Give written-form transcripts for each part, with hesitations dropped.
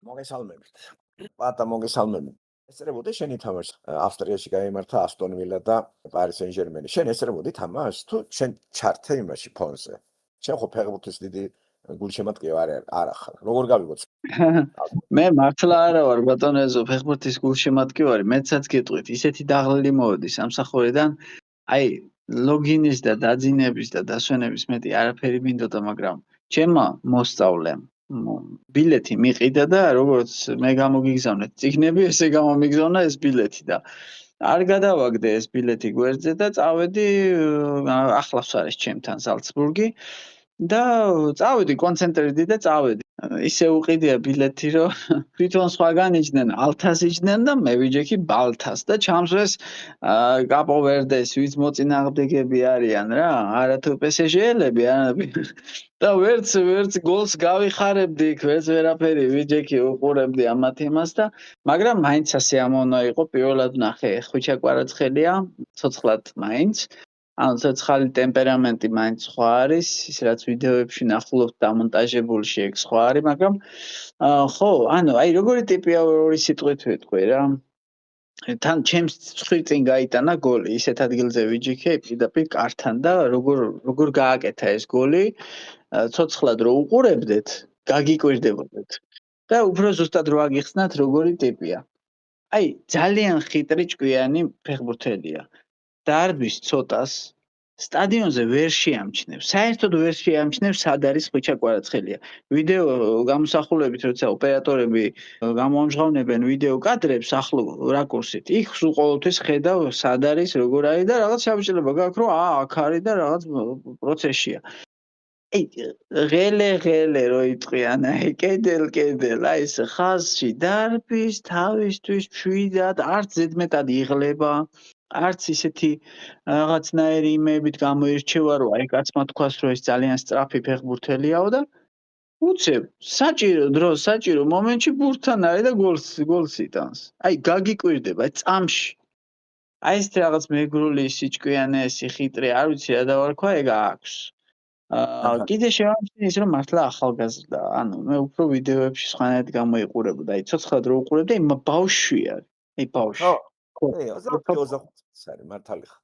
მოგესალმებით. პატა მოგესალმებით. ესწრებოდი შენი თამაში ავსტრიაში გაიმართა ასტონ ვილა და პარის სენ-ჟერმენი. შენ ესწრებოდი თამაშს თუ შენ ჩართე იმაში ფონზე? შენ ხო ფეხბურთის დიდი გულშემატკივარი არ ახარ. როგორ გავიგოთ? მე მართლა არა ვარ ბატონეზო ფეხბურთის გულშემატკივარი, მეცაც გეტყვით, ისეთი დაღლილი მოვედის სამსახურიდან, აი ლოგინის და დაძინების და დასვენების მეტი არაფერი მინდოდა, მაგრამ ჩემმა მოსწავლემ ბილეთი მიყიდა და როგორც მე გამოგიგზავნეთ წიგნები, ესე გამომიგზავნა ეს ბილეთი და არ გადავაგდე ეს ბილეთი გვერდზე და წავედი ახლავს არის ჩემთან ზალცბურგი და წავედი კონცენტრირდი და წავედი. ისე უყიდია ბილეთი, რომ თვითონ სხვაგან იჯდნენ, ალთას იჯდნენ და მე ვიჯექი ბალთას და ჩამსვეს კაპო ვერდეს, ვიც მოწინააღმდეგეები არიან რა, არათუ პესეჟელები, და ვერც გოლს გავიხარებდი, ვერც ვერაფერი ვიჯექი უყურებდი ამ თემას და მაგრამ მაინც სასიამოვნო იყო, პირველად ნახე ხვიჩა კვარაცხელია, ცოცხლად მაინც ანუ ცოცხალი ტემპერამენტი მაინც სხვა არის, ის რაც ვიდეოებში ნახულობთ დამონტაჟებულში ეგ სხვა არის, მაგრამ ხო, ანუ აი როგორი ტიპია ორი სიტყვით ვიტყვი რა. თან ჩემს წვრთნი გაიტანა გოლი, ისეთ ადგილზე ვიჯიქე პირდაპირ კართან და როგორ გააკეთა ეს გოლი, ცოცხლად რო უყურებდეთ, გაგიკვირდებოდეთ. და უფრო ზუსტად რო აგიხსნათ როგორი ტიპია. აი ძალიან ხიტრი ჭკვიანი ფეხბურთელია. დარბის ცოტას სტადიონზე ვერ შეამჩნევს. საერთოდ ვერ შეამჩნევს სად არის ხვიჩა კვარაცხელია. ვიდეო გამოსახულებით როცა ოპერატორები გამოამჟღავნებენ ვიდეო კადრებს ახლო რაკურსით, იქ სულ ყოველთვის ხედავ სად არის, როგორ არის და რაღაც შეამჩნევა გაქვს რომ აქ არის და რაღაც პროცესია. აი ღელე რო იტყვიან, აი კედელ, აი ეს ხაზში დარბის თავისთვის მშვიდად, არც ზედმეტად იღლება. არც ისეთი რაღაცნაირი იმეებით გამოირჩევა, რომ აი კაცმა თქვას, რომ ეს ძალიან სწრაფი ფეხბურთელიაო და უცებ საჭირო დროს, საჭირო მომენტში ბურთთან არის და გოლს იტანს. აი გაგიკვირდება წამში. აი ეს რაღაც მეგრული სიჭკვიანესი, ხიტრი, არ ვიცი რა დავარქვა, ეგ აქვს. კიდე შევამჩნი ის რომ მართლა ახალგაზრდა, ანუ მე უფრო ვიდეოებში სხვანაირად გამოიყურებოდა, აი ცოცხლად რო უყურებდი, აი ბავშვი არის, აი ბავშვი. ხო, 25 არის მართალი ხარ.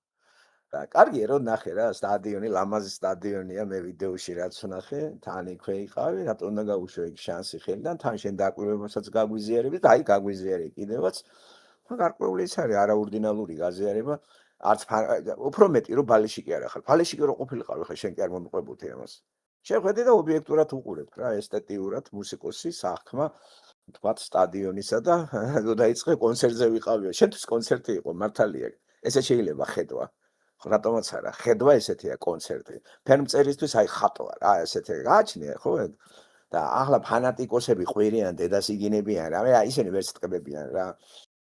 და კარგია რომ ნახე რა, სტადიონი, ლამაზი სტადიონია, მე ვიდეოში რაც ვნახე, თან იქვე იყავი, რატომ უნდა გაუშვე იქ შანსი ხელიდან, თან შენ დაკვირვებასაც გაგვიზიარები და აი გაგვიზიარე კიდევაც. გარკვეული ის არის არაორდინალური გაზიარება, არც უფრო მეტი რომ ბალიშიკი არ ახარ. ბალიშიკი რო ყოფილიყავი, ხა შენ კი არ მომიყვებოდი ამას. შეხვედი და ობიექტურად უყურებ რა, ესთეტიურად მუსიკოსი საქმე თქვათ სტადიონისა და დაიწყე კონცერტზე ვიყავიო. შენთვის კონცერტი იყო მართალია. ესე შეიძლება ხედვა. რატომაც არა, ხედვა ესეთია კონცერტი. ფერმწერისთვის აი ხატვა რა, ესეთი გააჩნია ხო? და ახლა ფანატიკოსები ყვირიან, დედას იგინებიან რა, აი ისინი ვერც ტკბებიან რა.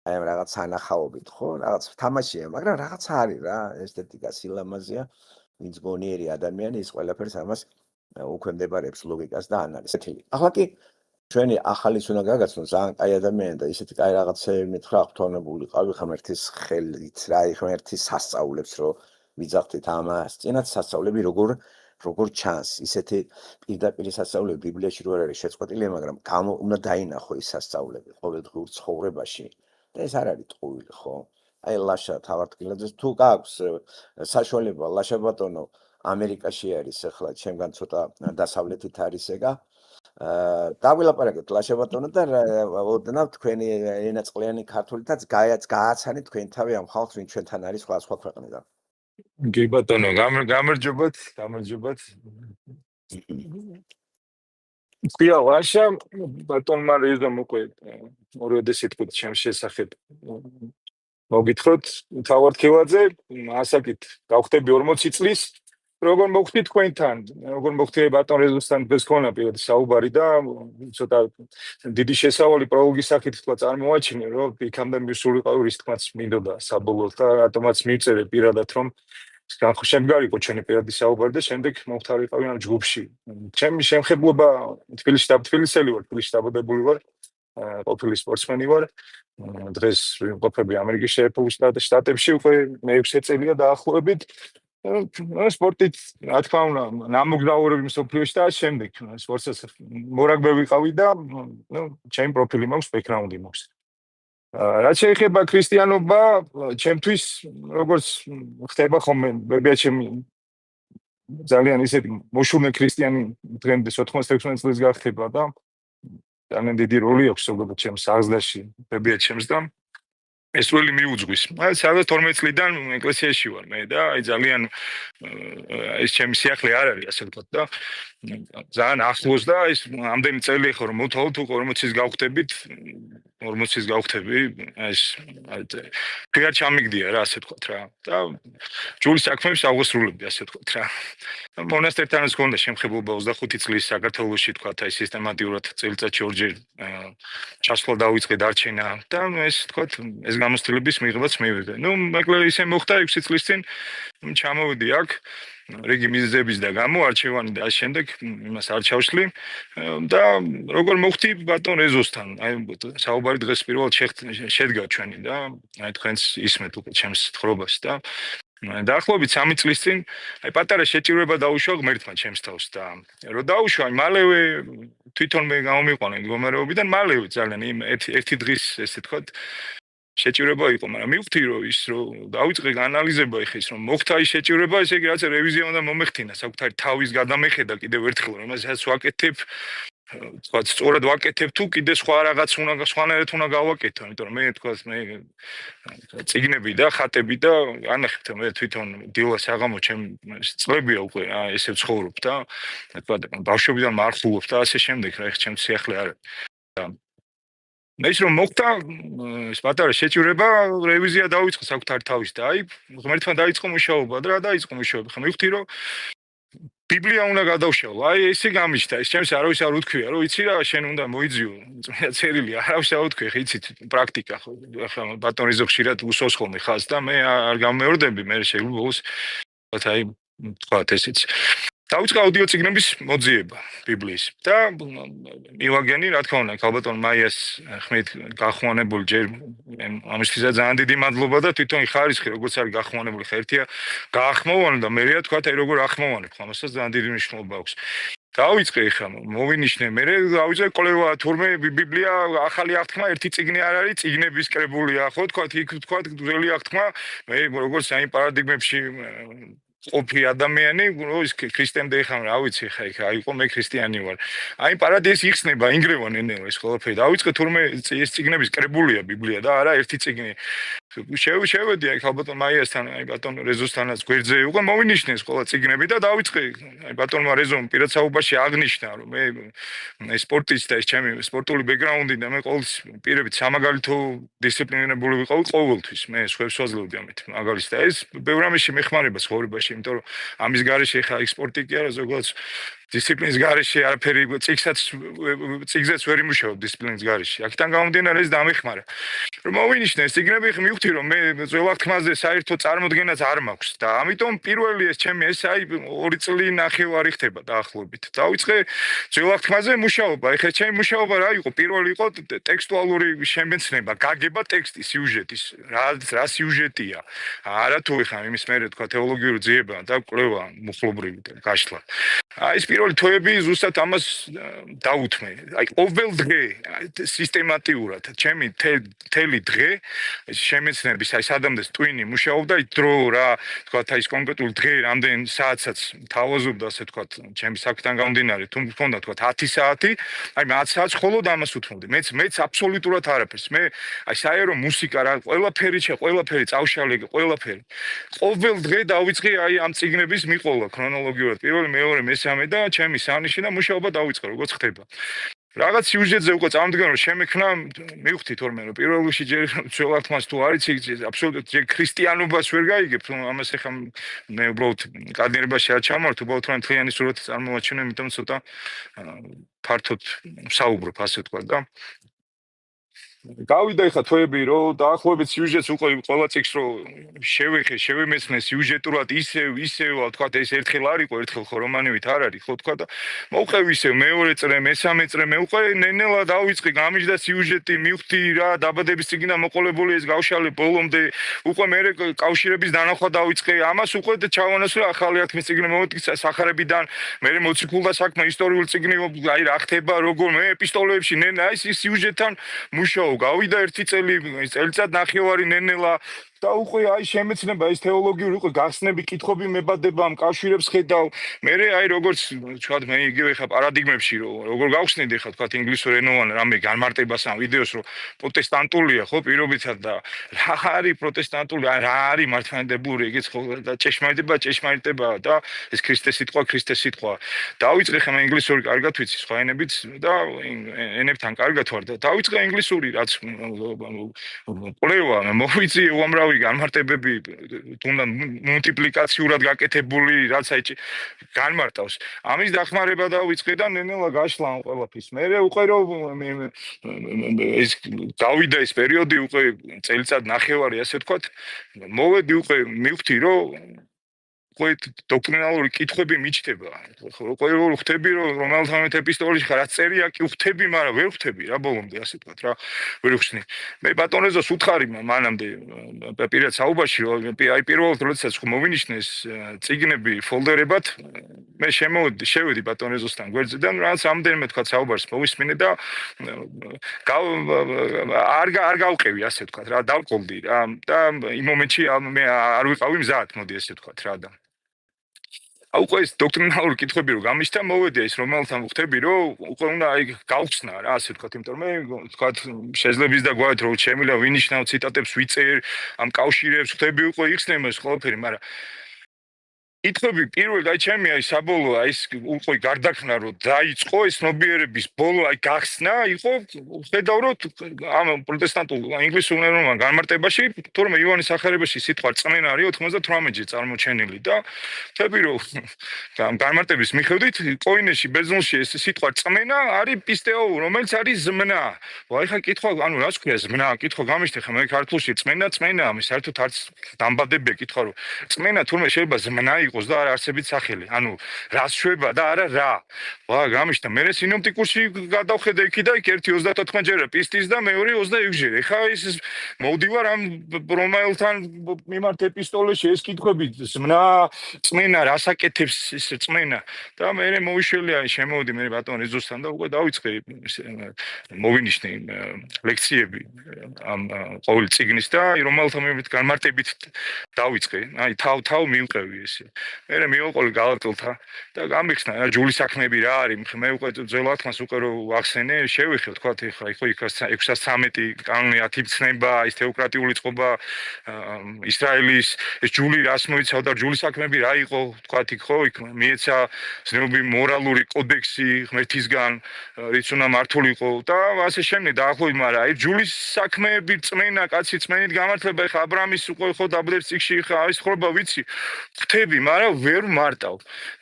აი ამ რაღაც სანახაობით ხო? რაღაც თამაშია, მაგრამ რაღაც არის რა, ესთეტიკა, სილამაზეა. ვინც გონიერი ადამიანი ის ყველაფერს ამას უქვემდებარებს ლოგიკას და ანალიზს. ახლა კი ჩვენი ახალის უნდა გაგაცნო ძალიან კაი ადამიანი და ისეთი კაი რაღაცები მითხრა აღთვალებული ყავი ღმერთის ხელით რა, ღმერთის სასწაულებს რო ვიძახდით ამას. წინათ სასწაულები როგორ ჩანს, ისეთი პირდაპირ სასწაულები ბიბლიაში რო არ არის შეწყვეტილი, მაგრამ უნდა დაინახო ის სასწაულები ყოველდღიურ ცხოვრებაში. და ეს არ არის ტყუილი ხო? აი ლაშა თავარტკილაძე თუ გაქვს საშუალება ლაშა ბატონო ამერიკაში არის ახლა ჩემგან ცოტა დასავლეთით არის ეგა. დავილაპარაკეთ ლაშა ბატონო და ოდნავ თქვენი ენაწყლიანი ქართულითაც გააცანით თქვენ თავი ამ ხალხს ვინ ჩვენთან არის სხვა ქვეყნიდან. კი ბატონო, გამარჯობათ. ხია ლაშა ბატონმა რეზო მოყვე ორიოდე სიტყვით ჩემს შესახებ. მოგითხროთ თავარტკილაძე, ასაკით გავხდები 40 წლის. როგორ მოხდი თქვენთან, როგორ მოხდი ბატონ რეზოსთან დღეს ქონა პირველი საუბარი და ცოტა დიდი შესავალი პროლოგის სახით თქვა წარმოვაჩინე, რომ იქამდე მისულიყავი რის თქმაც მინდოდა საბოლოოდ და რატომაც მივწერე პირადად რომ შემდგარიყო ჩვენი პირადი საუბარი და შემდეგ მომხდარიყავი ამ ჯგუფში. ჩემი შემხებლობა თბილისელი ვარ, თბილისში დაბადებული ვარ, ყოფილი სპორტსმენი ვარ. დღეს ვიმყოფები ამერიკის შეერთებულ შტატებში უკვე მე 6 წელია დაახლოებით. სპორტით რა თქმა უნდა ნამოგზაურები მსოფლიოში და შემდეგ სპორტსაც მორაგბე ვიყავი და ჩემი პროფილი მაქვს, ბექგრაუნდი მაქვს. რაც შეეხება ქრისტიანობა, ჩემთვის როგორც ხდება ხოლმე ბებიაჩემი ძალიან ისეთი მოშურნე ქრისტიანი დღემდე 96 წელს გახდება და ძალიან დიდი როლი აქვს ზოგადად ჩემს აღზრდაში ბებიაჩემს და ეს როლი მიუძღვის. სადაც 12 წლიდან ეკლესიაში ვარ მე და აი ძალიან ეს ჩემი სიახლე არ არის ასე ვთქვათ და ძალიან ახლოს და ეს ამდენი წელი ხო რომ მოთხოვთ თუ 40-ის გავხდებით 40-ის გავხდები ეს ფიარ ჩამიგდია რა ასე ვთქვათ რა და ჯულის საქმეებს აღვესრულებდი ასე ვთქვათ რა. მონასტერთანაც გქონდა შემხებულობა 25 წლის საქართველოში ვთქვათ აი სისტემატიურად წელიწადში ორჯერ ჩასვლა დავიწყე დარჩენა და ეს ვთქვათ ეს გამოცდილების მიღებაც მივიღე. მეკლე ისე მოხდა 6 წლის წინ ჩამოვიდი აქ რიგი მიზეზების და გამო არჩევანი და შემდეგ იმას არ ჩავშლი და როგორ მოხდი ბატონ ეზოსთან აი საუბარი დღეს პირველად შედგა ჩვენი და აი თქვენს ისმეთ უკვე ჩემს თხრობაში და დაახლოებით 3 წლის წინ აი პატარა შეჭირება დაუშვა ღმერთმა ჩემს თავს და რო დაუშვა მალევე თვითონ მე გამომიყვანე მდგომარეობიდან მალევე ძალიან იმ ერთი დღის ესე თქვათ შეჭირება იყო, მაგრამ მივხვდი რომ ის რომ დავიწყე ანალიზება ეხა ის რომ მოხდა ის შეჭირება, ესე იგი რაც რევიზია უნდა მომეხდინა, საკუთარი თავის გადამეხედა კიდევ ერთხელ რომ ამასაც ვაკეთებ, თქვა სწორად ვაკეთებ თუ კიდე სხვა რაღაც სხვანაირად უნდა გავაკეთო, იმიტომ რომ მე თქვა მე წიგნები და ხატები და ანახებთ მე თვითონ დილას აღამო ჩემ წლებია უკვე რა ესე ვცხოვრობ და თქვა ბავშვობიდან მარხულობ და ასე შემდეგ რა ეხა ჩემ სიახლე არ არის. მე ის რომ მოხდა ეს პატარა შეჭირება რევიზია დავიწყე საკუთარი თავის და აი ღმერთმა დაიწყო მუშაობა და რა დაიწყო მუშაობა ხა მივხვდი რომ ბიბლია უნდა გადავშალო აი ესე გამიჩნდა ეს ჩემს არავის არ უთქვია რომ იცი რა შენ უნდა მოიძიო წმინდა წერილი არავის არ უთქვია ხა იცით პრაქტიკა ხო ხა ბატონი ზოგშირად უსოს ხოლმე ხას და მე არ გამეორდები მე შეიძლება ბოლოს აი თქვა ესეც დავიწყე აუდიო წიგნების მოძიება ბიბლიის და მივაგენი რა თქმა უნდა ქალბატონ მაიას ხმით გახმოვანებული ჯერ ამისთვის ძალიან დიდი მადლობა და თვითონ ხარისხი როგორც არის გახმოვანებული ხერთია გაახმოვანე და მერეა თქვა აი როგორ ახმოვანებ ამასაც ძალიან დიდი მნიშვნელობა აქვს დავიწყე ხა მოვინიშნე მე დავიწყე კვლევა თურმე ბიბლია ახალი აღთქმა ერთი წიგნი არ არის წიგნების კრებულია ხო თქვა იქ თქვა ძველი აღთქმა მე როგორც აი პარადიგმებში ყოფი ადამიანი, რო ის ქრისტემდე ხარ, რა ვიცი ხა იქ აიყო მე ქრისტიანი ვარ. აი პარადიზი იხსნება, ინგრევა ნენეო ეს ყველაფერი. დავიწყე თურმე ეს წიგნების კრებულია ბიბლია და არა ერთი წიგნი. შევედი აი ქალბატონ მაიასთან, აი ბატონ რეზოსთანაც გვერდზე იყო, მოვინიშნეს ყველა წიგნები და დავიწყე აი ბატონმა რეზომ პირად საუბარში აღნიშნა, რომ მე სპორტის და ეს ჩემი სპორტული ბექგრაუნდი და მე ყოველთვის პირებით სამაგალითო დისციპლინირებული ვიყავი ყოველთვის. მე სხვებს ვაძლევდი ამით. მაგალითად და ეს ბევრ რამეში მეხმარება ცხოვრებაში, იმიტომ რომ ამის გარეშე ხა სპორტი კი არა ზოგადად დისციპლინის გარეშე არაფერი წიგზეც ვერ იმუშაობ დისციპლინის გარეშე. აქედან გამომდინარე ეს დამეხმარა. რომ მოვინიშნე წიგნები მივხვდი რომ მე ძველ აღთქმაზე საერთო წარმოდგენაც არ მაქვს და ამიტომ პირველი ეს ჩემი ეს აი 2 წელი ნახევარი ხდება დაახლოებით. დავიწყე ძველ აღთქმაზე მუშაობა. ეხლა ჩემი მუშაობა რა იყო? პირველი იყო ტექსტუალური შემეცნება, გაგება ტექსტის, სიუჟეტის, რა სიუჟეტია. არა თუ ეხლა იმის მერე თქვა თეოლოგიური ძიება და კვლევა მუხლობრივი და გაშლა. აი ეს პირველი თვეები ზუსტად ამას დაუთმე. აი ყოველ დღე სისტემატიურად ჩემი თელი დღე ეს შემეცნების აი სადამდეს ტვინი მუშაობდა ის დრო რა თქვა აი ეს კონკრეტული დღე რამდენ საათსაც თავაზობდა ასე თქვა ჩემი საქმიდან გამომდინარე თუ მქონდა თქვა 10 საათი აი 10 საათს ხოლოდ ამას უთმობდი მეც აბსოლუტურად არაფერს მე აი საერო მუსიკა რა ყველაფერი წავშალე ყველაფერი ყოველ დღე დავიწყე აი ამ წიგნების მიყოლა ქრონოლოგიურად პირველი მეორე მესამე და ჩემი სანიში და მუშაობა დავიწყე როგორც ხდება რაღაც სიუჟეტზე უკვე წამდგენ რომ შემექნა მივხვდი თორმე რომ პირველ რიგში ჯერ ძველ აღთქმას თუ არის იქ აბსოლუტურად ჯერ ქრისტიანობას ვერ გაიგებ რომ ამას ეხა მე უბრალოდ კადირებაში არ ჩამოვართ უბრალოდ რომ მთლიანი სურათი წარმოვაჩინე იმიტომ ცოტა ფართოდ საუბრობ ასე თქვა და გავიდა ეხა თვეები რომ დაახლოებით სიუჟეტს უკვე ყველა წიგს რომ შევიმეცნე სიუჟეტურად ისევ თქვა ეს ერთხელ არ იყო ერთხელ ხო რომანივით არ არის ხო თქვა და მოვყევ ისევ მეორე წრე მესამე წრე მე უკვე ნენელა დავიწყე გამიჯდა სიუჟეტი მივხვდი რა დაბადების წიგნიდან მოყოლებული ეს გავშალე ბოლომდე უკვე მე კავშირების დანახვა დავიწყე ამას უკვე ჩავანაცვლე ახალი ათმის წიგნი მოვიწყე სახარებიდან მე მოციქულთა საქმე ისტორიული წიგნი აი რა ხდება როგორ მე ეპისტოლეებში ნენა აი სიუჟეტთან მუშაობ გავიდა ერთი წელიწად ნახევარი ნენელა და უკვე აი შემეცნება ეს თეოლოგიური უკვე გახსნები კითხვები მებადება ამ კავშირებს ხედავ მე აი როგორც თქვა მე იგივე ხა პარადიგმებში როგორ გავხსნით ხა თქვა ინგლისურ ენოვან რამე განმარტებას ამ ვიდეოს რომ პროტესტანტულია ხო პირობითად და რა არის პროტესტანტული რა არის მართლმადიდებლური ეგეც ხო და ჭეშმარიტება და ეს ქრისტეს სიტყვა დავიწყე ხა მე ინგლისური კარგად ვიცი სხვა ენებიც და ენებთან კარგად ვარ და დავიწყე ინგლისური რაც კვლევა მოვიცი უამრავი განმარტებები თუნდაც მულტიპლიკაციურად გაკეთებული რაც აი განმარტავს ამის დახმარება დავიწყე და ნენელა გაშლა ამ ყველაფრის მე უკვე რომ ეს გავიდა ეს პერიოდი უკვე წელიწად ნახევარი ასე ვთქვათ მოვედი უკვე მივხვდი რომ უკვე დოქტრინალური კითხვები მიჩნდება უკვე ხვდები რომ რომელთამეთ ეპისტოლეში ხარ რაც წერია კი ხვდები მაგრამ ვერ ხვდები რა ბოლომდე ასე ვთქვათ რა ვერ ვხსნი მე ბატონეზოს უთხარი მანამდე პირად საუბარში რომ აი პირველად როდესაც მოვინიშნეს წიგნები ფოლდერებად მე შევედი ბატონეზოსთან გვერდზიდან რაც ამდენმე თქვათ საუბარს მოვისმინე და არ გავყევი ასე ვთქვათ რა დავყოლდი რა და იმ მომენტში მე არ ვიყავი მზად მოდი ასე ვთქვათ რა და უკვე ეს დოქტრინალური კითხვები რომ გამიშთა მოვედი ეს რომელთან ვხვდები რომ უკვე უნდა აი გავხსნა რა ასე ვთქვათ იმიტომ რომ მე ვთქვათ შეძლებს და გვაქვს რომ შემიძლია ვინიშნავ ციტატებს ვიწერ ამ კავშირებს ვხვდები უკვე იხსნემ ეს ყველაფერი მაგრამ კითხვები პირველად აი ჩემი აი საბოლოო აი ეს უკვე გარდაქმნა რომ დაიწყო ეს ნობიერების ბოლო აი გახსნა იყო ხედავ რომ ამ პროტესტანტულ ინგლისურ ენოვან განმარტებაში თორმე იოანის სახარებაში სიტყვა წმენა არის 98-ში წარმოჩენილი და ხები რომ განმარტების მიხედვით კოინეში ბერძნულში ეს სიტყვა წმენა არის პისტეო რომელიც არის ზმნა აი ხა კითხვა ანუ რა ვქია ზმნა კითხვა გამიშთე ხა მე ქართულში წმენა ამის საერთოდ არც დამბადებია კითხვა რომ წმენა თურმე შეიძლება ზმნა იყოს და არ არსებით სახელი. ანუ რას შვება და არა რა. ვა გამიშთა მე სინოპტიკურში გადავხედე იქი და იქ ერთი 34 ჯერა პისტის და მეორე 26 ჯერა. ეხა ის მოვდივარ ამ რომაელთან მიმართ ეპისტოლეში ეს კითხვები ზმნა წმენა რას აკეთებს ეს წმენა და მე მოვიშველია შემოვიდი მე ბატონ ეზოსთან და უკვე დავიწყე მოვინიშნე ლექციები ამ ყოველ წიგნის და რომაელთან მიმართ განმარტებით დავიწყე. აი თავ მივყევი ესე. მე მივყოლი გალატელთა და გამიხსნა რა ჯული საქმეები რა არის მე უკვე ძველათმას უკვე რო ახსენე შევიხე თქვა ეხლა ხო იქ 613 კანონი 10 ცნება ის თეოკრატიული წყობა ისრაელის ეს ჯული რას მოიცავდა ჯული საქმეები რა იყო თქვა იქ ხო იქ მიეცა ზნეობრივი მორალური კოდექსი ღმერთისგან რიც უნდა მართულიყო და ასე შემდეგ დაახლოებით მაგრამ აი ჯულის საქმეები წმენა კაცი წმენით გამართლება ეხლა აბრამის უკვე ხო დაბლებს წიგში ხა ის ხრობა ვიცი ხვდები მაგრამ ვერ მარტავ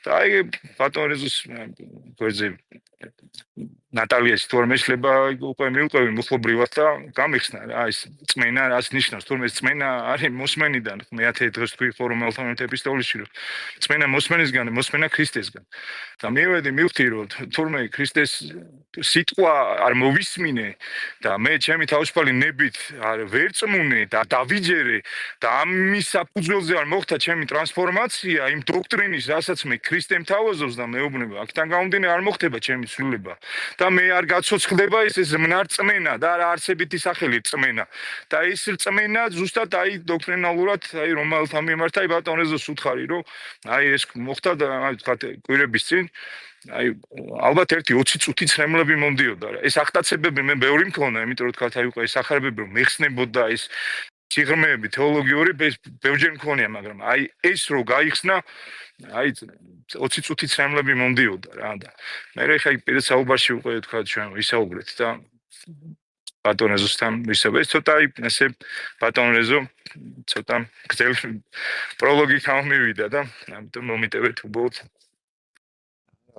და აი ბატონ რეზოს გვერდზე ნატალიას თორმე შეიძლება უკვე მივყევი მუხლობრივად და გამიხსნა რა ის წმენა რას ნიშნავს თორმე წმენა არის მოსმენიდან მე-10 დღეს თქვი ფორმალთან ეპისტოლეში რომ წმენა მოსმენისგან მოსმენა ქრისტესგან და მივხვდი რომ თორმე ქრისტეს სიტყვა არ მოვისმინე და მე ჩემი თავისუფალი ნებით არ ვერ წმუნე და დავიჯერე და ამის საფუძველზე არ მოხდა ჩემი ტრანსფორმაცია იმ დოქტრინის რასაც მე ქრისტემ თავაზობს და მეუბნება აქთან გამომდინარე არ მოხდება ჩემი ცვლილება და მე არ გაცოცხლდება ეს ზმნარ წმენა და არა არსებითი სახელი წმენა და ეს წმენა ზუსტად აი დოქტრინალურად აი რომელთა მიმართ აი ბატონეზოს უთხარი რომ აი ეს მოხდა და აი თქვა კვირების წინ აი ალბათ ერთი 20 წუთი ცრემლები მომდიოდა რა ეს ახტაცებები მე ბევრი მქონდა იმიტომ რომ თქვა აი უკვე ეს ახარებები რომ მეხსნებოდა ეს სიღრმეები თეოლოგიური ბევრჯერ მქონია მაგრამ აი ეს რო გაიხსნა აი 20 წუთი ცრემლები მომდიოდა რა და მე ხა პირდ საუბარში უკვე თქვა ჩვენ ვისაუბრეთ და ბატონეზოსთან ვისაუბრეთ ცოტა აი ესე ბატონეზო ცოტა გზელი პროლოგი გამომივიდა და ამიტომ მომიტევეთ უბრალოდ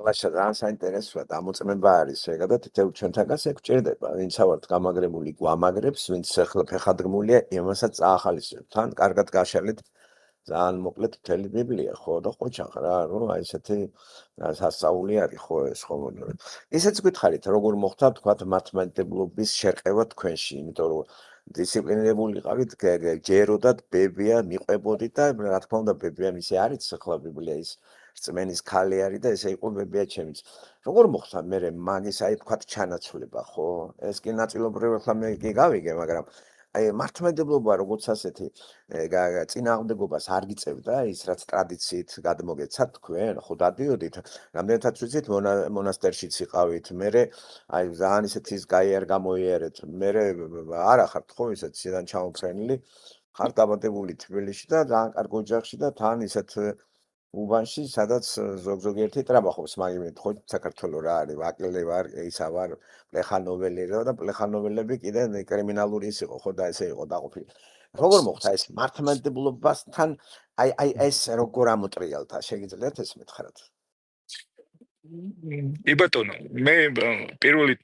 ლაშა ძალიან საინტერესოა დამოწმება არის ეგადად თითოეულ ჩვენთანაც ეგ გჭირდება ვინც ავართ გამაგრებული გვამაგრებს ვინც ახლა ფეხადრმულია იმასაც წაახალისებს თან კარგად გაშალეთ ძალიან მოკლედ მთელი ბიბლია ხო და ყოჩახ რა რომ აი ესეთი სასწაული არის ხო ეს ხო ისეც გითხარით როგორ მოხდა თქვათ მართლმადიდებლობის შერყევა თქვენში იმიტომ რომ დისციპლინირებული ყავით ჯეროდათ ბებია მიყვებოდით და რა თქმა უნდა ბებია მისი არის ახლა ბიბლია ის რწმენის ქალი არის და ესე იყო ბებია ჩემიც როგორ მოხდა მე მაგის აი თქვათ ჩანაცვლება ხო ეს კი ნაწილობრივ ახლა მე კი გავიგე მაგრამ აი მართლმადიდებლობა როგორც ასეთი წინააღმდეგობას არ გიწევდა ის რაც ტრადიციით გადმოგეცათ თქვენ ხო დადიოდით რამდენადაც ვიცით მონასტერშიც იყავით მე აი ძალიან ისეთის გაი არ გამოიარეთ მე არა ხართ ხო ისეთ შედან ჩამოფრენილი ხართ დაბადებული თბილისში და ძალიან კარგ ოჯახში და თან ისეთ უბანში სადაც ზოგიერთი ტრაბახობს მაგიმეთ ხო საქართველოს რა არის ვაკილე ვარ ისა ვარ პლეხანოველი და პლეხანოველები კიდე კრიმინალური ის იყო ხო და ესე იყო დაყოფილი როგორ მოხდა ეს მართლმადიდებლობასთან აი ეს როგორ ამოტრიალთა შეგიძლიათ ეს მითხრათ იბატონო მე პირველი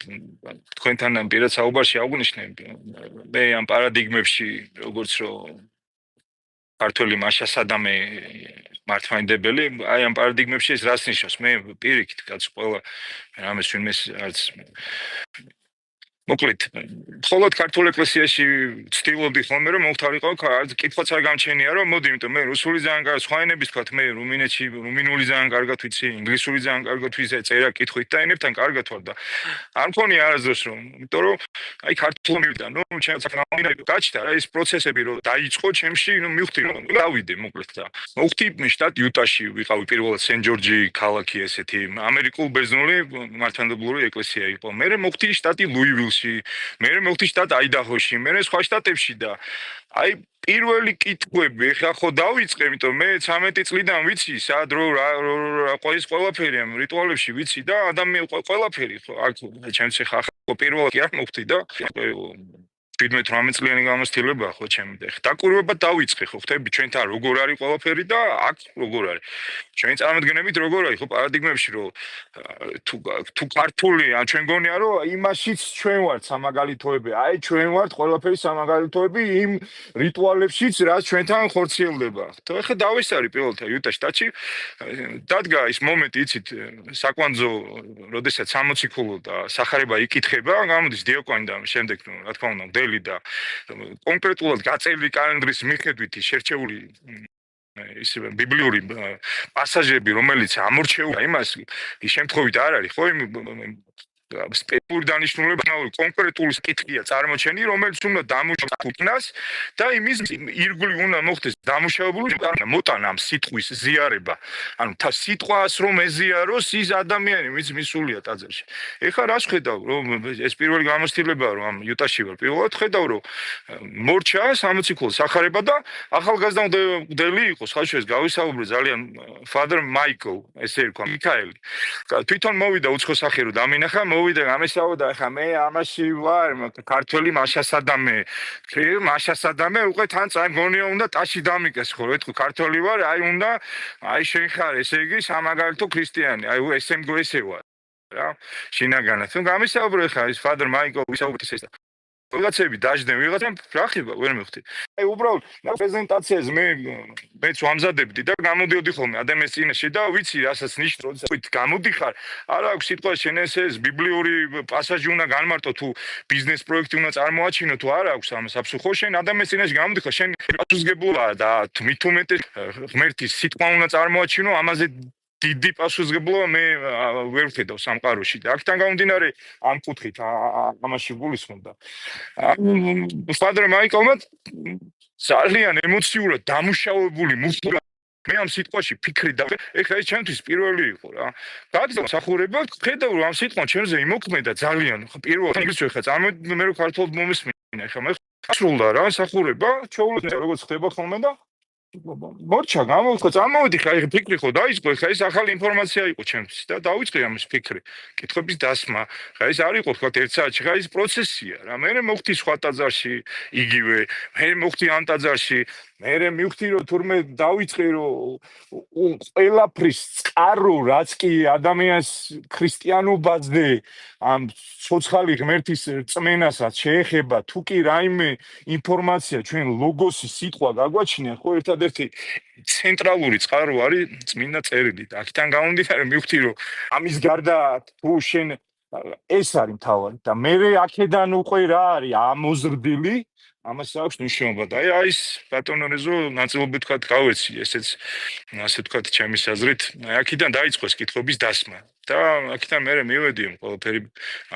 თქვენთან ამ პირად საუბარში აღვნიშნე მე ამ პარადიგმებში როგორც რომ ქართული მაშასადამე მართლმადიდებელი აი ამ პარადიგმებში ეს რას ნიშნავს მე პირიქით კაც ყველა რამეს ვინმეს არც მოკლედ მხოლოდ ქართულ ეკლესიაში ცდილობდი ხოლმე რომ მოვთავრიყო კითხვაც არ გამჩენია რომ მოდი იმიტომ მე რუსული ძალიან კარგად სხვა ენების თქვა მე რუმინეთში რუმინული ძალიან კარგად ვიცი ინგლისური ძალიან კარგად ვიცი წერა კითხვით და ენებთან კარგად ვარ და არ მქონია არასდროს რომ იმიტომ რომ აი ქართულ მივიდა რომ ჩემ საკრამონი გაჩნდა რა ეს პროცესები რომ დაიწყო ჩემში რომ მივხვდი რომ გავიდე მოკლედ და მოვხვდი შტატ იუტაში ვიყავი პირველად სენ-ჯორჯი ქალაქი ესეთი ამერიკულ ბერძნული მართლმადიდებლური ეკლესია იყო მე მოვხვდი შტატი ლუივილში მე მოვხვდი შტატ აიდაჰოში მე სხვა შტატებში და აი პირველი კითხვები ხა ხო დავიწყე იმიტომ მე 13 წლიდან ვიცი სად რო რა ყოის ყველაფერი ამ რიტუალებში ვიცი და ადამიანი ყველაფერი ხო აქ ჩემს ხა ხო პირველად კი არ მოვხვდი და 17-18 წლიანი გამოცდილება ხო ჩემი და დაკვირვება დავიწყე ხო ხტები ჩვენთან როგორ არის ყველაფერი და აქ როგორ არის ჩვენ წარმოგდგენებით როგორ არის ხო პარადიგმებში რომ თუ ქართული ან ჩვენ გონია რომ იმაშიც ჩვენ ვართ სამაგალითოები აი ჩვენ ვართ ყველაფერი სამაგალითოები იმ რიტუალებშიც რაც ჩვენთან ხორციელდება ხო ეხლა დავესარი პირველად იუტა შტატში დადგა ის მომენტი იცით საკვანძო როდესაც 60 ქულო და სახარება იკითხება გამოდის დიაკვანი და შემდეგ რა თქმა უნდა და კონკრეტულად გაწერილი კალენდრის მიხედვით შერჩეული ის ბიბლიური პასაჟები რომელიც ამორჩეულია იმას ის შემთხვევით არ არის ხო სპეციფიკური დანიშნულება კონკრეტული კითხვია წარმოჩენი რომელიც უნდა დამუშავდეს და იმის ირგვლივ უნდა მოხდეს დამუშავებული მოტანა ამ სიტყვის ზიარება ანუ თა სიტყვას რომ ეზიაროს ის ადამიანი ვინც მისულია ტაძარში ეხლა რას ხედავ რომ ეს პირველი გამოცდილება რომ ამ იუტაში ვარ პირველად ხედავ რომ მორჩა 60 ქულო სახარება და ახალგაზრდელი იყო ხალხს გავისაუბრე ძალიან Father Michael ესე იყო მიქაელი თვითონ მოვიდა უცხო სახე რომ დამინახა მოვიდა გამესაუბრა ახლა მე ამაში ვარ ქართველი მაშასადამე უკვე თან წაგონია უნდა ტაში დამიკეს ხო ეთქო ქართველი ვარ აი უნდა აი შენ ხარ ესე იგი სამაგალითო ქრისტიანი აი ესე მგოესევა რა შინაგანად თუ გამესაუბრე ხა ის Father Michael ვისაუბრეთ ეს ვიღაცები დაждდნენ ვიღაცამ რა ხება ვერ მივხვდი აი უბრალოდ პრეზენტაციაზე მეც ვამზადებდი და გამოდიოდი ხოლმე ადამიანის წინაშე და ვიცი რასაც ნიშნავს როდესაც გამოდიხარ არ აქვს სიტყვა შენ ეს ბიბლიური პასაჟი უნდა განმარტო თუ ბიზნეს პროექტი უნდა წარმოაჩინო თუ არ აქვს ამას აბსოლუტო შენ ადამიანის წინაშე გამოდიხარ შენ პასუხისმგებლობა და მით უმეტეს ღმერთის სიტყვა უნდა წარმოაჩინო ამაზე დიდი პასუხისმგებლობა მე ვერ ვხედავ სამყაროში და აქთან გამომდინარე ამ კუთხით ამაში გულისხმობდა Father Michael-მა ძალიან ემოციურად დამუშავებული მუხტა მე ამ სიტყვაში ფიქრი და ეხლა ეს ჩემთვის პირველი იყო რა გაგზავნა სახურება ხედავ რომ ამ სიტყვა ჩემზე იმოქმედა ძალიან პირველად ინგლისური ხა წარმოვიდი მე რო ქართულად მომისმინა ეხლა მე სრულდა რა სახურება ჩაუვლე როგორც ხდება ხოლმე და მორჩა გამოვხო წამოვიდი ხა ეს ფიქრი ხო დაიწყო ხა ეს ახალი ინფორმაცია იყო ჩემთვის და დავიწყე ამის ფიქრი კითხების დასმა ხა ეს არ იყო თქვა 1 საათში ხა ეს პროცესია რა მე მოვხდი სხვა ტაძარში იგივე მე მოვხდი ამ ტაძარში მე მივხვდი რომ თურმე დავიწყე რომ ყველაფრის წყარო რაც კი ადამიანს ქრისტიანობაზე ამ ცოცხალი ღმერთის რწმენასაც შეეხება თუ კი რაიმე ინფორმაცია ჩვენ ლოგოსის სიტყვა გაგვაჩნია ხო ერთადერთი ცენტრალური წყარო არის წმინდა წერილი და აქედან გამომდინარე მივხვდი რომ ამის გარდა თუ შენ ეს არის მთავარი და მე აქედან უკვე რა არის ამოზრდილი ამას აქვს ნიშნობა და აი ეს ბატონო რეზო ნაწილობით თქვა გავეცი ესეც ასე თქვა ჩემის აზრით აქედან დაიწყო ეს კითხების დასმა და აქედან მე მივედი ყველაფერი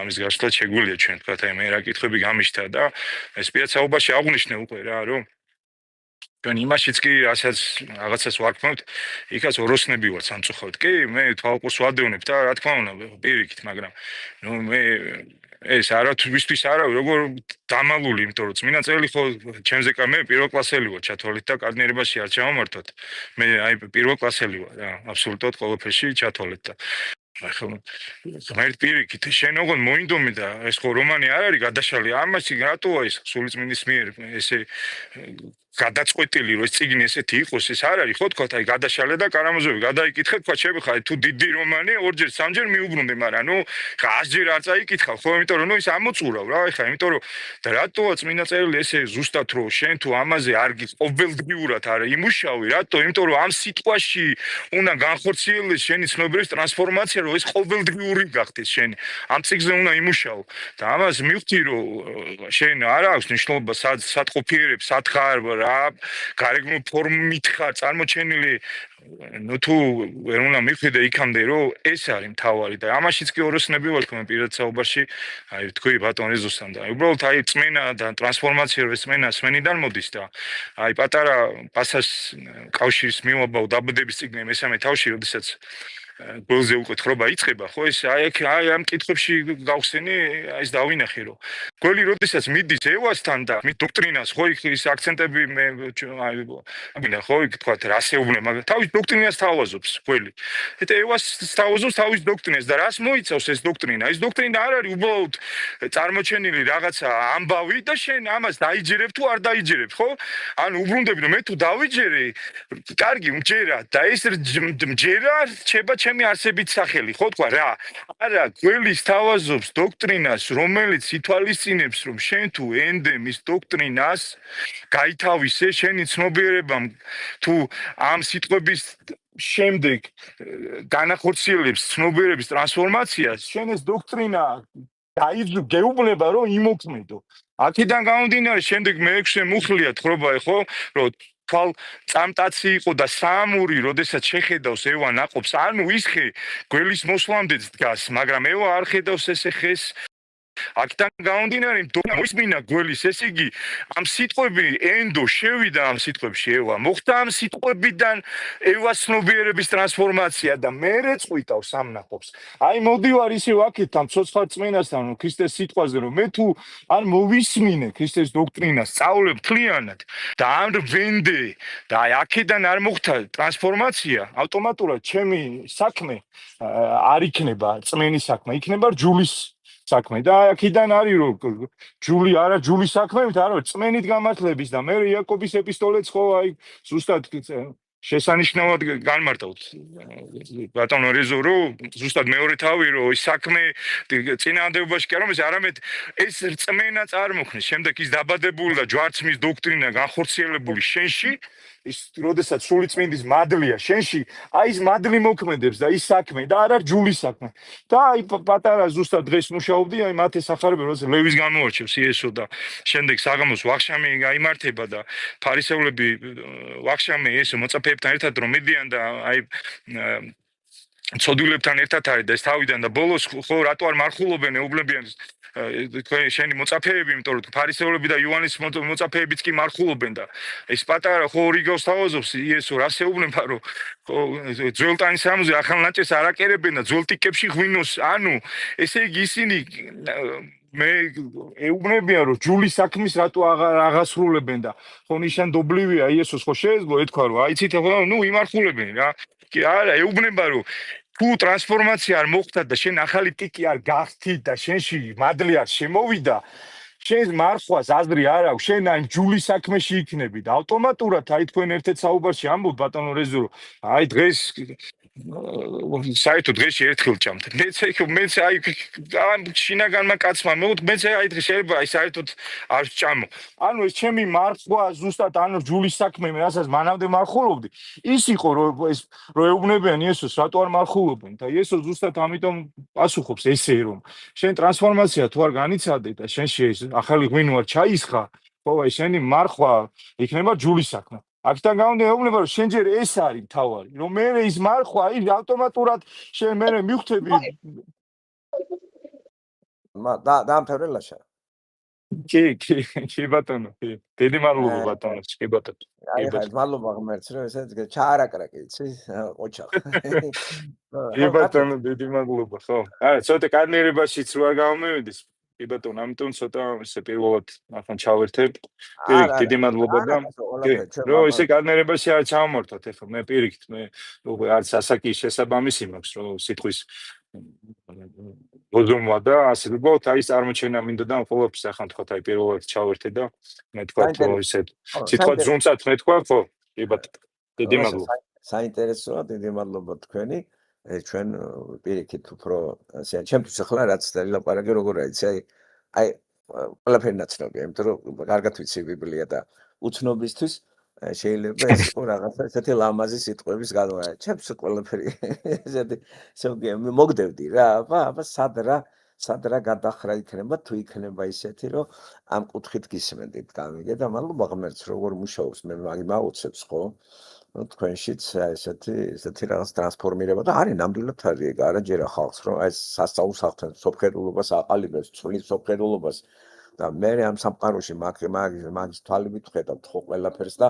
ამის გასვლა შეგვიძლია ჩვენ თქვა აი მე რა კითხები გამიშთა და ეს პიაცაობაში აღნიშნე უკვე რა რომ ჩვენ იმაშიც კი რასაც რაღაცას ვარქმევთ იქაც ოროსნები ვარ სამწუხაროდ კი მე თვალყურს ვადევნებ და რა თქმა უნდა პირიქით მაგრამ ნუ მე ეს არათვისთვის არა როგორ დამალული იმიტომ რომ წმინდა წერილი ხო ჩემზე მე პირველ კლასელი ვარ ჩათვალით და კადნიერებაში არ ჩავამართოთ მე აი პირველ კლასელი ვარ რა აბსოლუტურად ყველაფერში ჩათვალეთ და ახლა ღმერთ პირიქით შენ ოღონდ მოინდომე და ეს ხო რომანი არ არის გადაშალი ამაში რატოა ეს სულიწმინდის მიერ ესე გადაწყვეტილი რომ ეს წიგნი ესეთი იყოს ეს არ არის ხო თქვა აი გადაშალე და კარამაზოვი გადაიკითხე თქვა შევიხარ თუ დიდი რომანი ორჯერ სამჯერ მიუბრუნდე მაგრამ ნუ 100 ჯერ არ წაიკითხავ ხო იმიტომ რომ ნუ ის ამოწურავ რა ეხლა იმიტომ რომ და რატოა წმინდა წერილი ესე ზუსტად რომ შენ თუ ამაზე არ ყოველდღიურად არ იმუშავი რატო იმიტომ რომ ამ სიტყვაში უნდა განხორციელდეს შენი ცნობიერების ტრანსფორმაცია რომ ეს ყოველდღიური გახდეს შენ ამ წიგნზე უნდა იმუშაო და ამას მივხვდი რომ შენ არ აქვს ნიშნულობა სად ყოფიერებს სად ხარ გარეგნულ ფორმით ხარ წარმოჩენილი ნუ თუ ვერ უნდა მიხვიდე იქამდე რომ ეს არის მთავარი და ამაშიც კი ოროსნები ვარ თქვენ პირად საუბარში აი თქვი ბატონ რეზოსთან და უბრალოდ აი წმენა და ტრანსფორმაცია რო წმენა სმენიდან მოდის და აი პატარა პასაჟ კავშირის მიმობაო დაბადების წიგნი მესამე თავში როდესაც გულზე უკვე თხრობა იწყება ხო ეს აი ამ კითხვებში გავხსენი აი ეს დავინახე რომ გველი როდესაც მიდის ევასთან და მის დოქტრინას ხო ის აქცენტები მე აი ხო თქვა რასეუბნე მაგრამ თავის დოქტრინას თავაზობს გველი და ევას თავაზობს თავის დოქტრინას და რას მოიცავს ეს დოქტრინა ეს დოქტრინა არ არის უბრალოდ წარმოჩენილი რაღაცა ამბავი და შენ ამას დაიჯერებ თუ არ დაიჯერებ ხო ანუ უბრუნდები რომ მე თუ დავიჯერე კარგი მჯერა და ეს მჯერა შეება ჩემი არსებით სახელი ხო თქვა რა არა გველის თავაზობს დოქტრინას რომელიც ითვალისწინებს რომ შენ თუ ენდემის დოქტრინას გაითავისე შენი ცნობიერებამ თუ ამ სიტყვების შემდეგ განახორციელებს ცნობიერების ტრანსფორმაციას შენ ეს დოქტრინა გეუბნება რომ იმოქმედო აქედან გამომდინარე შემდეგ მე-6-ე მუხლია თხრობა ხო რომ თვალ წამტაცი იყო და საამური როდესაც შეხედავს ევა ნაყოფს ანუ ის ხე გველის მოსვლამდე დგას მაგრამ ევა არ ხედავს ესე ხეს აქედან გამომდინარე მოისმინა გველის ესე იგი ამ სიტყვები ენდო შევიდა ამ სიტყვებში ევა მოხდა ამ სიტყვებიდან ევას ცნობიერების ტრანსფორმაცია და მერე წვიტავს ამ ნაყოფს აი მოდივარ ისევ აქეთ ამ ცოცხალ წმენასთან ქრისტეს სიტყვაზე რომ მე თუ არ მოვისმინე ქრისტეს დოქტრინას სწავლებ მთლიანად და არ ვენდე და აი აქედან არ მოხდა ტრანსფორმაცია ავტომატურად ჩემი საქმე არ იქნება წმენის საქმე იქნება რჯულის საქმე და აქედან არის რომ ჯული არა ჯულის საქმეებით არა წმენით გამართლების და მე იაკობის ეპისტოლეც ხო აი ზუსტად შესანიშნავად განმარტავთ ბატონო რეზო რომ ზუსტად მეორე თავი რომ ის საქმე წინააღმდეგობაში კი არ მომეს არამედ ეს რწმენა წარმოქმნის შემდეგ ის დაბადებული და ჯვარცმის დოქტრინა განხორციელებული შენში ის როდესაც სულიწმინდის მადლია შენში აი ეს მადლი მოქმედებს და ის საქმე და არა ჯულის საქმე და აი პატარა ზუსტად დღეს მუშაობდი აი მათე სახარებე როდესაც ლევის გამოარჩევს იესო და შემდეგ საღამოს ვახშამი გაიმართება და ფარისევლები ვახშამი იესო მოწაფეებთან ერთად რომ მიდიან და აი ცოდვილებთან ერთად არის და ეს თავიდან და ბოლოს ხო რატო არ მარხულობენ ეუბნებიან შენი მოწაფეები, იმიტომ რომ ფარისევლები და იოანეს მოწაფეებიც კი მარხულობენ და ეს პატარა ხო რიგავს თავაზობს იესო რას ეუბნება რომ ძველ ტანის სამოზე ახალ ნაჭერს არ აკერებენ და ძველ ტიკებში ღვინოს ანუ ესე იგი ისინი მე ეუბნებიან რომ ჯულის საქმის რატო აღასრულებენ და ხო ნიშანდობლივია იესოს ხო შეეძლო ეთქვა რომ აიცით ხო ნუ იმარხულებენ რა კი არა ეუბნება რომ თუ ტრანსფორმაცია არ მოხდა და შენ ახალი ტიკი არ გახდი და შენში მადლი არ შემოვიდა შენ მარხვას აზრი არ აქვს, შენ ან ჯულის საქმეში იქნები და ავტომატურად აი თქვენ ერთ-ერთ საუბარში ამბობთ ბატონო რეზურო, აი დღეს საერთოდ დღეში ერთხელ ჭამთ. მეც აი ამ შინაგანმა კაცმა მოვთ, მეც აი დღეს შეიძლება აი საერთოდ არ ჭამო. ანუ ეს ჩემი მარხვა ზუსტად ანუ ჯულის საქმე მე რასაც მანამდე მარხულობდი, ის იყო რომ ეს რომ ეუბნებიან იესოს რატო არ მარხულობენ და იესო ზუსტად ამიტომ პასუხობს ესე რომ შენ ტრანსფორმაცია თუ არ განიცადე და შენში ეს ახალი ღვინო არ ჩაისხა, ხო აი შენი მარხვა იქნება ჯულის საქმე. აქედან გამომდინარე ეუბნება რომ შენ ჯერ ეს არის თავარი, რომ მე ის მარხვა ის ავტომატურად შენ მე მივხვდები დაამთავრე ლაშა. კი ბატონო, კი. დიდი მადლობა ბატონო, კი ბატონო. აი ხა მადლობა ღმერთს რომ ესე ჩაარაკრაკე, იცი? ოჩახ. კი ბატონო, დიდი მადლობა, ხო. არა, ცოტა კანიერებაშიც რო არ გამომივიდეს. კი ბატონო, ამიტომ ცოტა ესე პირველად ახან ჩავერთებ. დიდი მადლობა და რო ესე კანიერებაში არ ჩავმორთოთ, ეხლა მე პირიქით, მე უკვე არც ასაკის შესაბამისი მაქვს, რომ სიტყვის ბოზუმვა და ასე ვიყოთ, აი ეს წარმოჩენა მინდა და ყოველთვის ახან თქვა აი პირველად ჩავერთე და მე თქვა რომ ისე სიტყვა ზუმცად მე თქვა, ხო? კი ბატონო. დიდი მადლობა. საინტერესოა, დიდი მადლობა თქვენი. ჩვენ პირიქით უფრო ასე ჩემთვის ახლა რაც ლაპარაკი როგორ არის, აი ყველაფერი ნაცნობია, იმიტომ რომ კარგად ვიცი ბიბლია და უცნობისთვის შეიძლება ეს იყო რაღაცა ესეთი ლამაზი სიტყვების განმარტება. ჩემს ყველაფერი ესეთი მოგდევდი რა, აბა სად რა გადახრა იქნება თუ იქნება ისეთი რომ ამ კუთხით გისმენდით გამიგე და მადლობა ღმერთს როგორ მუშაობს მე მაგიმაოცებს ხო თქვენშიც ესეთი რაღაც ტრანსფორმირება და არის ნამდვილად არის ეგ არაჯერა ხალხს რომ ეს სასწაულს ახდენს სოფხედულობას აყალიბებს წვლის სოფხედულობას და მე ამ სამყაროში მაგის თვალებით ვხედავთ ხო ყველაფერს და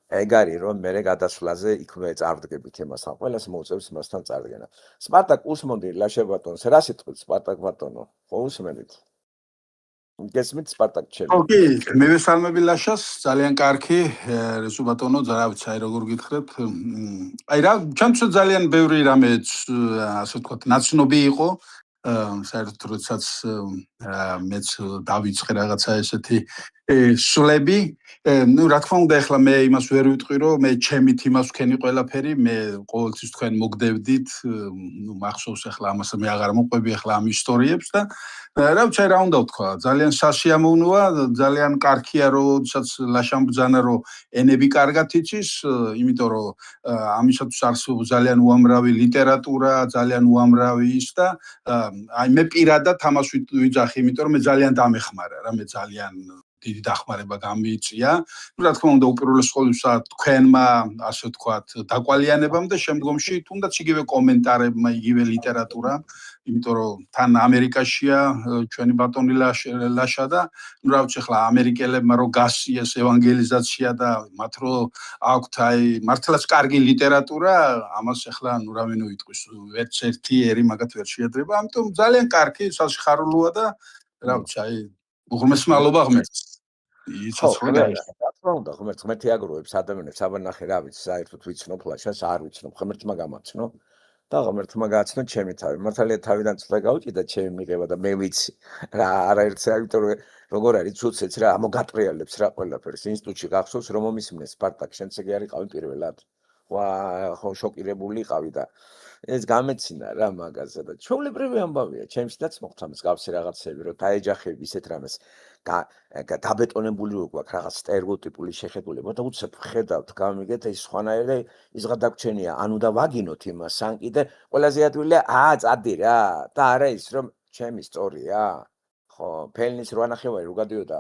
ეგ არის რომ მე გადასვლაზე იქვე წარდგებით იმასთან ყველას მოუწევს იმასთან წარდგენა სპარტაკ უსმონდი ლაშა ბატონს რა სიტყვით სპარტაკ ბატონო ხო usmendit გესმით სპარტაკ ჩემი ოკეი მე ვესალმები ლაშას ძალიან კარგი რესუ ბატონო ზარავიც აი როგორ გითხრათ აი რა ჩემთვის ძალიან ბევრი რამე ასე ვთქვათ ნაცნობი იყო საერთოდ როდესაც მეც დავიწყე რაღაცა ესეთი სულები ნუ რა თქმა უნდა ეხლა მე იმას ვერ ვიტყვი რომ მე ჩემით იმას ვქენი ყველაფერი მე ყოველთვის თქვენ მოგდევდით ნუ მახსოვს ეხლა ამას მე აღარ მოყვები ეხლა ამ ისტორიებს და რა ვიცი რა უნდა ვთქვა ძალიან სასიამოვნოა ძალიან კარგია როდესაც ლაშამ ბძანა რომ ენები კარგად იცის იმიტომ რომ ამისათვის არსებობს ძალიან უამრავი ლიტერატურა ძალიან უამრავი ის და აი მე პირადად ამას ვიძახი იმიტომ რომ მე ძალიან დამეხმარა რა მე ძალიან დიდი დახმარება გამიიწია. რა თქმა უნდა, უპირველეს ყოვლისა თქვენმა, ასე ვთქვათ, დაკვალიანებამ და შემდგომში თუნდაც იგივე კომენტარებმა, იგივე ლიტერატურა, იმიტომ რომ თან ამერიკაშია ჩვენი ბატონი ლაშა და ნუ რა ვიცი, ხლა ამერიკელებმა რო გასიეს ევანგელიზაცია და მათ რო აქვთ აი მართლაც კარგი ლიტერატურა, ამას ახლა ნუ რა მინო ვიტყვის, ვერც ერთი ერი მაგათ ვერ შეადრება, ამიტომ ძალიან კარგი, სასიხარულოა და რა ვიცი, აი უღრმეს მადლობა ღმერთს. ღმერთს ღმერთი აგროვებს ადამიანებს აბანახე რა ვიცი საერთოდ ვიცნობ ლაშას არ ვიცნობ ღმერთმა გამაცნო და ღმერთმა გააცნო ჩემი თავი მართალია თავიდან წვე გავჭიდა ჩემი მიღება და მე ვიცი რა არაერთს იმიტომ რომ როგორ არის ცუცეც რა მოგატრიალებს რა ყველაფერს ინსტიტუტში გახსოვს რომ მომისმნეს სპარტაკ შენც ეგ არიყავი პირველად ვა ხო შოკირებული იყავი და ეს გამეცინა რა მაგაზე და ჩვეულებრივი ამბავია ჩემშიც მოხდა მსგავსი რაღაცები რომ დაეჯახები ისეთ რამეს დაბეტონებული გვაქვს რაღაც სტერეოტიპული შეხედულება და უცებ ხედავთ გამიგეთ ეს სხვანაირი ის გადაგჩენია ანუ და ვაგინოთ იმას ან კიდე ყველაზე ადვილია წადი რა და არა ის რომ ჩემი სწორია ხო ფელნის რო ანახევარი რო გადიოდა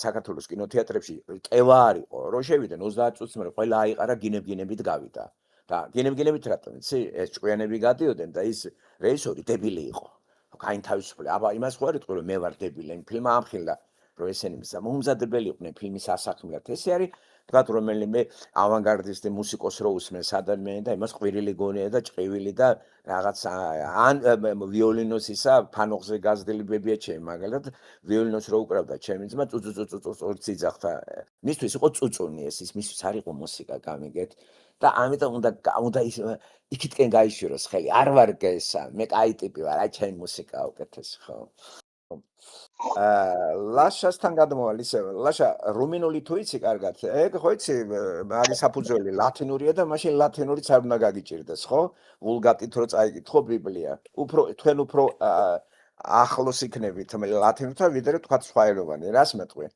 საქართველოს კინოთეატრებში კევა არისო რო შევიდნენ 30 წუთს მერე ყველა აიყარა გინებგინებით გავიდა და გინებგინებით რატომ იცი ეს ჭკვიანები გადიოდნენ და ის რეჟისორი დებილი იყო გაინთავისუფლე აბა იმას ხო არ იტყვი რომ მე ვარ დებილი იმ ფილმმა ამხილა რომ ესენი მომზადებელი იყვნენ ფილმის ასახმელად ესე არის თქვათ რომელიმე ავანგარდისტი მუსიკოს რო უსმენს ადამიანი და იმას ყვირილი გონია და ჭყივილი და რაღაც ან ვიოლინოს ისა ფანოხზე გაზდილი ბებია ჩემი მაგალითად ვიოლინოს რო უკრავდა ჩემი ძმა წუწუწუწუწუწი ძახთა მისთვის იყო წუწუნი ეს ის მისთვის არ იყო მუსიკა გამიგეთ და ამიტომ უნდა ის იქითკენ გაიშვიროს ხელი არ ვარ ესა მე კაი ტიპი ვარ აი ჩემი მუსიკა უკეთესი ხო ლაშასთან გადმოვალ ისე ლაშა რუმინული თუ იცი კარგად ეგ ხო იცი არის საფუძველი ლათინურია და მაშინ ლათინურიც არ უნდა გაგიჭირდეს ხო ვულგატით რო წაიკითხო ბიბლია თქვენ უფრო ახლოს იქნებით ლათინურთან ვიდრე თქვა სხვა ეროვანი რას მეტყვი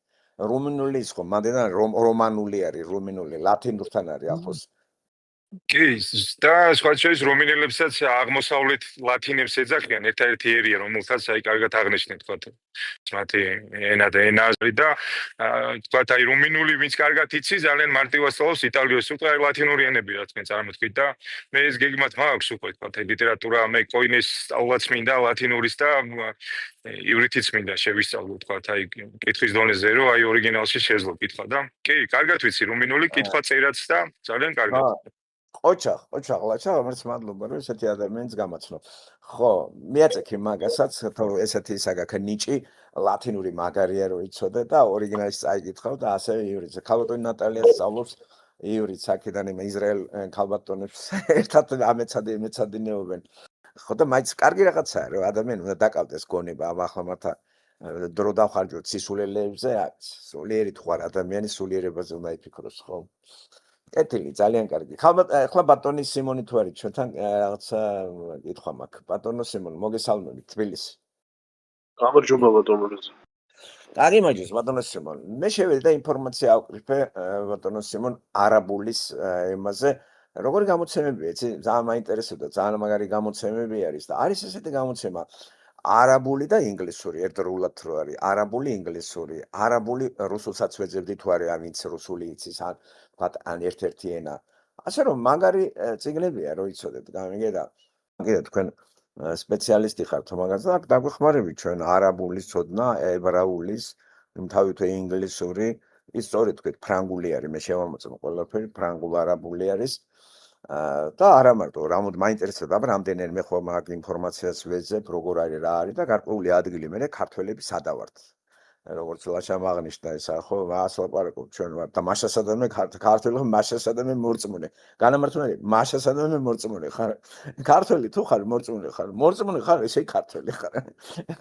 რუმინული ის ხო მანდიდან რომანული არის რუმინული ლათინურთან არის ახლოს კი და სხვა შეიძლება რომინელებსაც აღმოსავლეთ ლათინებს ეძახიან ერთ-ერთი ერია რომელსაც აი კარგად აღნიშნეთ თქვა მათი ენა და ენაზრი და თქვა აი რომინული ვინც კარგად იცი ძალიან მარტივად სწავლობს იტალიურს უკვე ლათინური ენები რაც მე წარმოთქვით და მე ეს გეგმათ მაქვს უკვე თქვა აი ლიტერატურა მე კოინეს სწავლაც მინდა ლათინურის და ივრითიც მინდა შევისწავლო თქვა აი კითხვის დონეზე რომ აი ორიგინალში შეძლო კითხვა და კი კარგად ვიცი რომინული კითხვა წერაც და ძალიან კარგად ოჩახ ლაჩა რომელიც მადლობა რომ ესეთი ადამიანს გამაცნო ხო მიაწექი მაგასაც თუ ესეთი ისაგაქ ნიჭი ლათინური მაგარია რომ იცოდე და ორიგინალის წაიკითხავ და ასევე ივრითს ქალბატონი ნატალიას სწავლობს ივრითს აქედან იმ ისრაელ ქალბატონებს ერთად ამეცადინეობენ ხო და მაინც კარგი რაღაცაა რომ ადამიანი უნდა დაკავდეს გონება ამ ახლა მათა დრო დავხარჯოთ სისულელებზე სულიერი თუ არ ადამიანის სულიერებაზე უნდა იფიქროს ხო კეთილი ძალიან კარგი. ახლა ბატონი სიმონი თუ არის ჩვენთან რაღაცა კითხვა მაქვს. ბატონო სიმონი, მოგესალმებით თბილისი. გამარჯობა ბატონო. კარგი მაჯოს ბატონო სიმონი. მე შევედი და ინფორმაცია ავკრიფე ბატონო სიმონ არაბულის ემაზე. როგორი გამოცემებია, იცი? ძალიან მაინტერესებდა, ძალიან მაგარი გამოცემები არის და არის ესეთი გამოცემა არაბული და ინგლისური ერთდროულად რო არის. არაბული, ინგლისური, არაბული რუსულსაც ვეძებდი თუ არის ვინც რუსული იცის ან ვთქვათ ან ერთ-ერთი ენა. ასე რომ მაგარი წიგნებია რო იცოდეთ, გამიგედა. კიდე თქვენ სპეციალისტი ხართ მაგაზე, აქ დაგვეხმარებით ჩვენ არაბულის ცოდნა, ებრაულის, თავითვე ინგლისური, ის სწორედ თქვით ფრანგული არის, მე შევამოწმო ყველაფერი, ფრანგულ არაბული არის. და არა მარტო რამოდ მაინტერესებდა, რამდენად მე ხომ მაგ ინფორმაციას ვეძებ, როგორ არის რა არის და გარკვეული ადგილი მე ქართველები სადავართ. როგორც ლაშამ აღნიშნა ისა ხო, მას ლაპარაკობ ჩვენ ვარ და მაშასა და მე ქართველი მაშასა და მე მორწმუნე. განამართლებელი მაშასა და მე მორწმუნე ხარ. ქართველი თუ ხარ მორწმუნე ხარ. მორწმუნე ხარ, ესე ქართველი ხარ.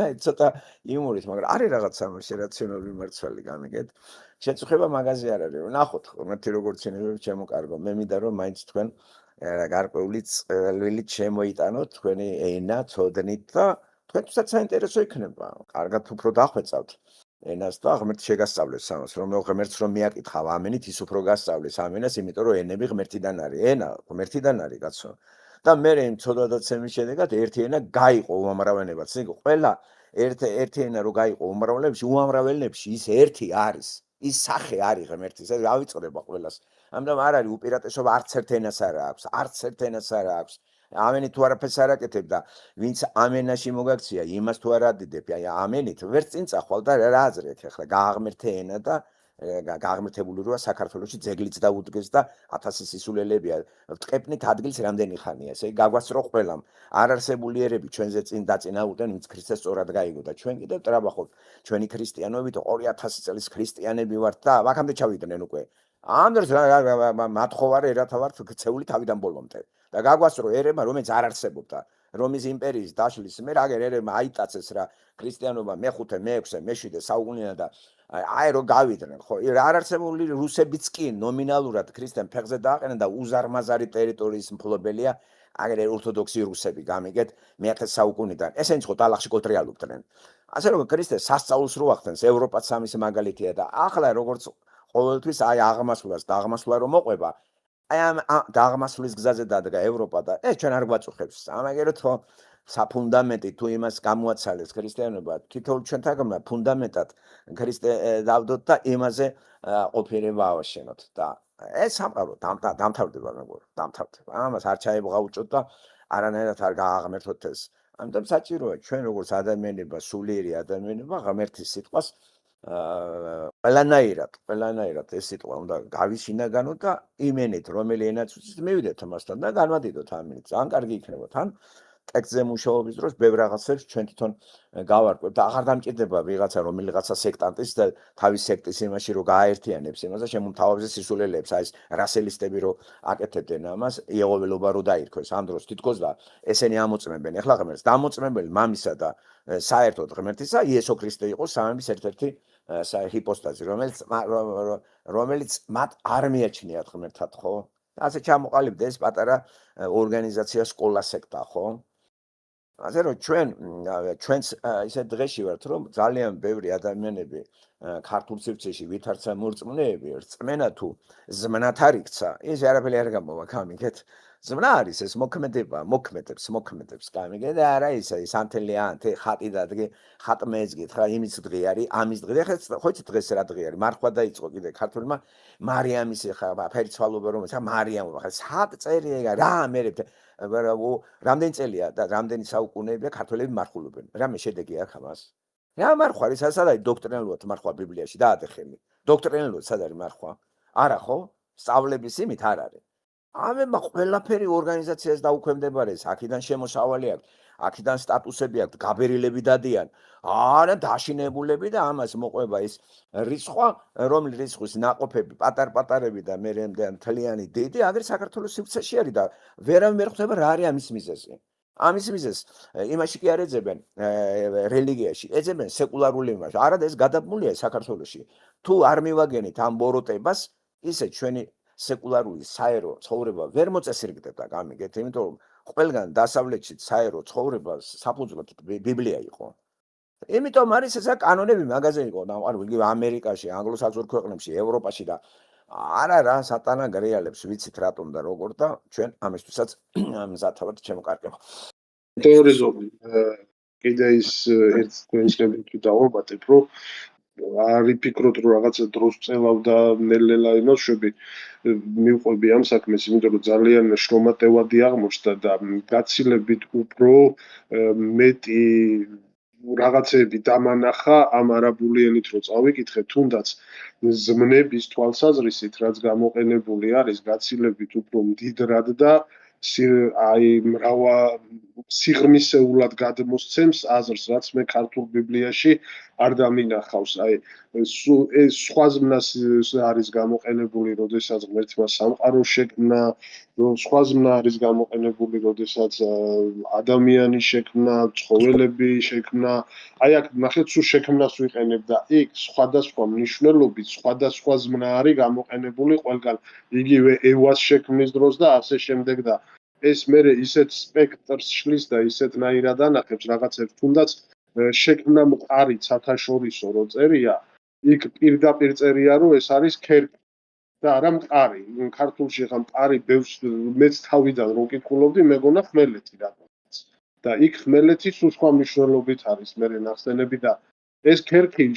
აი ცოტა იუმორით, მაგრამ არის რაღაც ამაში რაციონალური მარცვალი გამიგეთ. შეწუხება მაგაზე არ არის. ნახოთ, მათი როგორც ცინებები ჩემო კარგო. მე მინდა რომ მაინც თქვენ გარკვეული წვლილი შემოიტანოთ თქვენი ენა, ცოდნით და თქვენთვისაც საინტერესო იქნება. კარგად უფრო დახვეწავთ ენას და ღმერთი შეგასწავლეს ამას, რომ ღმერთს რომ მიაკითხავ ამენით, ის უფრო გასწავლეს ამენას, იმიტომ რომ ენები ღმერთიდან არის. ენა ღმერთიდან არის, კაცო. და მე იმ ცოდვადაცემის შედეგად ერთი ენა გაიყო უამრავენებად. იქ ყველა ერთი ენა რო გაიყო უამრავენებში ის ერთი არის. ის სახე არის ღმერთის, ეს ავიწყდება ყველას. ამიტომ არ არის უპირატესობა არც ერთ ენას არ აქვს, არც ერთ ენას არ აქვს. ამენი თუ არაფერს არ აკეთებ და ვინც ამენაში მოგაქცია, იმას თუ არ ადიდებ, აი ამენით ვერც წინ წახვალ და რა აზრი აქვს ახლა გააღმერთე ენა და გააღმერთებული როა საქართველოში ძეგლიც დაუდგეს და 1000 სისულელებია. ვტყებნით ადგილს რამდენი ხანია, ესე გაგვასწრო ყველამ. არ არსებული ერები ჩვენზე წინ დაწინაურდნენ, ვინც ქრისტეს სწორად გაიგო და ჩვენ კიდევ ტრაბახობთ. ჩვენი ქრისტიანობით 2000 წლის ქრისტიანები ვართ და აქამდე ჩავიდნენ უკვე. ამ დროს მათხოვარ ერათა ვართ ქცეული თავიდან ბოლომდე. და გაგვასწრო ერებმა, რომელიც არ არსებობდა. რომის იმპერიის დაშლის მე აგერ ერებმა აიტაცეს რა ქრისტიანობა მე-5, მე-6, მე-7 საუკუნეა და აი რო გავიდნენ, ხო? არ არსებული რუსებიც კი ნომინალურად ქრისტიან ფეხზე დააყენენ და უზარმაზარი ტერიტორიის მფლობელია აგერ ორთოდოქსი რუსები გამიგეთ მე-10 საუკუნიდან. ესენი ხო ტალახში კოტრიალობდნენ. ასე რომ ქრისტე სასწაულს რო ახდენს ევროპაც ამის მაგალითია და ახლა როგორც ყოველთვის აი აღმასვლას და აღმასვლა რომ მოყვება აი ამ დაღმასვლის გზაზე დადგა ევროპა და ეს ჩვენ არ გვაწუხებს. ამაგეროთ ხო საფუნდამენტი თუ იმას გამოაცალეს ქრისტიანობა, თითოეულ ჩვენთაგანმა ფუნდამენტად ქრისტე დავდოთ და იმაზე ყოფილება ავაშენოთ და ეს სამყარო დამთავრდება მეგობრებო, დამთავრდება. ამას არ ჩაებღაუჭოთ და არანაირად არ გააღმერთოთ ეს. ამიტომ საჭიროა ჩვენ როგორც ადამიანება, სულიერი ადამიანება ღმერთის სიტყვას ყველანაირად ეს სიტყვა უნდა გავიშინაგანოთ და იმენით რომელი ენაც უცით მივიდეთ მასთან და განვადიდოთ ამით. ძალიან კარგი იქნება თან ტექსტზე მუშაობის დროს ბევრ რაღაცებს ჩვენ თვითონ გავარკვევთ და აღარ დამჭირდება ვიღაცა რომელიღაცა სექტანტის და თავის სექტის იმაში რომ გააერთიანებს იმას და შემომთავაზე სისულელეებს აი ეს რასელისტები რომ აკეთებდნენ ამას იეღოველობა რო დაირქვეს ამ დროს თითქოს და ესენი ამოწმებენ ეხლა ღმერთს დამოწმებელი მამისა და საერთოდ ღმერთისა იესო ქრისტე იყო სამების ერთ-ერთი ჰიპოსტაზი რომელიც მათ არ მიაჩნიათ ღმერთად ხო ასე ჩამოყალიბდა ეს პატარა ორგანიზაცია სკოლა სექტა ხო ასე რომ ჩვენც ისეთ დღეში ვართ რომ ძალიან ბევრი ადამიანები ქართულ სივრცეში ვითარცა მორწმუნეები რწმენა თუ ზმნათ არ იქცა ის არაფერი არ გამოვა გამიგეთ ზმნა არის ეს მოქმედებს გამიგეთ და არა ის სანთელიან თე ხატი დადგე ხატმეძგით ხა იმის დღე არის ამის დღე ხა ხო იცით დღეს რა დღე არის მარხვა დაიწყო კიდე ქართულმა მარიამის ხა ფერიცვალობა რომ ხა მარიამ ხა სად წერია რა მერებ რამდენი წელია და რამდენი საუკუნეებია ქართველები მარხულობენ რამე შედეგი აქვს ამას რა მარხვა არის სად არის დოქტრინალურად მარხვა ბიბლიაში დაადეხელი დოქტრინალურად სად არის მარხვა არა ხო სწავლების იმით არ არის ამება ყველაფერი ორგანიზაციას დაუქვემდებარეს აქედან შემოსავალი აქვს აქედან სტატუსები აქვს გაბერილები დადიან არა დაშინებულები და ამას მოყვება ის რიცხვა რომლის რიცხვის ნაყოფები პატარ-პატარები და მე მთლიანი დიდი აგერ საქართველოს სივრცეში არის და ვერავინ ვერ ხვდება რა არის ამის მიზეზი ამის მიზეზს იმაში კი არ ეძებენ რელიგიაში ეძებენ სეკულარული იმაში არა და ეს გადაბმულია საქართველოში თუ არ მივაგენით ამ ბოროტებას ისე ჩვენი სეკულარული საერო ცხოვრება ვერ მოწესრიგდება გამიგეთ იმიტომ რომ ყველგან დასავლეთში საერო ცხოვრება საფუძვლად ბიბლია იყო იმიტომ არის ესა კანონები მაგაზე იყო ნაყვარული ამერიკაში ანგლო-საქსონურ ქვეყნებში ევროპაში და არა რა სატანა გრეალებს ვიცით რატომ და როგორ და ჩვენ ამისთვისაც მზადთავართ შემოკარგება თეორიზმი კიდე ის ერთ თქვენშები თუ დავამატებ რომ არ იფიქროთ რომ რაღაცა დროს წელავდა ნელ-ნელა იმაშვები მივყვები ამ საქმეს იმიტომ რომ ძალიან შრომატევადი აღმოჩნდა და გაცილებით უფრო მეტი რაღაცები დამანახა ამ არაბული ენით რო წავიკითხე თუნდაც ზმნების თვალსაზრისით რაც გამოყენებული არის გაცილებით უფრო მდიდრად და აი მრავა სიღრმისეულად გადმოსცემს აზრს რაც მე ქართულ ბიბლიაში არ დამინახავს აი ეს სხვა ზმნას არის გამოყენებული როდესაც ღმერთმა სამყარო შექმნა სხვა ზმნა არის გამოყენებული როდესაც ადამიანი შექმნა ცხოველები შექმნა აი აქ ნახეთ სულ შექმნას ვიყენებ და იქ სხვადასხვა მნიშვნელობით სხვადასხვა ზმნა არის გამოყენებული ყველგან იგივე ევას შექმნის დროს და ასე შემდეგ და ეს მე ისეთ სპექტრს შლის და ისეთნაირად ანახებს რაღაცებს თუნდაც შექმნა მყარი საერთაშორისო რო წერია იქ პირდაპირ წერია რომ ეს არის ქერქი და არა მყარი ქართულში ხა მყარი ბევრს მეც თავიდან რო კითხულობდი მეგონა ხმელეთი რატომაც და იქ ხმელეთი სულ სხვა მნიშვნელობით არის მე ნახსენები და ეს ქერქი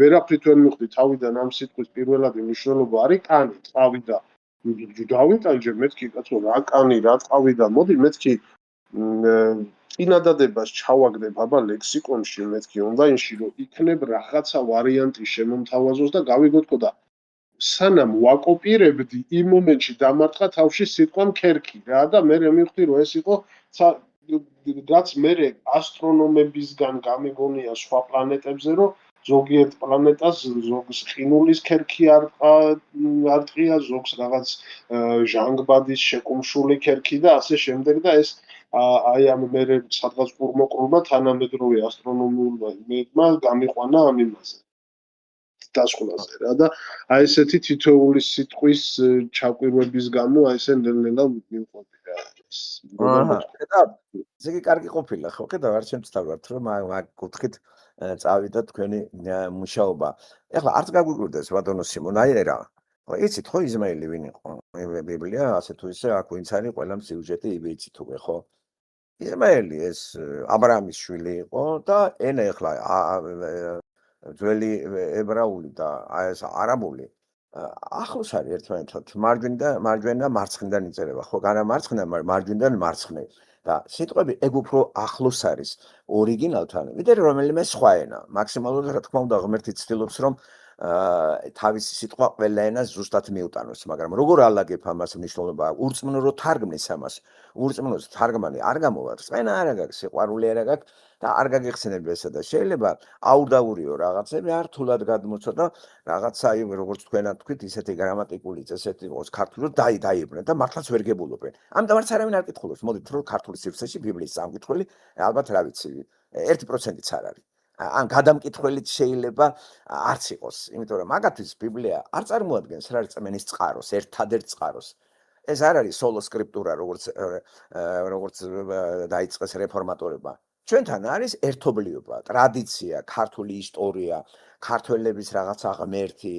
ვერაფრით ვერ მივხვდი თავიდან ამ სიტყვის პირველადი მნიშვნელობა არის კანი წყავი და დავიტანჯე მეთქი კაცო რა კანი რა წყავი და მოდი მეთქი წინადადებას ჩავაგდებ აბა ლექსიკონში მეთქი ონლაინში რომ იქნებ რაღაცა ვარიანტი შემომთავაზოს და გავიგოთ და სანამ ვაკოპირებდი იმ მომენტში დამარტყა თავში სიტყვა ქერქი რა და მე მივხვდი რომ ეს იყო რაც მე ასტრონომებისგან გამიგონია სხვა პლანეტებზე რომ ზოგიერთ პლანეტას ზოგს ყინულის ქერქი არტყია ზოგს რაღაც ჟანგბადის შეკუმშული ქერქი და ასე შემდეგ და ეს აი ამ მე სადღაც ყურმოყრულმა თანამედროვე ასტრონომიულმა გამიყვანა ამ იმაზე დასკვნაზე რა და აი ესეთი თითოეული სიტყვის ჩაკვირვების გამო აი ესე ნელ-ნელა მივყვები რა და ესე იგი კარგი ყოფილა ხო კიდევ არ შემცთავართ რომ მაგ კუთხით წავიდა თქვენი მუშაობა ეხლა არც გაგვიგვირდეს ბატონო სიმონ აი რა ხო იცით ხო იზმაელი ვინ იყო ბიბლია ასე თუ ისე აქ ვინც არის ყველა სიუჟეტი იცით უკვე ხო იზმაელი ეს აბრაამის შვილი იყო და ენა ეხლა ძველი ებრაული და ეს არაბული ახლოს არის ერთმანეთთან მარჯვენა მარცხნიდან იწერება ხო არა მარცხნა მარჯვენიდან მარცხნე და სიტყვები ეგ უფრო ახლოს არის ორიგინალთან ვიდრე რომელიმე სხვა ენა მაქსიმალურად რა თქმა უნდა ღმერთი ცდილობს რომ თავისი სიტყვა ყველა ენას ზუსტად მიუტანოს, მაგრამ როგორ ალაგებ ამას მნიშვნელობა? ურწმუნო რო თარგმნის ამას. ურწმუნოს თარგმანი არ გამოვა, წვენა არ გაქვს, სიყვარული არ გაქვს და არ გაგიხსენებ ესა და შეიძლება აუდაურიო რაღაცები რთულად გადმოცვა და რაღაცა როგორც თქვენად თქვით, ისეთი გრამატიკული წესეთი იყოს ქართულად დაიბრუნეთ და მართლაც ვერ გებულობენ. ამიტომ არც არავინ არ კითხულობს. მოდით რომ ქართული სივრცეში ბიბლიის სამკითხველი ალბათ რა ვიცი 1%-იც არ არის. ან გადამკითხველიც შეიძლება არც იყოს, იმიტომ რომ მაგათთვის ბიბლია არ წარმოადგენს რა წმენის წყაროს, ერთადერთ წყაროს. ეს არ არის სოლო სკრიპტურა, როგორც დაიწყეს რეფორმატორებმა. ჩვენთან არის ერთობლიობა, ტრადიცია, ქართული ისტორია, ქართველების რაღაცა ღმერთი,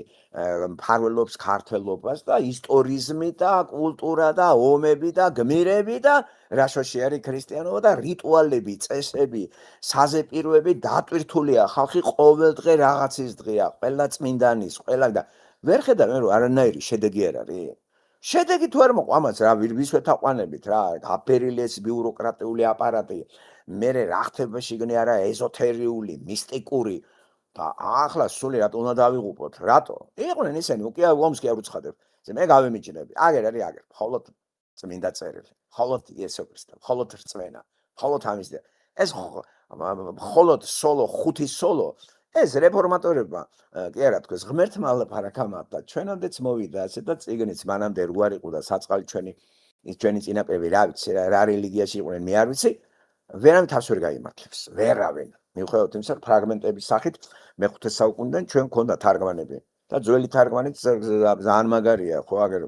მფარველობს ქართველობას და ისტორიზმი და კულტურა და ომები და გმირები და რა შოში არის ქრისტიანობა და რიტუალები, წესები, საზეპიროები დატვირთულია ხალხი ყოველდღე რაღაცის დღეა, ყველა წმინდანის, ყველა და ვერ ხედავ მე რომ არანაირი შედეგი არ არის. შედეგი თუ არ მოყვა ამას რა ვისვე თაყვანებით რა აფერილი ეს ბიუროკრატიული აპარატი მე რა ხდება შიგნე არა ეზოთერიული მისტიკური და ახლა სული რატო უნდა დავიღუპოთ რატო იყვნენ ისინი უკია ომს კი არ უცხადებ მე გავემიჯნები აგერ არის აგერ მხოლოდ წმინდა წერილი მხოლოდ იესო ქრისტე მხოლოდ რწმენა მხოლოდ ამის ეს მხოლოდ სოლო ხუთი სოლო ეს რეფორმატორებმა კი არა თქვენ ღმერთმა ლაპარაკამატა ჩვენამდეც მოვიდა ასე და წიგნიც მანამდე რო არ იყო და საწყალი ჩვენი წინაპრები რა ვიცი რა რელიგიაში იყვნენ მე არ ვიცი ვერავინ თავს ვერ გაიმართლებს ვერავინ მიუხედავად იმისა რომ ფრაგმენტების სახით მე-5 საუკუნიდან ჩვენ გქონდა თარგმანები და ძველი თარგმანიც ძალიან მაგარია ხო აგერ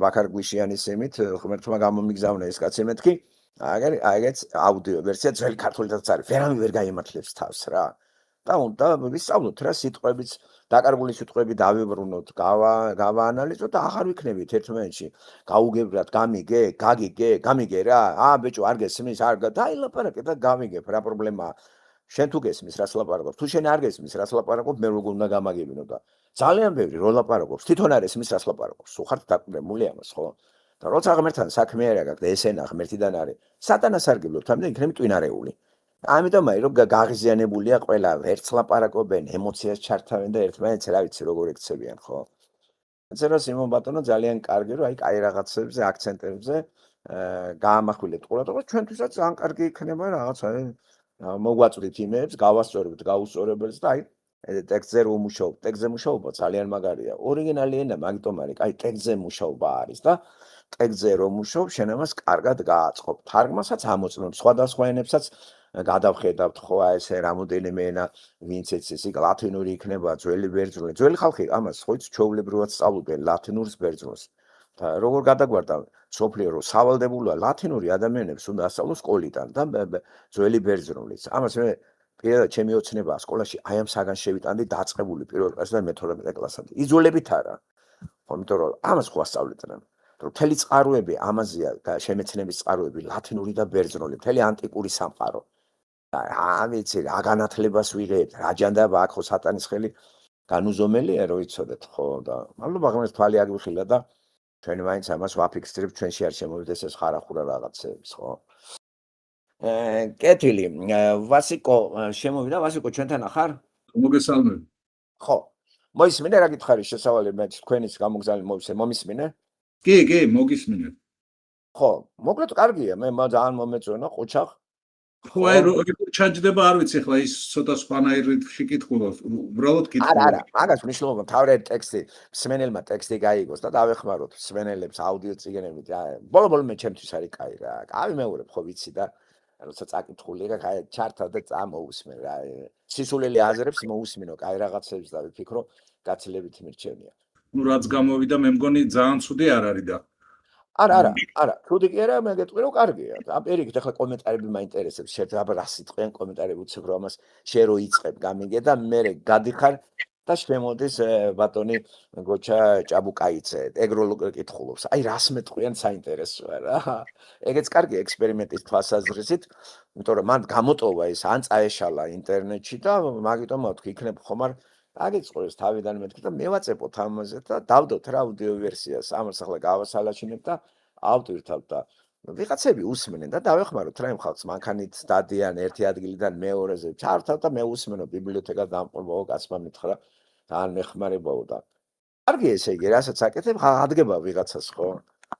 ბაქარ გვიშიანის ემით ღმერთმა გამომიგზავნა ეს კაცი მეთქი აგერაც აუდიო ვერსია ძველი ქართულითაც არის ვერავინ ვერ გაიმართლებს თავს რა და უნდა ვისწავლოთ რა სიტყვებიც დაკარგული სიტყვები დავიბრუნოთ გავაანალიზოთ და აღარ ვიქნებით ერთმანეთში გაუგებრად გამიგე გამიგე რა ბეჭო არ გესმის არ დაილაპარაკე და გამიგებ რა პრობლემაა შენ თუ გესმის რას ლაპარაკობ თუ შენ არ გესმის რას ლაპარაკობ მე როგორ უნდა გამაგებინო და ძალიან ბევრი რო ლაპარაკობს თვითონ არ ესმის რას ლაპარაკობს სულ ხართ დაკვირებული ამას ხო და როცა ღმერთთან საქმე არ აქვს და ესენა ღმერთიდან არის სატანას არგებლობთ ამდენ იქნები ტვინარეული ამიტომ აი რომ გაღიზიანებულია ყველა ერთს ლაპარაკობენ ემოციას ჩართავენ და ერთმანეთს რა ვიცი როგორ ექცევიან ხო ეცერა სიმონ ბატონო ძალიან კარგი რომ აი კაი რაღაცებზე აქცენტებზე გაამახვილებთ ყურადღებას ჩვენთვისაც ძალიან კარგი იქნება რაღაცა მოგვაწვდით იმებს გავასწორებთ გაუსწორებელს და აი ტექსტზე რომ მუშაობ ტექსტზე მუშაობა ძალიან მაგარია ორიგინალი ენა მაგიტომ არის აი ტექსტზე მუშაობა არის და ტექსტზე რომ მუშაობ შენ ამას კარგად გააწყობ თარგმანსაც ამოწმებ სხვადასხვა ენებსაც გადავხედავთ ხო აი ესე რამოდენიმე ენა ვინც ეს ლათინური იქნება ძველი ბერძნული ძველი ხალხი ამას ხოიც ჩვეულებრივად სწავლობენ ლათინურს ბერძნულს და როგორ გადაგვარდა სოფლიო რომ სავალდებულია ლათინური ადამიანებს უნდა ასწავლოს სკოლიდან და ძველი ბერძნულიც ამას მე პირადად ჩემი ოცნება სკოლაში აი ამ საგან შევიტანდი დაწყებული პირველ კლასსა და მე-12 კლასამდე იძულებით არა ხო იმიტომ რომ ამას ხო ასწავლიდნენ რომ მთელი წყაროები ამაზეა და შემეცნების წყაროები ლათინური და ბერძნული მთელი ანტიკური სამყარო რა ვიცი რა განათლებას ვიღებთ რა ჯანდაბა აქ ხო სატანის ხელი განუზომელია რომ იცოდეთ ხო და მადლობა ღმერთს თვალი აგვიხილა და ჩვენი მაინც ამას ვაფიქსირებთ ჩვენში არ შემოვიდეს ეს ხარახურა რაღაცების ხო კეთილი ვასიკო შემოვიდა ვასიკო ჩვენთან ახარ მოგესალმებით ხო მოისმინე რა გითხარი შესავალი მე თქვენის გამოგზავნილი მომისმინე კი მოგისმინე ხო მოკლედ კარგია მე ძალიან მომეწონა ყოჩახ ხო აი როგორ ჩაჯდება არ ვიცი ახლა ის ცოტა სხვანაირად შეკითხულობ უბრალოდ კითხულობ არა მაგას მნიშვნელობა თავრად ტექსტი მსმენელმა ტექსტი გაიგოს და დავეხმაროთ მსმენელებს აუდიო წიგნებით ბოლო მე ჩემთვის არის კაი რა გავიმეორებ ხო ვიცი და როცა წაკითხული რა კაი ჩართავ და წამოусმენ რა სისულელი აზრებს მოусმინო კაი რაღაცებს და ვიფიქრო გაცილებით მირჩენია ნუ რაც გამოვიდა მე მგონი ძალიან ცუდი არ არის და არა თუდი კი არა მე გეტყვი რომ კარგია აპერიქით ახლა კომენტარები მაინტერესებს შენ აბა რა სიტყვიან კომენტარები უცებ რომ ამას შენ რო იწყებ გამიგე და მე გადიხარ და შემოდის ბატონი გოჩა ჭაბუკაიცე ეგროლოგ კითხულობს აი რას მეტყვიან საინტერესოა რა ეგეც კარგი ექსპერიმენტის თვალსაზრისით იმიტომ რომ მან გამოტოვა ეს ან წაეშალა ინტერნეტში და მაგიტომ თქვი იქნებ ხომ არ აგიწყოს თავიდან მეთქი და მევაწეპოთ ამაზე და დავდოთ რა აუდიო ვერსიას ამას ახლა გავასალაჩინებ და ავტვირთავ და ვიღაცები უსმენენ და დავეხმაროთ რა იმ ხალხს მანქანით დადიან ერთი ადგილიდან მეორეზე ჩართავ და მე უსმენო ბიბლიოთეკა დამყრობო კაცმა მითხრა თან მეხმარებაო და კარგი ესე იგი, რასაც აკეთებ, ადგება ვიღაცას ხო?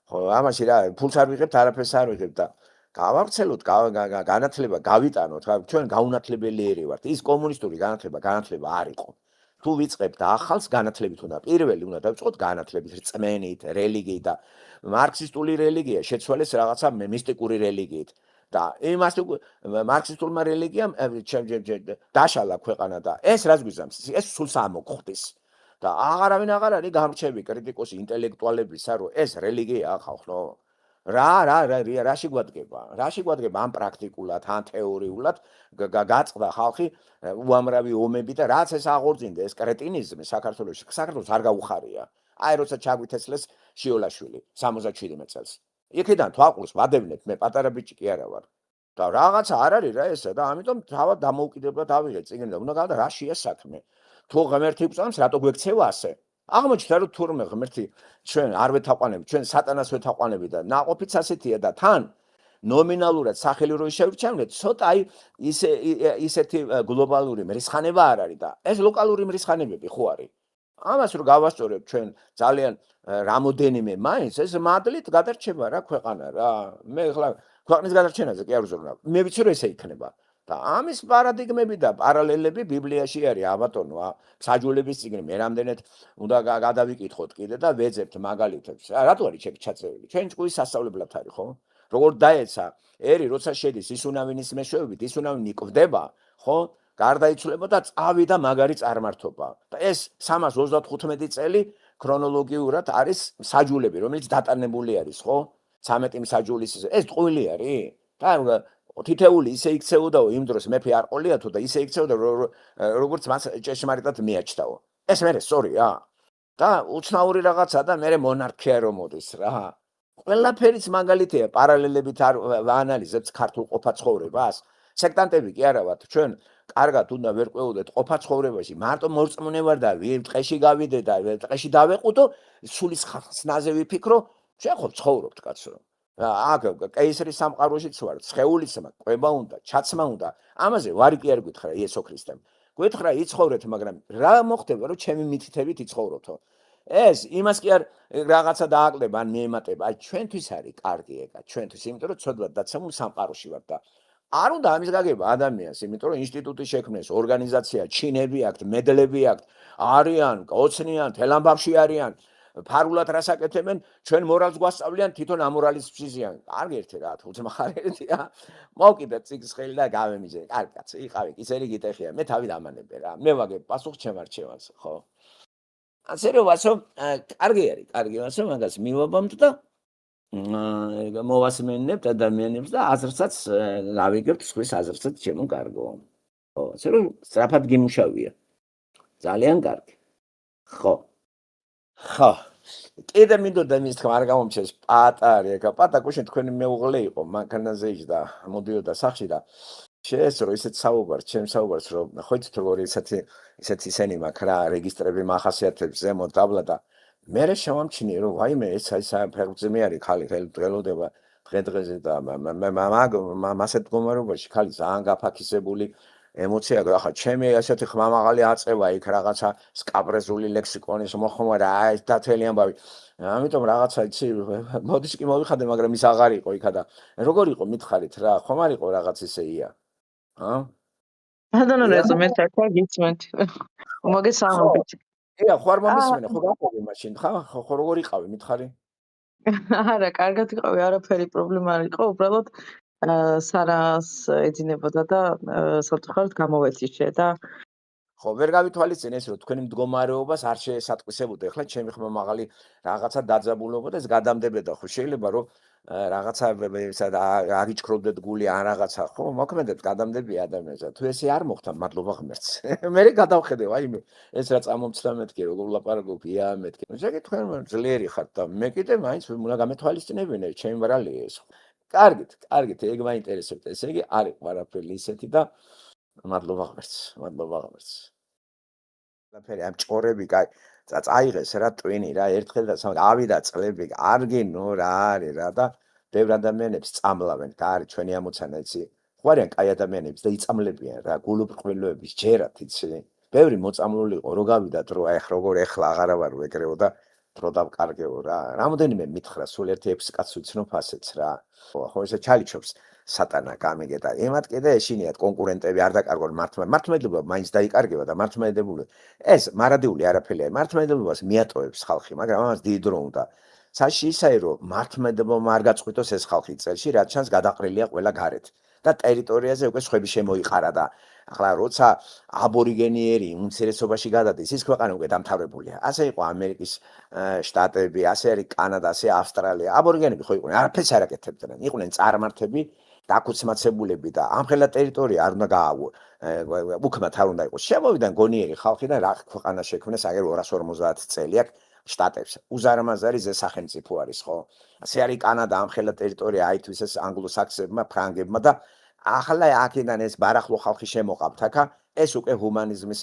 ხო, ამაში რა, ფულს არ ვიღებთ, არაფერს არ ვიღებთ და გავავრცელოთ, განათლება გავიტანოთ, რა, ჩვენ გაუნათლებელი ვართ. ის კომუნისტური განათლება არ იყო. თუ ვიწყებთ ახალს განათლებით უნდა პირველი უნდა დავიწყოთ განათლებით, რწმენით, რელიგიით და მარქსისტული რელიგია შეცვალეს რაღაცა მისტიკური რელიგიით. და იმას მარქსისტულმა რელიგიამ დაშალა ქვეყანა და ეს რას გვიზამს? ეს სულს ამოხდის. და აღარავინ აღარ არის გამრჩევი კრიტიკოსი ინტელექტუალებისა, რომ ეს რელიგიაა ხალხო. რაში გვადგება ამ პრაქტიკულად, ან თეორიულად გაწყდა ხალხი უამრავი ომები და რაც ეს აღორძინდა ეს კრეტინიზმი საქართველოში არ გაუხარია. აი როცა ჩაგვითესლეს შიოლაშვილი 77 წელს. იქიდან თვალყურს ვადევნებ, მე პატარა ბიჭი კი არა ვარ. და რაღაცა არ არის რა ესა და ამიტომ თავად დამოუკიდებლად ავიღე წიგნი და უნდა გავდა რაშია საქმე. თუ ღმერთი გვწამს, რატო გვექცევა ასე? აღმოჩნდა რომ თურმე ღმერთი ჩვენ არ ვეთაყვანები, ჩვენ სატანას ვეთაყვანები და ნაყოფიც ასეთია და თან ნომინალურად სახელი რო შევჩამდეთ, ცოტა აი ისეთი გლობალური მრისხანება არ არის და ეს ლოკალური მრისხანებები ხო არის. ამას რო გავასწორებ ჩვენ ძალიან რამოდენიმე მაინც ეს მადლით გადარჩება რა ქვეყანა რა. მე ხლა ქვეყნის გადარჩენაზე კი არ ვზრუნავ. მე ვიცი რომ ესე იქნება. და ამის პარადიგმები და პარალელები ბიბლიაში არის აბატონო, მსაჯულების წიგნი მე რამდენად უნდა გადავიკითხოთ კიდე და ვეძებთ მაგალითებს. რატო არის ჩაწერილი? ჩვენ ჭკუის სასწავლებლად არის ხო? როგორ დაეცა ერი როცა შედის ისუნავინის მეშვეობით, ისუნავინი იკვდება, ხო? გარდაიცვლება და წავიდა მაგარი წარმართობა. და ეს 335 წელი ქრონოლოგიურად არის მსაჯულები, რომელიც დატანებული არის, ხო? 13 მსაჯულის ეს ტყუილი არის? და თითეული ისე იქცეოდაო იმ დროს მეფე არ ყოლია თუ და ისე იქცეოდა როგორც მას ჭეშმარიტად მიაჩნდაო. ეს მე სწორია. და უცნაური რაღაცა და მე მონარქია რომ მოდის რა. ყველაფერიც მაგალითია პარალელებით არ ვაანალიზებთ ქართულ ყოფა ცხოვრებას. სექტანტები კი არა ვართ ჩვენ კარგად უნდა ვერ ყვეოდეთ ყოფა ცხოვრებაში. მარტო მორწმუნე ვარ და ტყეში გავიდე და ტყეში დავეყუდო, სულის ხსნაზე ვიფიქრო, ჩვენ ხო ცხოვრობთ კაცო. აქ კეისრის სამყაროშიც ვარ, ცხეულისმა, ყვება უნდა, ჩაცმა უნდა. ამაზე ვარი კი არ გითხრა იესო ქრისტემ. გითხრა იცხოვრეთ, მაგრამ რა მოხდება, რომ ჩემი მითითებით იცხოვროთო? ეს იმას კი არ რაღაცა დააკლება, ან მიემატება. აი ჩვენთვის არის კარგი ეგა, ჩვენთვის, იმიტომ რომ ცოდვად დაცემულ სამყაროში ვართ და არ უნდა ამის გაგება ადამიანს, იმიტომ რომ ინსტიტუტი შექმნეს, ორგანიზაცია, ჩინები აქვთ, მედლები აქვთ, არიან, ოცნიან, თელამბავში არიან. ფარულად რას აკეთებენ, ჩვენ მორალს გვასწავლიან, თვითონ ამორალის ფშიზიან. კარგი ერთი რა, თუც მხარეებია. მოვკიდე წიგს ხელი და გავემიჯე. კარგი კაცო, იყავი, ისერი გიტეხია, მე თავი დამანებე რა. მე ვაგებ პასუხს ჩემ არჩევანს, ხო? ასე რომ ვასო, კარგი არის, კარგი ვასო, მაგას მივაბამთ და მოვასმენებთ ადამიანებს და აზრსაც გავიგებთ, სხვის აზრსაც ჩემო კარგო. ხო, ასე რომ სწრაფად გიმუშავია. ძალიან კარგი. ხო. ხო. კიდე მინდოდა იმის თქმა არ გამომჩეს პატარია, პატაკუშინ თქვენი მეუღლე იყო, მანქანაზე იჯდა, მოდიოდა სახში და შეესრო ისეთ საუბარს, ჩემ საუბარს, რომ ხო იცით როგორი ისეთი ისენი მაქვს რა, რეგისტრები მახასიათებს ზემოთ დაბლა და მე შევამჩნიე, რომ ვაიმე ეს ფეხბურთზე მე არის ხალი ხელდება დღე-დღეზე და მასეთ მდგომარეობაში ხალი ძალიან გაფაქისებული ემოცია აქვს. ახლა ჩემი ასეთი ხმამაღალი აწევა იქ რაღაცა სკაბრეზული ლექსიკონის მოხმარა, აი და თელი ამბავი. ამიტომ რაღაცა იცი, მოდის კი მოვიხადე, მაგრამ ის აღარ იყო იქა და როგორ იყო მითხარით რა, ხომ არ იყო რაღაც ისეია. ბატონო, მე საკა გიცმენთ. მოგესალმებით. ია, ხო არ მომისმენე, ხო გაყოლე მაშინ, ხო როგორ იყავი, მითხარი? არა, კარგად იყავი, არაფერი პრობლემა არ იყო, უბრალოდ სარას ეძინებოდა და სათხარად გამოვეციშე და ხო, ვერ გავითვალისწინე ეს, რომ თქვენი მდგომარეობას არ შეესატყვისებოდა. ეხლა ჩემი ხმამაღალი რაღაცა დაძაბულობა და ეს გადამდებოდა, ხო შეიძლება რომ რაღაცა აღიჩქრობდეთ გული ან რაღაცა, ხო, მოქმედებს გადამდებია ადამიანს. თუ ესე არ მოხდა, მადლობა ღმერთს. მე გადავხედე, ვაიმე, ეს რა წამომცდა მეთქი, როგორ ვლაპარაკობ, ია მეთქი. ზეგი თქვენ ძლიერი ხართ და მე კიდე მაინც უნდა გამეთვალისწინებინე, ჩემი ბრალია ეს. კარგით, ეგ მაინტერესებთ. ესე იგი, არის ყველაფერი ისეთი და მადლობა ღმერთს, მადლობა ღმერთს. ყველაფერი ამ ჭორები, კაი, წაიღეს რა ტვინი რა, ერთხელ და ავიდა წლები, კარგინო რა არის რა და ბევრ ადამიანებს წამლავენ, და არის ჩვენი ამოცანა, იცი. ხო არიან კაი ადამიანებს და იწამლებიან რა, გულუბრყვილოების ჯერათ, იცი. ბევრი მოწამლული იყო, რო გავიდა დრო, აი როგორ ეხლა აღარა ვარ ეგრეო და დრო დავკარგეო რა. რამოდენიმე მითხრა, სულ ერთი 6 კაცს ვიცნობ ასეც რა. ხო ესე ჩალიჩობს სატანა გამიგე და ემად კიდე ეშინიათ კონკურენტები არ დაკარგონ მართლმადიდებლობა მაინც დაიკარგება და მართლმადიდებლური ეს მარადიული არაფერია მართლმადიდებლობას მიატოვებს ხალხი მაგრამ ამას დიდი დრო უნდა საში ისაა რომ მართლმადიდებლობა არ გაწყვიტოს ეს ხალხი წელში რაც ჩანს გადაყრილია ყველა გარეთ და ტერიტორიაზე უკვე სხვები შემოიყარა და ახლა როცა აბორიგენიერი უმცირესობაში გადადის ის ქვეყანა უკვე დამთავრებულია ასე იყო ამერიკის შტატები ასე არის კანადა ასე ავსტრალია აბორიგენები ხო იყვნენ არაფერს არ აკეთებდნენ იყვნენ წარმართები დაკუცმაცებულები და ამხელა ტერიტორია არ უნდა გააღვო უკმათ არ უნდა იყოს შემოვიდან გონიერი ხალხი და რა ქვეყანა შექმნეს აგერ 250 წელი აქვს შტატებს უზარმაზარი ზესახელმწიფო არის ხო ასე არის კანადა ამხელა ტერიტორია აითვის ეს ანგლოსაქსებმა ფრანგებმა და ახლა აქედან ეს ბარახლო ხალხი შემოყავთ აქა ეს უკვე ჰუმანიზმის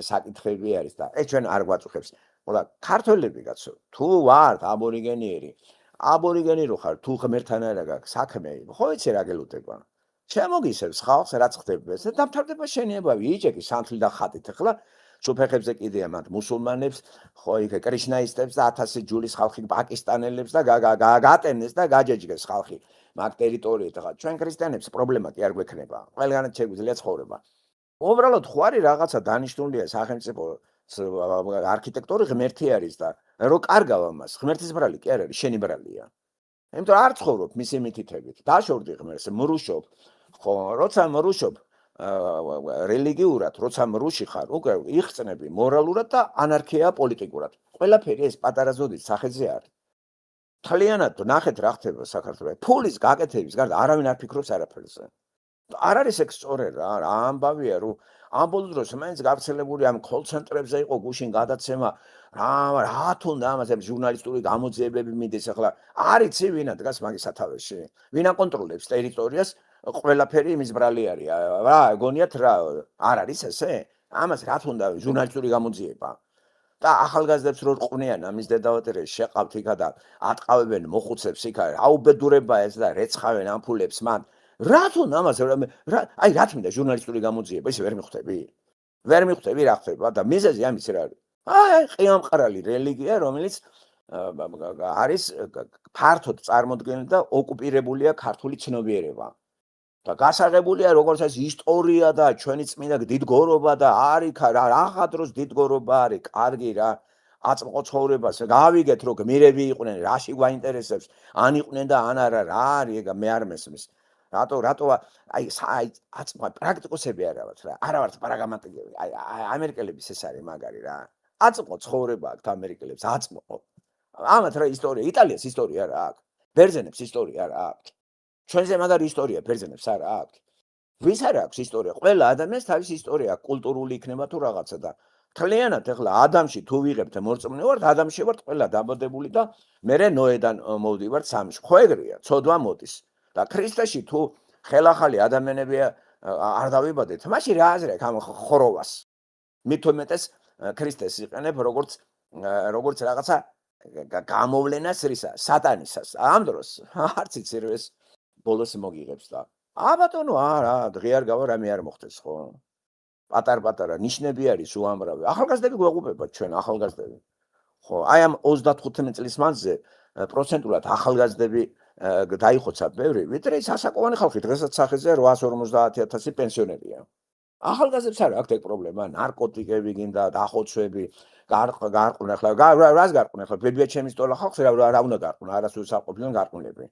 საკითხები არის და ეს ჩვენ არ გვაწუხებს ხოლო ქართველები კაცო თუ ვართ აბორიგენიერი აბორიგენი რო ხარ თუ ღმერთთან არა გაქვს საქმე ხო იცი რა გელოდება შემოგისევს ხალხს რაც ხდება ეს დამთავრდება შენიებავი იჭეკი სანთლი და ხატით ახლა სუფეხებზე კიდეა მათ მუსულმანებს ხო იქ კრიშნაისტებს და 1000 ჯულის ხალხი პაკისტანელებს და გატენეს და გაჯეჯგეს ხალხი მაგ ტერიტორიით ხა ჩვენ ქრისტიანებს პრობლემა კი არ გვექნება ყველგანაც შეგვიძლია ცხოვრება უბრალოდ ხო არის რაღაცა დანიშნულია სახელმწიფო არქიტექტორი ღმერთი არის და რო კარგავ ამას ღმერთის ბრალი კი არ არის შენი ბრალია იმიტომ არ ცხოვრობ მისი მითითებით დაშორდი ღმერთს მრუშობ ხო როცა მრუშობ რელიგიურად როცა მრუში ხარ უკვე იხწნები მორალურად და ანარქია პოლიტიკურად ყველაფერი ეს პატარა ზოდით სახეზე არის თლიანად ნახეთ რა ხდება საქართველოს ფულის გაკეთების გარდა არავინ არ ფიქრობს არაფერზე არ არის ეგ სწორე რა ამბავია რომ ამ ბოლო დროს მაინც გავრცელებული ამ კოლ-ცენტრებზე იყო გუშინ გადაცემა რა თუნდა ამაზე ჟურნალისტური გამოძიებები მიდის ახლა არიცი ვინა დგას მაგის სათავეში ვინ აკონტროლებს ტერიტორიას ყველაფერი იმის ბრალი არის რა გონიათ რა არ არის ესე ამას რა თუნდა ჟურნალისტური გამოძიება და ახალგაზრდებს რო ყვნიან ამის დედავატერე შეყავთ იქა და ატყავებენ მოხუცებს იქა აუბედურება ეს და რეცხავენ ამფულებს მან რა თუნდა ამას აი რა თქმა უნდა ჟურნალისტური გამოძიება ისე ვერ მიხვდები რა ხდება და მიზეზი ამის რა არის აი ყიამყრალი რელიგია რომელიც არის ფართოდ წარმოდგენილი და ოკუპირებულია ქართული ცნობიერება და გასაღებულია როგორც ეს ისტორია და ჩვენი წმინდა დიდგორობა და არის რა დროს დიდგორობა არის კარგი რა აწმყო ცხოვრებას გავიგეთ რომ გმირები იყვნენ რაში გვაინტერესებს ან იყვნენ და ან არა რა არის ეგ მე არ მესმის რატო აი აწმყო პრაქტიკოსები არა ვართ რა არა ვართ პრაგმატიკები აი ამერიკელების ეს არის მაგარი რა აწმყო ცხოვრება აქვს ამერიკელებს აწმყო ამათ რა ისტორია იტალიას ისტორია რა აქვს ბერძენებს ისტორია რა აქვს ჩვენზე მაგარი ისტორია ბერძენებს არა აქვს ვის არ აქვს ისტორია ყველა ადამიანს თავისი ისტორია კულტურული იქნება თუ რაღაცა და თლიანად ახლა ადამში თუ ვიღებთ მორწმუნე ვართ ადამში ვართ ყველა დაბადებული და მე ნოედან მოვდივართ სამში ხო ეგრეა ცოდვა მოდის და ქრისტეში თუ ხელახალი ადამიანები არ დავიბადეთ მაშინ რა აზრი აქვს ამ ხროვას მithumetes ქრისტეს იყენებ როგორც რაღაცა გამოვლენას რისა სატანისას ამ დროს არც იცი რომ ეს ბოლოს მოგიღებს და ბატონო არა დღე არ გავა რამე არ მოხდეს ხო პატარ-პატარა ნიშნები არის უამრავი ახალგაზრდები გვეღუპებათ ჩვენ ახალგაზრდები ხო აი ამ 35 წლის მანძილზე პროცენტულად ახალგაზრდები დაიხოცა ბევრი ვიდრე სასაკოვანი ხალხი დღესაც სახეზე 850,000 პენსიონერია ახალგაზრდებს არ აქვს ეგ პრობლემა ნარკოტიკები გინდა დახოცვები გარყვნე ახლა რას გარყვნე ახლა ბებია ჩემი სტოლა ხალხს რა უნდა გარყვნე არასდროს არ ყოფილან გარყვნილები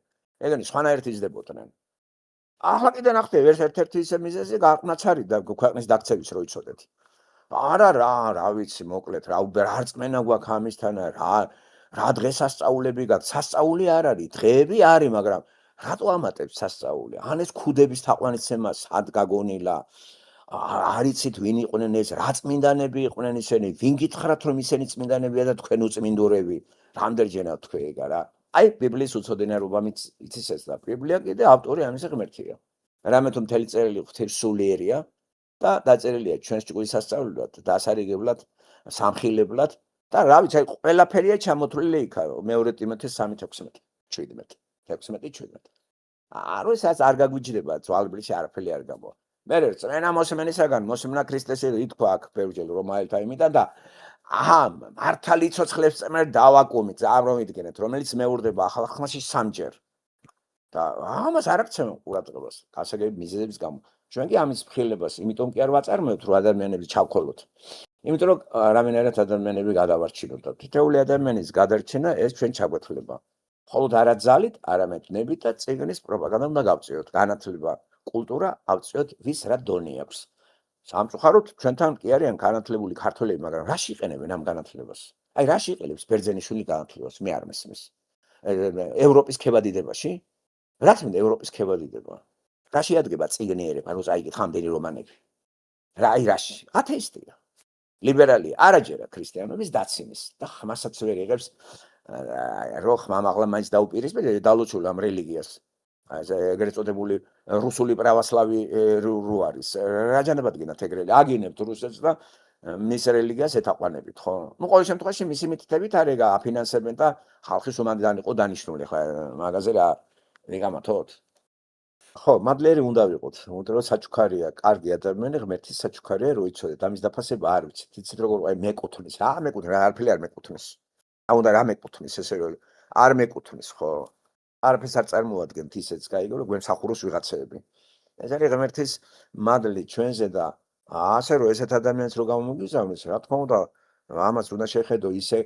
ეგენი სხვანაირად იზრდებოდნენ ახლა კიდე ნახτε ერთ-ერთი ისე მიზეზი გარყვნაც არის და ქვეყნის დაქცევის რო იცოდეთ არა რა ვიცი მოკლედ რა რწმენა გვაქვს ამისთან რა დღესასწაულები გაქვს სასწაული არ არის დღეები არის მაგრამ რატო ამატებს სასწაული ან ეს ქუდების თაყვანისცემა სად გაგონილა არიცით ვინ იყვნენ ეს რა წმინდანები იყვნენ ისინი ვინ გითხრათ რომ ისინი წმინდანებია და თქვენ უწმინდურები რამდენჯერად თქვენ ეგა რა აი ბიბლიის უცოდინარობა იცის ეს და ბიბლია კიდე ავტორი ამისა ღმერთია რამე თუ მთელი წერილი ღვთისმსულიერია და დაწერილია ჩვენს ჭკუის სასწაულებლად დასარიგებლად სამხილებლად და რა ვიცი აი ყველაფერია ჩამოთვლილი იქა მეორე ტიმოთეს 3:16 17 16-17 არ ვისაც არ გაგვიჯდება ძვალბლში არაფერი არ გამოვა მე წენა მოსმენისაგან მოსმენა ქრისტესი ითქვა აქ ბევრჯერ რომაელთა იმიდან და აჰა მართალი ცოცხლებს წემერ დავაკუმით რომ იდგენეთ რომელიც მეურდება ახალ ხმაში სამჯერ და ამას არ აქცევენ ყურადღებას გასაგები მიზეზების გამო ჩვენ კი ამის მხილებას იმიტომ კი არ ვაწარმოებთ რომ ადამიანები ჩავქოლოთ იმიტომ რომ რამენერად ადამიანები გადავარჩინოთ და თითოეული ადამიანის გადარჩენა ეს ჩვენ ჩაგვეთვლება მხოლოდ არა ძალით არამედ ნებით და წიგნის პროპაგანდა უნდა გავწიოთ განათლება კულტურა ავწიოთ ვის რა დონე აქვს სამწუხაროდ ჩვენთან კი არიან განათლებული ქართველები მაგრამ რაში იყენებენ ამ განათლებას აი რაში იყენებს ბერძენიშვილი განათლებას მე არ მესმის ევროპის ქებადიდებაში რა თქმა უნდა ევროპის ქებადიდება რაში ადგება წიგნიერება როცა აიგეთ ხამდენი რომანები რა აი რაში ათეისტია ლიბერალია არაჯერა ქრისტიანობის დაცინის და ხმასაც ვერ იღებს რო ხმამაღლა მაინც დაუპირისპირდა დალუჩულ ამ რელიგიას ეგრეთ წოდებული რუსული პრავოსლავი რო არის რა ჯანაბადგინათ ეგრელი აგინებთ რუსეთს და მის რელიგიას ეთაყვანებით ხო ნუ ყოველ შემთხვევაში მისი მითითებით არ ეგა აფინანსებენ და ხალხის უმანდან იყო დანიშნული ხო მაგაზე რა ვიგამათოთ ხო მადლერი უნდა ვიყოთ რომ საჩუქარია კარგი ადამიანი ღმერთის საჩუქარია რო იცოდეთ ამის დაფასება არ ვიცით იცით როგორ აი მეკუთვნის რა მეკუთვნის რა არაფერი არ მეკუთვნის აუნდა რა მეკუთვნის ესე რომ არ მეკუთვნის ხო არაფერს არ წარმოადგენთ ისეც გაიგო რომ გვემსახუროს ვიღაცეები ეს არის ღმერთის მადლი ჩვენზე და ასე რომ ესეთ ადამიანს რო გამომიგზავნეს რა თქმა უნდა ამას უნდა შეხედო ისე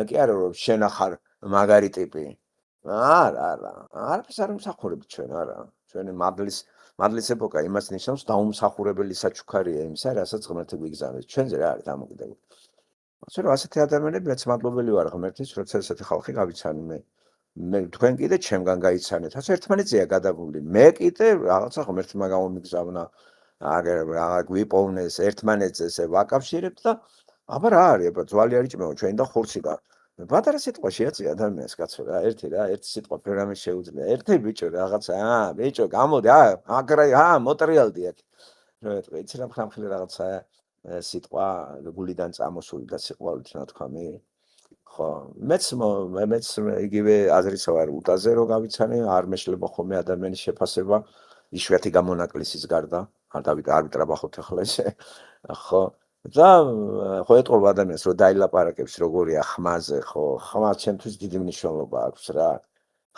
კი არა რომ შენ ახარ მაგარი ტიპი არა არაფერს არ მსახურებთ ჩვენ არა ჩვენი მადლის ეპოქა იმას ნიშნავს დაუმსახურებელი საჩუქარია იმისა რასაც ღმერთი გვიგზავნეს ჩვენზე რა არის დამოკიდებული ასე რომ ასეთი ადამიანები რაც მადლობელი ვარ ღმერთის როცა ესეთი ხალხი გავიცანი მე თქვენ კიდე ჩემგან გაიცანეთ ასე ერთმანეთზეა გადაგული მე კიდე რაღაცა ღმერთმა გამომიგზავნა აგერ რა გვიპოვნეს ერთმანეთზე ესე ვაკავშირებთ და აბა რა არის აბა ძვალი არის ჭმეო ჩვენ და ხორცი და პატარა სიტყვა შეაწია ადამიანს კაცო რა ერთი სიტყვა ფერამის შეუძლია ერთი ბიჭო რაღაცა ბიჭო გამოდი აგრა მოტრიალდი აქ რა ეტყვი იცი რა ხამხილი რაღაცა სიტყვა გულიდან წამოსული და სიყვარულით ნათქვამი ხო მეც იგივე აზრისა ვარ უტაზე რო გავიცანი არ მეშლება ხოლმე ადამიანის შეფასება იშვიათი გამონაკლისის გარდა არ ვიტრაბახოთ ახლა ესე ხო და ხო ეტყობა ადამიანს რომ დაილაპარაკებს როგორია ხმაზე ხო ხმა ჩემთვის დიდი მნიშვნელობა აქვს რა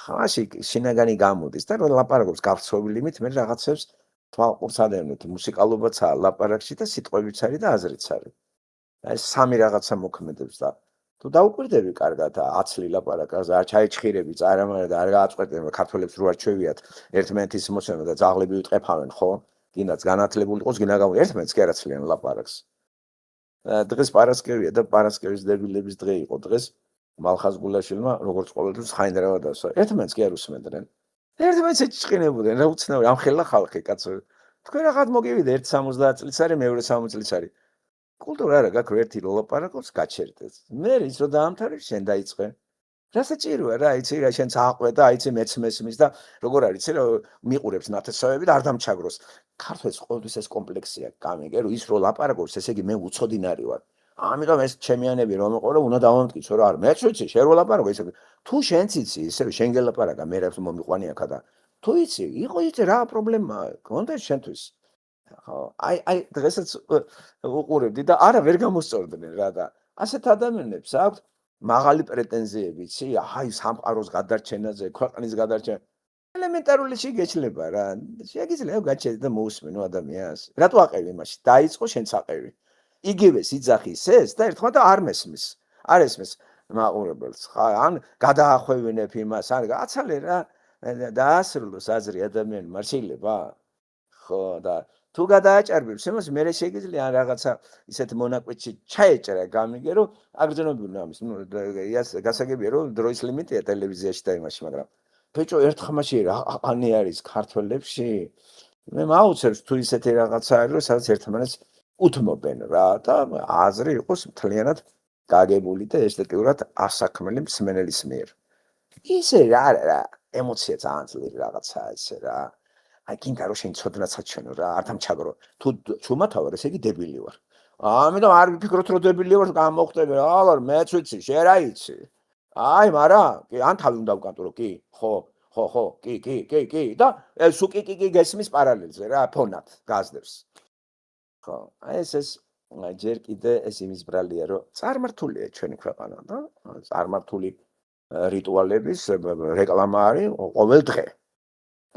ხმაში შინაგანი გამოდის და რომ ლაპარაკობს გავრცობილი იმით მე რაღაცებს თვალყურს ადევნეთ მუსიკალობაცაა ლაპარაკში და სიტყვებიც არის და აზრიც არის აი სამი რაღაცა მოქმედებს და თუ დაუკვირდები კარგად აცლი ლაპარაკაზე არ ჩაეჭხირები წარამარად არ გააწყვეტენ ქართველებს რო არ ჩვევიათ ერთმანეთის მოსვენა და ძაღლები უწყებავენ ხო კიდაც განათლებული იყოს გინა გამო ერთმანეთს კი არ აცლიან ლაპარაკს დღეს პარასკევია და პარასკევის დებილების დღე იყო დღეს მალხაზ გულაშვილმა როგორც ყოველთვის ხაინდრავა დასვა ერთმანეთს კი არ უსმენდნენ ერთმანეთს ეჭყინებოდნენ რა უცნაური ამხელა ხალხი კაცო თქვენ რაღაც მოგივიდე 1 70 წლის არის მეორე 60 წლის არის კულტურა არა გაქვს ერთი რო ლაპარაკობს გაჩერდეს მე ის რო დაამთავრე შენ დაიწყე რა საჭიროა რა იცი რა შენ წააყვე და აიცი მეც მესმის და როგორ არის იცი რომ მიყურებს ნათესავები და არ დამჩაგროს ქართველს ყოველთვის ეს კომპლექსია გამიგე რომ ის რო ლაპარაკობს ესე იგი მე უცოდინარი ვარ ამიტომ ეს ჩემიანები რომ იყო რომ უნდა დავამტკიცო რა არ მეც ვიცი შენ რო ლაპარაკო ესე თუ შენც იცი ესე შენ გელაპარაკა მე რა მომიყვანი აქა და თუ იცი იყო იცი რა პრობლემაა კონდეს შენთვის ხო აი დღესაც უყურებდი და არა ვერ გამოსწორდნენ რა და ასეთ ადამიანებს აქვს მაღალი პრეტენზიები იცი აი სამყაროს გადარჩენაზე ქვეყნის გადარჩენა ელემენტარული შეგეჩლება რა შეგიძლია გაჩერდეს და მოусმენო ადამიანს რატო აყევი მაშინ დაიწყო შენც აყევი იგივე სიძახის ეს და ერთხელ და არ მესმის არ ესმის მაყურებელს ხა ან გადაახვევინებ იმას ან აცალე რა დაასრულოს აზრი ადამიანი მარშილება ხო და თუ გადააჭარბებს იმას მე შეიძლება ან რაღაცა ისეთ მონაკვეთში ჩაეჭრა გამიგე რომ აგრძნობინა ამის ნუ გასაგებია რომ დროის ლიმიტია ტელევიზიაში და იმაში მაგრამ ბიჭო ერთ ხმაში რა აყანი არის ქართველებში მე მაუცებს თუ ისეთი რაღაცა არის რომ სადაც ერთმანეთს უთმობენ რა და აზრი იყოს მთლიანად გაგებული და ესთეტიურად ასაქმელი მსმენელის მიერ ისე რა ემოცია ძალიან ძლიერი რაღაცაა ესე რა აი გინდა რომ შენ ცოდნაც აჩვენო რა არ დამჩაგრო თუ ჩუმათავარ ესე იგი დებილი ვარ ამიტომ არ ვიფიქროთ რომ დებილი ვარ გამოხტები რა მეც ვიცი შენ რა იცი აი მაგრამ კი ან თავი უნდა ვკანტო კი ხო ხო, კი და სუ კი გესმის პარალელზე რა ფონად გაზდებს. ხო, ეს ჯერ კიდე ეს იმის ბრალია, რომ წარმართულია ჩვენი ქვეყანა და წარმართული რიტუალების რეკლამა არის ყოველ დღე.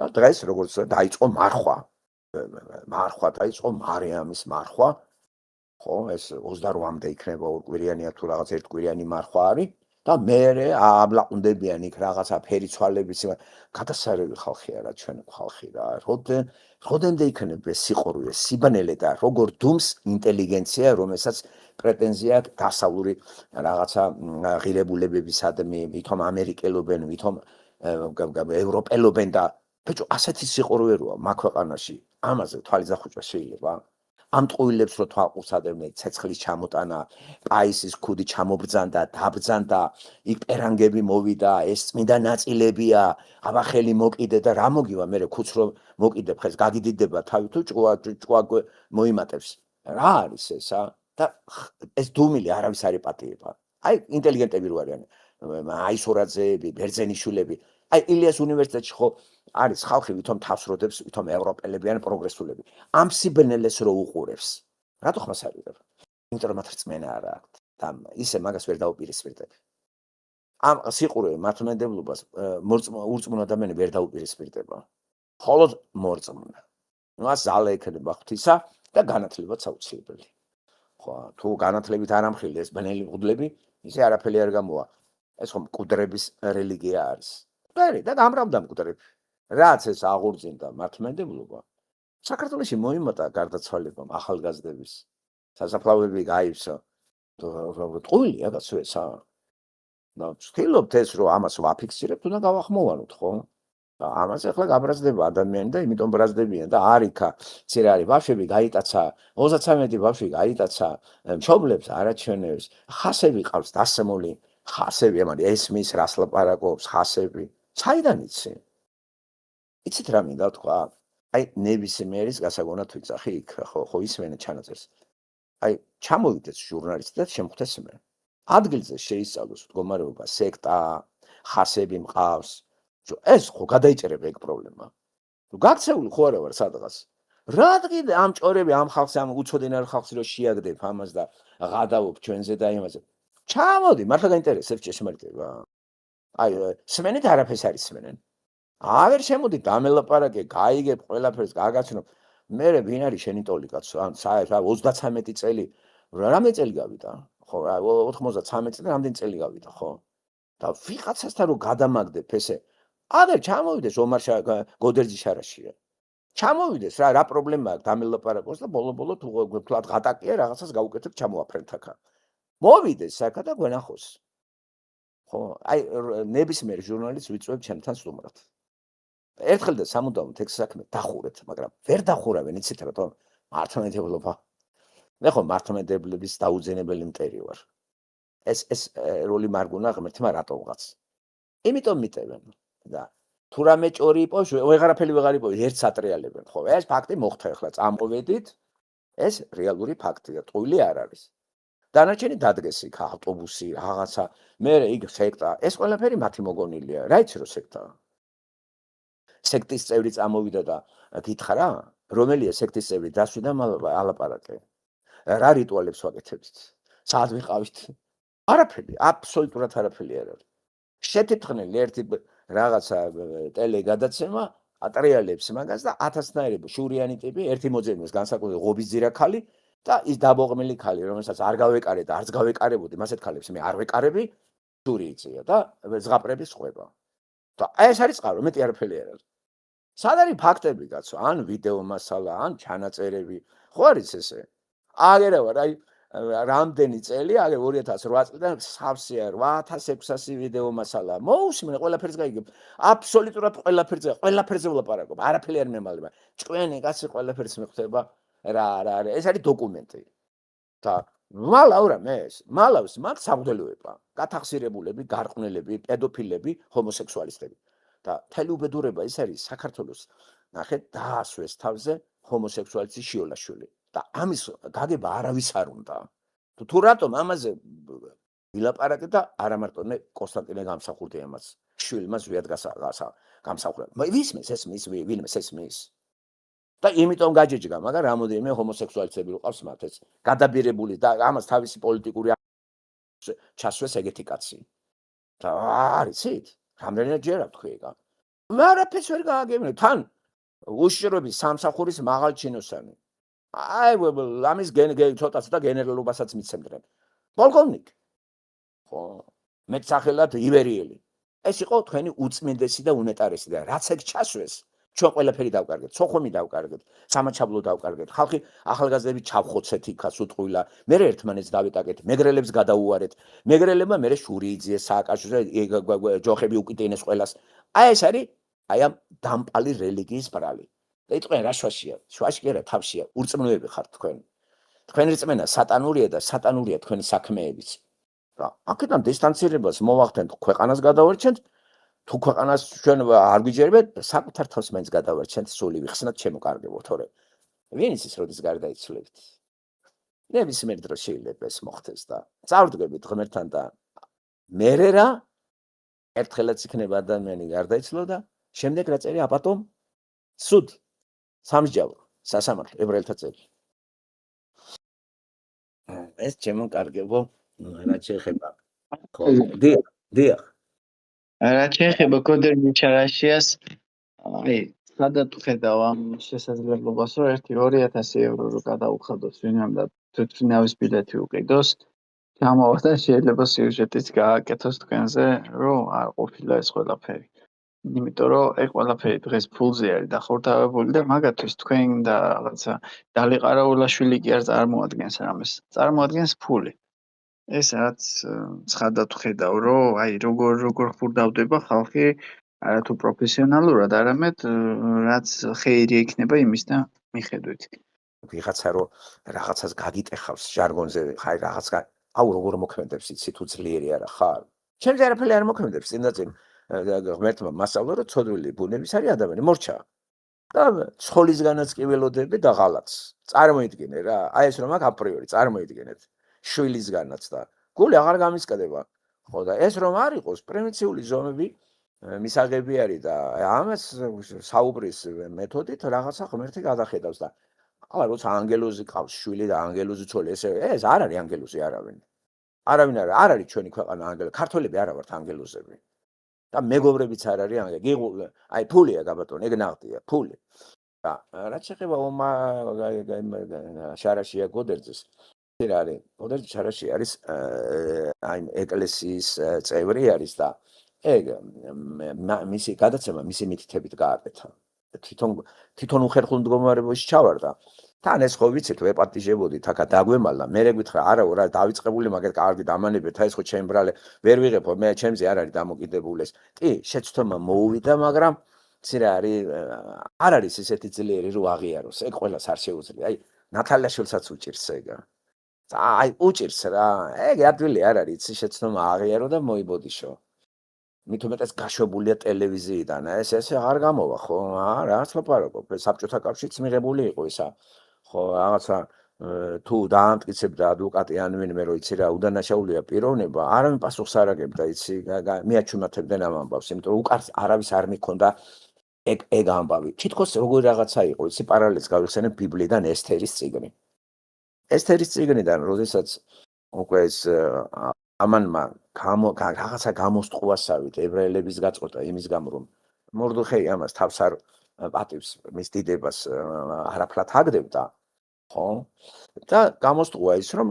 და დღეს როგორც დაიწყო მარხვა. მარხვა დაიწყო მარიამის მარხვა. ხო, ეს 28-მდე იქნება ორკვირიანია თუ რაღაც ერთკვირიანი მარხვა არის და მერე აბლაყუნდებიან იქ რაღაცა ფერიცვალების გადასარევი ხალხი არა ჩვენი ხალხი რა. როდემდე იქნება სიყვარული, სიბნელე და როგორ დუმს ინტელიგენცია, რომელსაც პრეტენზია აქვს დასავლური რაღაცა ღირებულებებისადმი, ვითომ ამერიკელობენ, ვითომ ევროპელობენ და ბიჭო, ასეთი სიყვარული როა მაგ ქვეყანაში. ამაზე თვალი დახუჭვა შეიძლება? ამ ტყუილებს რო თვალყურსადებდნენ, ცეცხლის ჩამოტანა, პაისის ქუდი ჩამობრძანდა, დაბრძანდა, იქ პერანგები მოვიდა, ეს წმინდა ნაწილებია, აბა ხელი მოკიდე და რა მოგივა, მე ქუც რო მოკიდებ, ხეს გაგიდიდება თავი თუ ჭკუა მოიმატებს. რა არის ესა? და ეს დუმილი არავის არ იპატიება. აი ინტელიგენტები რო არიან, აისორაძეები, ბერძენიშვილები. აი ილიას უნივერსიტეტში ხო არის ხალხი, ვითომ თავს როდებს, ვითომ ევროპელები ან პროგრესულები. ამ სიბნელეს რო უყურებს. რატო ხმას არიღებ? იმიტომ რომ მათ რწმენა არ აქვს და ისე მაგას ვერ დაუპირისპირდებ. ამ სიყურე მართლმადიდებლობას ურწმუნო ადამიანი ვერ დაუპირისპირდება. მხოლოდ მორწმუნე. ნუ ას ზალა ექნება ღვთისა და განათლებაც აუცილებელი. ხო, თუ განათლებით არ ამხილე ეს ბნელი მღვდლები, ისე არაფერი არ გამოვა. ეს ხომ მკვდრების რელიგია არის. და გამრავდა მკვდრები. რაც ეს აღურძინდა მართლმადიდებლობა. საქართველოში მოიმატა გარდაცვალებამ ახალგაზრდების. სასაფლაოები გაივსო. ტყუილია კაცო ესა. და ვცდილობთ ეს რომ ამას ვაფიქსირებთ, უნდა გავახმოვანოთ, ხო? და ამას ახლა გაბრაზდება ადამიანი და იმიტომ ბრაზდებიან და არიქა ცირე არის ბავშვები გაიტაცა 33 ბავშვი გაიტაცა მშობლებს არაჩვენებს ხასები ყავს დასმული ხასები ამარი ესმის რას ლაპარაკობს ხასები საიდან იცი იცით რა მინდა თქვა აი ნებისმიერის გასაგონად ვიძახი იქ ხო ისმენა ჩანაწერს აი ჩამოვიდეს ჟურნალისტი და შემხვდესმე ადგილზე შეისწავლოს მდგომარეობა სექტა ხასები მყავს ეს ხო გადაიჭერება ეგ პრობლემა. თუ გაქცეული ხო არა ვარ სადღაც. რა კიდე ამ ჭორები ამ ხალხს ამ უცოდინარ ხალხს რო შეაგდებ ამას და ღადავობ ჩვენზე და იმაზე. ჩამოდი, მართლა გაინტერესებს ჭეშმარიტება. აი, სმენით არაფერს არ ისმენენ. აღარ შემოდი დამელაპარაკე, გაიგებ ყველაფერს, გაგაცნობ. მე ვინ არის შენი ტოლი კაცო? ან 33 წელი, რამე წელი გავიდა? ხო, 93 წელი რამდენი წელი გავიდა, ხო? და ვიღაცასთან რო გადამაგდებ ესე აგერ ჩამოვიდეს ომარ გოდერძი შარაშია. ჩამოვიდეს რა პრობლემა აქვს დამელაპარაკოს და ბოლო-ბოლო თუ ვთქვათ ღატაკია რაღაცას გავუკეთებ ჩამოაფრენთ აქა. მოვიდეს აქა და გვენახოს. ხო, აი ნებისმიერ ჟურნალისტს ვიწვევ ჩემთან სტუმრად. ერთხელ და სამუდამოდ ეგ საქმე დახურეთ, მაგრამ ვერ დახურავენ, იცით რატომ? მართლმადიდებლობა. მე ხო მართლმადიდებლების დაუძინებელი მტერი ვარ. ეს როლი მარგუნა ღმერთმა რატომღაც. იმიტომ მიტევენ და თუ რამე ჭორი იყო, ვეღარაფერი ვეღარ იყო, ერთს ატრიალებენ, ხო? ეს ფაქტი მოხდა ახლა, წამოვედით. ეს რეალური ფაქტია, ტყუილი არ არის. დანარჩენი დადგეს იქ ავტობუსი, რაღაცა, მე იქ სექტა, ეს ყველაფერი მათი მოგონილია. რა იცი რო სექტაა? სექტის წევრი წამოვიდა და გითხრა რა, რომელია სექტის წევრი დასვიდა ალაპარაკე. რა რიტუალებს ვაკეთებთ? საათ ვიყავით? არაფერი, აბსოლუტურად არაფერი არ არის. შეთითხნელი ერთი რაღაცა ტელე გადაცემა ატრიალებს მაგას და 1000-ნაირები შურიანი ტიპი ერთი მოძებნეს განსაკუთრებით ღობისძირა ხალი და ის დაბოყმილი ხალი რომელსაც არ გავეკარე და არც გავეკარებოდი მასეთ ხალებს მე არ ვეკარები შური იწია და ზღაპრების ხვება. და ეს არის წყარო, მეტი არაფერი არ არის. სად არის ფაქტები კაცო? ან ვიდეო მასალა, ან ჩანაწერები. ხო არის ესე? აგერა ვარ, აი რამდენი წელი, აგერ 2008 წლიდან სავსეა 8600 ვიდეო მასალა. მოусმინე ყველაფერს გაიგებ. აბსოლუტურად ყველაფერზე ვლაპარაკობ. არაფერი არ მემალება. ჭკვიანი კაცი ყველაფერს მიხვდება. რა, ეს არის დოკუმენტი. და მალავრა მალავს მაგ სამღვდელოება. გათახსირებულები, გარყვნილები, პედოფილები, ჰომოსექსუალისტები. და თელი უბედურება ის არის საქართველოს ნახეთ დაასვეს თავზე ჰომოსექსუალისტი შიოლაშვილი. და ამის გაგება არავის არ უნდა. თუ რატომ ამაზე ვილაპარაკე და არა მარტო მე კონსტანტინე გამსახურდი ამას. შვილ მას ვიად გამსახურება. ვისმის ეს მის ვინმეს ეს მის. და იმიტომ გაჯეჯგა, მაგრამ რამოდენიმე ჰომოსექსუალისტები ყავს მათ ეს გადაბირებული და ამას თავისი პოლიტიკური ჩასვეს ეგეთი კაცი. და არიცით, რამდენად ჯერა თქვი ეგა. არაფერს ვერ გააგებინე, თან უშიშროების სამსახურის მაღალ ჩინოსანი. აი, ამის ცოტაც და გენერალობასაც მიცემდნენ. პოლკოვნიკ. ხო, მეც სახელად ივერიელი. ეს იყო თქვენი უწმინდესი და უნეტარესი და რაც ეგ ჩასვეს, ჩვენ ყველაფერი დავკარგეთ, სოხუმი დავკარგეთ, სამაჩაბლო დავკარგეთ, ხალხი ახალგაზრდები ჩავხოცეთ იქაც უტყვილა, მე ერთმანეთს დავიტაკეთ, მეგრელებს გადაუარეთ, მეგრელებმა მე შური იძიეს სააკაშოზე, ჯოხები უკიტინეს ყველას. აი ეს არის აი ამ დამპალი რელიგიის ბრალი. და იტყვიან რა შვაშია? შვაში კი არა, თავშია, ურწმუნოები ხართ თქვენ. თქვენი რწმენა სატანურია და სატანურია თქვენი საქმეებიც. და აქედან დისტანცირებას მოვახდენთ, ქვეყანას გადავარჩენთ. თუ ქვეყანას ჩვენ არ გვიჯერებთ, საკუთარ თავს მაინც გადავარჩენთ, სული ვიხსნათ, შემოკარგებო, თორე ვინ იცის, როდის გარდაიცვლებთ. ნებისმიერ დროს შეიძლება ეს მოხდეს და წავდგებით ღმერთთან და მერე რა ერთხელაც იქნება ადამიანი გარდაიცვალა და შემდეგ რა წერია აპატომ? სუდ, სამსჯავრო, სასამართლო, ებრაელთა წელი. ეს შემოკარგებო, რა შეიძლება. ხო, დიახ. რაც შეეხება კოდერ მიჩარაშიას, აი, სადაც ხედავ ამ შესაძლებლობას, რომ 1-2000 евро რო გადაუხადოს ვინმე და თვითმფრინავის ბილეთი უყიდოს, გამოვადა შეიძლება სიუჟეტიც გააკეთოს თქვენზე, რომ არ ყოფილა ეს ყველაფერი. იმიტომ რომ ეგ ყველაფერი დღეს ფულზე არის დახორთავებული და მაგათთვის თქვენ და რაღაცა დალიყარაულაშვილი კი არ წარმოადგენს რამეს, წარმოადგენს ფული. ეს რაც ცხადად ხედავ, რომ აი როგორ ხურდავდება ხალხი არათუ პროფესიონალურად, არამედ რაც ხეირია იქნება იმის და მიხედვით. ვიღაცა რომ რაღაცას გაგიტეხავს ჟარგონზე, ხაი რაღაც აუ როგორ მოქმედებს იცი თუ ძლიერი არა ხარ. ჩემზე არაფერი არ მოქმედებს, წინდაწინ ღმერთმა მასწავლა რომ ცოდვილი ბუნების არის ადამიანი, მორჩა. და ცხოვლისგანაც კი ველოდები და ღალატს. წარმოიდგინე რა, აი ეს რომ აქ აპრიორი წარმოიდგინეთ. შვილისგანაც და გული აღარ გამისკდება. ხო და ეს რომ არ იყოს პრემიციული ზომები მისაღები არის და ამას საუბრის მეთოდით რაღაცა ღმერთი გადახედავს და ახლა როცა ანგელოზი ყავს შვილი და ანგელოზი ცოლი ეს არ არის ანგელოზი არავინ. არავინ არ არის ჩვენი ქვეყანა ანგელოზი, ქართველები არა ვართ ანგელოზები. და მეგობრებიც არ არის ანგელოზი. აი ფულია გაბატონო, ეგ ნახტია, ფული. და რაც შეეხება შარაშია გოდერძეს რა არის? გოდერძი შარაში არის აი ეკლესიის წევრი არის და ეგ მისი გადაცემა მისი მითითებით გააკეთა. თვითონ უხერხულ მდგომარეობაში ჩავარდა. თან ეს ხო ვიცით, ვეპატიჟებოდით, აქა დაგვემალდა, მე გითხრა, არა, რა დავიწყებული მაგერ კარგი დამანებეთ, აი ეს ხო ჩემ ბრალე ვერ ვიღებო, მე ჩემზე არ არის დამოკიდებული ეს. კი, შეცდომა მოუვიდა, მაგრამ ცირა არის არ არის ესეთი ძლიერი რო აღიაროს. ეგ ყველას არ შეუძლია. აი, ნათალიაშვილსაც უჭირს ეგა. აი, უჭირს რა. ეგ ადვილი არ არის, იცი შეცდომა აღიარო და მოიბოდიშო. მით უმეტეს გაშვებულია ტელევიზიიდან, ეს აღარ გამოვა, ხო? რაღაც ლაპარაკობ, საბჭოთა კავშირიც მიღებული იყო ისა. ხო, რაღაცა თუ დაამტკიცებდა ადვოკატი ან ვინმე რომ იცი რა, უდანაშაულია პიროვნება, არავინ პასუხს არ აგებდა, იცი, მიაჩვენებდნენ ამ ამბავს, იმიტომ რომ უკარს არავის არ მიქონდა ეგ ამბავი. თითქოს როგორი რაღაცა იყო, იცი, პარალელს გავიხსენებ ბიბლიიდან ესთერის წიგნი. ესთერის წიგნიდან, როდესაც უკვე ეს ამანმა რაღაცა გამოსტყუასავით ებრაელების გაწყვეტა იმის გამო რომ მორდოხეი ამას თავს არ პატივს მის დიდებას არაფრად აგდებდა, ხო? და გამოსტყუა ის რომ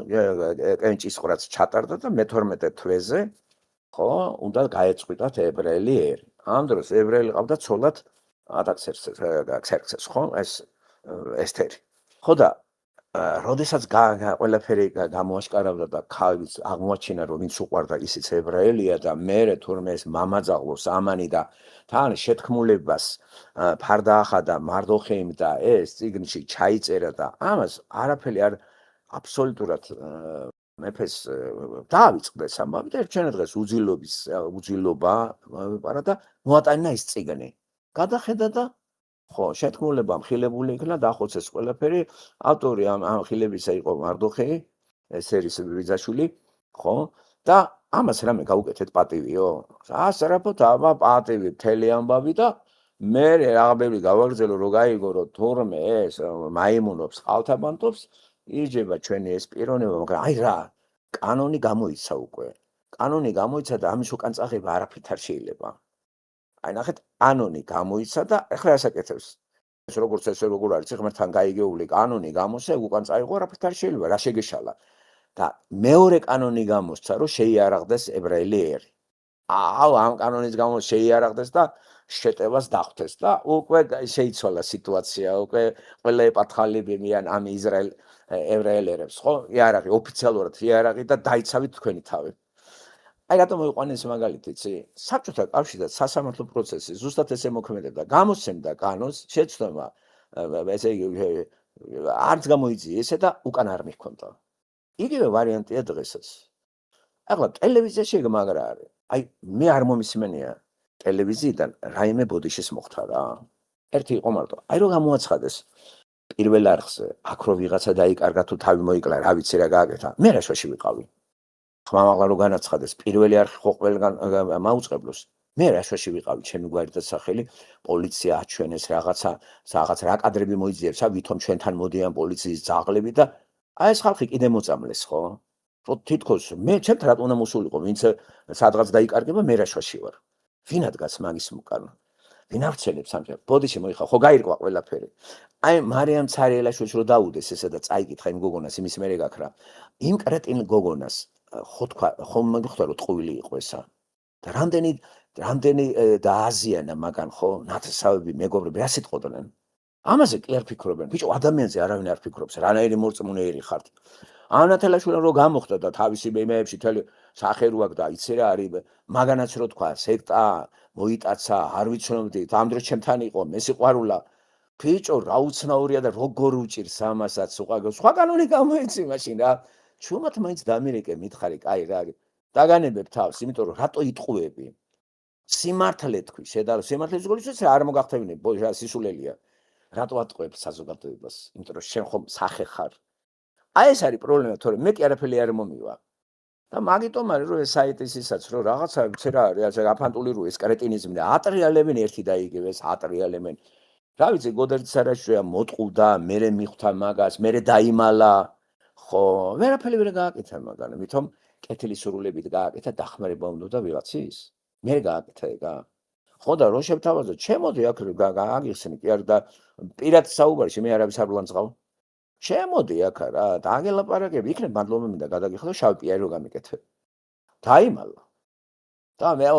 კენჭისყრაც ჩატარდა და მე-12 თვეზე, ხო, უნდა გაეწყვიტათ ებრაელი ერი. ამ დროს ებრაელი ყავდა ცოლად ატაქსერქსეს, ხო? ეს ესთერი. ხო და როდესაც ყველაფერი გამოაშკარავდა და ქალის აღმოაჩინა რომ ვინც უყვარდა ისიც ებრაელია და მერე თურმე ეს მამაძაღლოს ამანი და თან შეთქმულებას ფარდაახადა მარდოხეიმ და ეს წიგნში ჩაიწერა და ამას არაფერი არ აბსოლუტურად მეფეს დაავიწყდეს ამბავი და ერთჩვენად დღეს უძილობა ვიპარა და მოატანა ის წიგნი. გადახედა და ხო, შეთქმულება მხილებული იქნა, დახოცეს ყველაფერი. ავტორი ამ ხილებისა იყო მარდოხეი, ეს არის ბიძაშვილი, ხო? და ამას რამე გაუკეთეთ პატივიო? ასწრაფოთ აბა პატივი მთელი ამბავი და მე რაღაცები გავაგრძელო რომ გაიგორო თურმე ეს მაიმუნობს ყავთაბანტობს იჯება ჩვენი ეს პიროვნება მაგრამ აი რა კანონი გამოიცა უკვე კანონი გამოიცა და ამის უკან წაღება არაფრით არ შეიძლება აი ნახეთ კანონი გამოიცა და ახლა ასაკეთებს ეს როგორც არის ღმერთთან გაიგეული კანონი გამოსა უკან წაიღო არაფრით არ შეიძლება რა შეგეშალა და მეორე კანონი გამოსცა რომ შეიარაღდეს ებრაელი ერი აუ ამ კანონის გამო შეიარაღდეს და შეტევას დახვდეს და უკვე შეიცვალა სიტუაცია უკვე ყველა ეპატრალებიან ამ ისრაელ ებრაელებს ხო იარაღი ოფიციალურად იარაღი და დაიცავით თქვენი თავი აი რატომ მოიყვანეს მაგალითი იცი საბჭოთა კავშირი და სასამართლო პროცესი ზუსტად ესე მოქმედებდა გამოსცემდა კანონს შეცდომა ესე იგი არც გამოიძიეს ესე და უკან არ მიჰქონდა იგივე ვარიანტია დღესაც ახლა ტელევიზიაში მაგრა არის აი მე არ მომისმენია ტელევიზიიდან რაიმე ბოდიშის მოხდა რა ერთი იყო მარტო აი რომ გამოაცხადეს პირველ არხზე აქ რო ვიღაცა დაიკარგა თუ თავი მოიკლა რა ვიცი რა გააკეთა მე რა შოში ვიყავი ხმამაღლა რო განაცხადეს პირველი არხი ხო ყველგან მაუწყებლოს მე რა შოში ვიყავი ჩემი გვარი და სახელი პოლიცია აჩვენეს რაღაც რა კადრები მოიძიებს ვითომ ჩვენთან მოდიან პოლიციის ძაღლები და აი ეს ხალხი კიდე მოწამლეს ხო რო თითქოს მე ჩემთ რატომ უნდა მოსულიყო ვინც სადღაც დაიკარგება მე რა შოში ვარ ვინადგას მაგის უკან ვინ აღწენებს ამჟამად ბოდიში მოიხა ხო გაირკვა ყველაფერი აი მარიამ ცარიელაშვილს რო დაუდეს ესა და წაიკითხა იმ გოგონას იმის მერე გაქრა იმ კრეტინ გოგონას ხო თქვა ხომ მოგხვდა რომ ტყუილი იყო ესა და რამდენი დააზიანა მაგან ხო ნათესავები მეგობრები რა სიტყოდნენ ამაზე კი არ ფიქრობენ ბიჭო ადამიანზე არავინ არ ფიქრობს რანაირი მორწმუნეერი ხართ ანათელაშვილმა რო გამოხდა და თავისი მემეებში თელი სახე რო აქვს და იცი რა არის მაგანაც რო თქვა სექტა მოიტაცა არ ვიცნობდით ამ დროს ჩემთან იყო მე სიყვარულა ბიჭო რა უცნაურია და როგორ უჭირს ამასაც სხვა კანონი გამოიცი მაშინ რა ჩუმად მაინც დამირეკე მითხარი კაი რა დაგანებებ თავს იმიტომ რომ რატო იტყუები სიმართლე თქვი შედარო სიმართლეს გულისთვის არ მოგახტევინებ სისულელია რატო ატყუებ საზოგადოებას იმიტომ რომ შენ ხომ სახე ხარ აი ეს არის პრობლემა თორემ მე კი არაფერი არ მომივა და მაგიტომ არის რომ ეს საიტისისაც რომ რაღაცა ვიცი რა არის ასე აფანტული რო ეს კრეტინიზმი და ატრიალებენ ერთი და იგივე ეს ატრიალებენ რა ვიცი გოდერძ სარაშია მოტყუდა მე მიხვდა მაგას მე დაიმალა ხო ვერაფერი ვერ გააკეთა მაგან ვითომ კეთილი სრულებით გააკეთა დახმარება უნდა და ვიღაცის მე გააკეთა ეგა ხო და რო შევთავაზო ჩემოდი აქ გააგიხსენი კი არ და პირად საუბარში მე არავის არ ვლანძღავ შემოდი აქ რა დაგელაპარაკები იქნებ მადლობა მინდა გადაგიხადო შავი პიარი რო გამიკეთებ დაიმალა და მე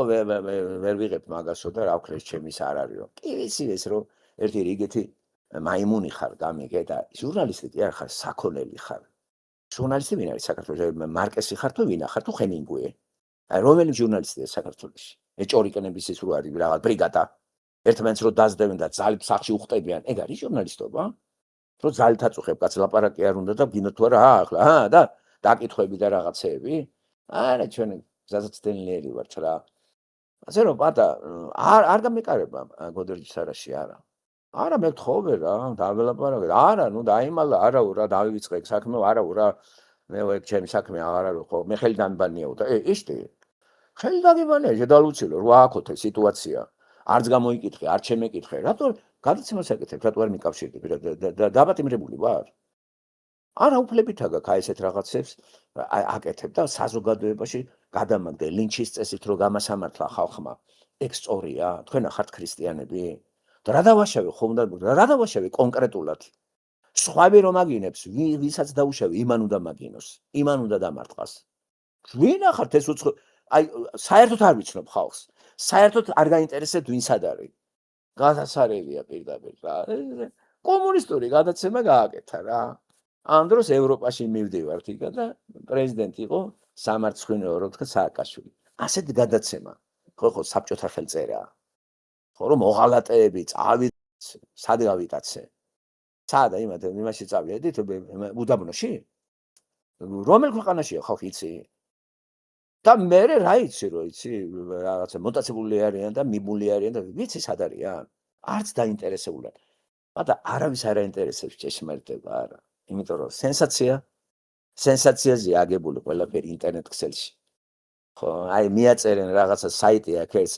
ვერ ვიღებ მაგასო და რა ვქრეს ჩემის არ არისო კი ვიცი ეს რომ ერთი რიგეთი მაიმუნი ხარ გამიგე და ჟურნალისტი კი არ ხარ საქონელი ხარ ჟურნალისტი ვინ არის საქართველოს მარკესი ხარ თუ ვინა ხარ თუ ხემინგუე აი რომელი ჟურნალისტია საქართველოში ეჭორიკნების ის რო არის რაღაც ბრიგადა ერთმანეთს რო დაძდებენ და ძალებს სახში უხტებიან ეგ არის ჟურნალისტობა რომ ძალით აწუხებ კაც ლაპარაკი არ უნდა და გინდა თუ არა ახლა და დაკითხვები და რაღაცეები არა ჩვენ გზაცდენლიერი ვართ რა ასე რომ პატა არ გამეკარება გოდერძის არაში არა მე ვთხოვე რა დაველაპარაკე არა ნუ დაიმალა არა რა დავივიწყე საქმე არა რა მე ვექ ჩემი საქმე აღარ არის ხო მე ხელი დამბანიაო და იშტი ხელი დაგიბანია შედალუცილო რა აქოთ ეს სიტუაცია არც გამოიკითხე არ ჩემეკითხე რატო გადაცემას აკეთებ რატო არ მიკავშირდები და დაბატიმრებული ვარ არა უფლებითა გაქვს აი ესეთ რაღაცებს აკეთებ და საზოგადოებაში გადამაგდე ლინჩის წესით რო გამასამართლა ხალხმა ეგ სწორია თქვენ ახართ ქრისტიანები და რა დავაშავე ხომ და რა დავაშავე კონკრეტულად სხვავე რომ აგინებს ვისაც დაუშავე იმან უნდა მაგინოს იმან უნდა დამარტყას ვინ ახართ ეს უცხო აი საერთოდ არ ვიცნობ ხალხს საერთოდ არ გაინტერესებთ ვინ სად არის გადასარევია პირდაპირ რა კომუნისტური გადაცემა გააკეთა რა ამ დროს ევროპაში მივდივართ იქა და პრეზიდენტი იყო სამარცხვინო რო თქვა სააკაშვილი ასეთ გადაცემა ხო საბჭოთა ხელწერაა ხო რომ მოღალატეები წავით სად გავიტაცე სადა იმაში წავიდით უდაბნოში რომელ ქვეყანაშია ხალხი იცი და მე რა იცი რომ იცი რაღაცა მოტაცებული არიან და მიბული არიან და ვიცი სად არიან არც დაინტერესებულან მაგრამ არავის არ აინტერესებს ჭეშმარიტება არა იმიტომ რომ სენსაციაზე აგებული ყველაფერი ინტერნეტ ქსელში ხო, აი მიაწერენ რაღაცა საიტი აქ ეს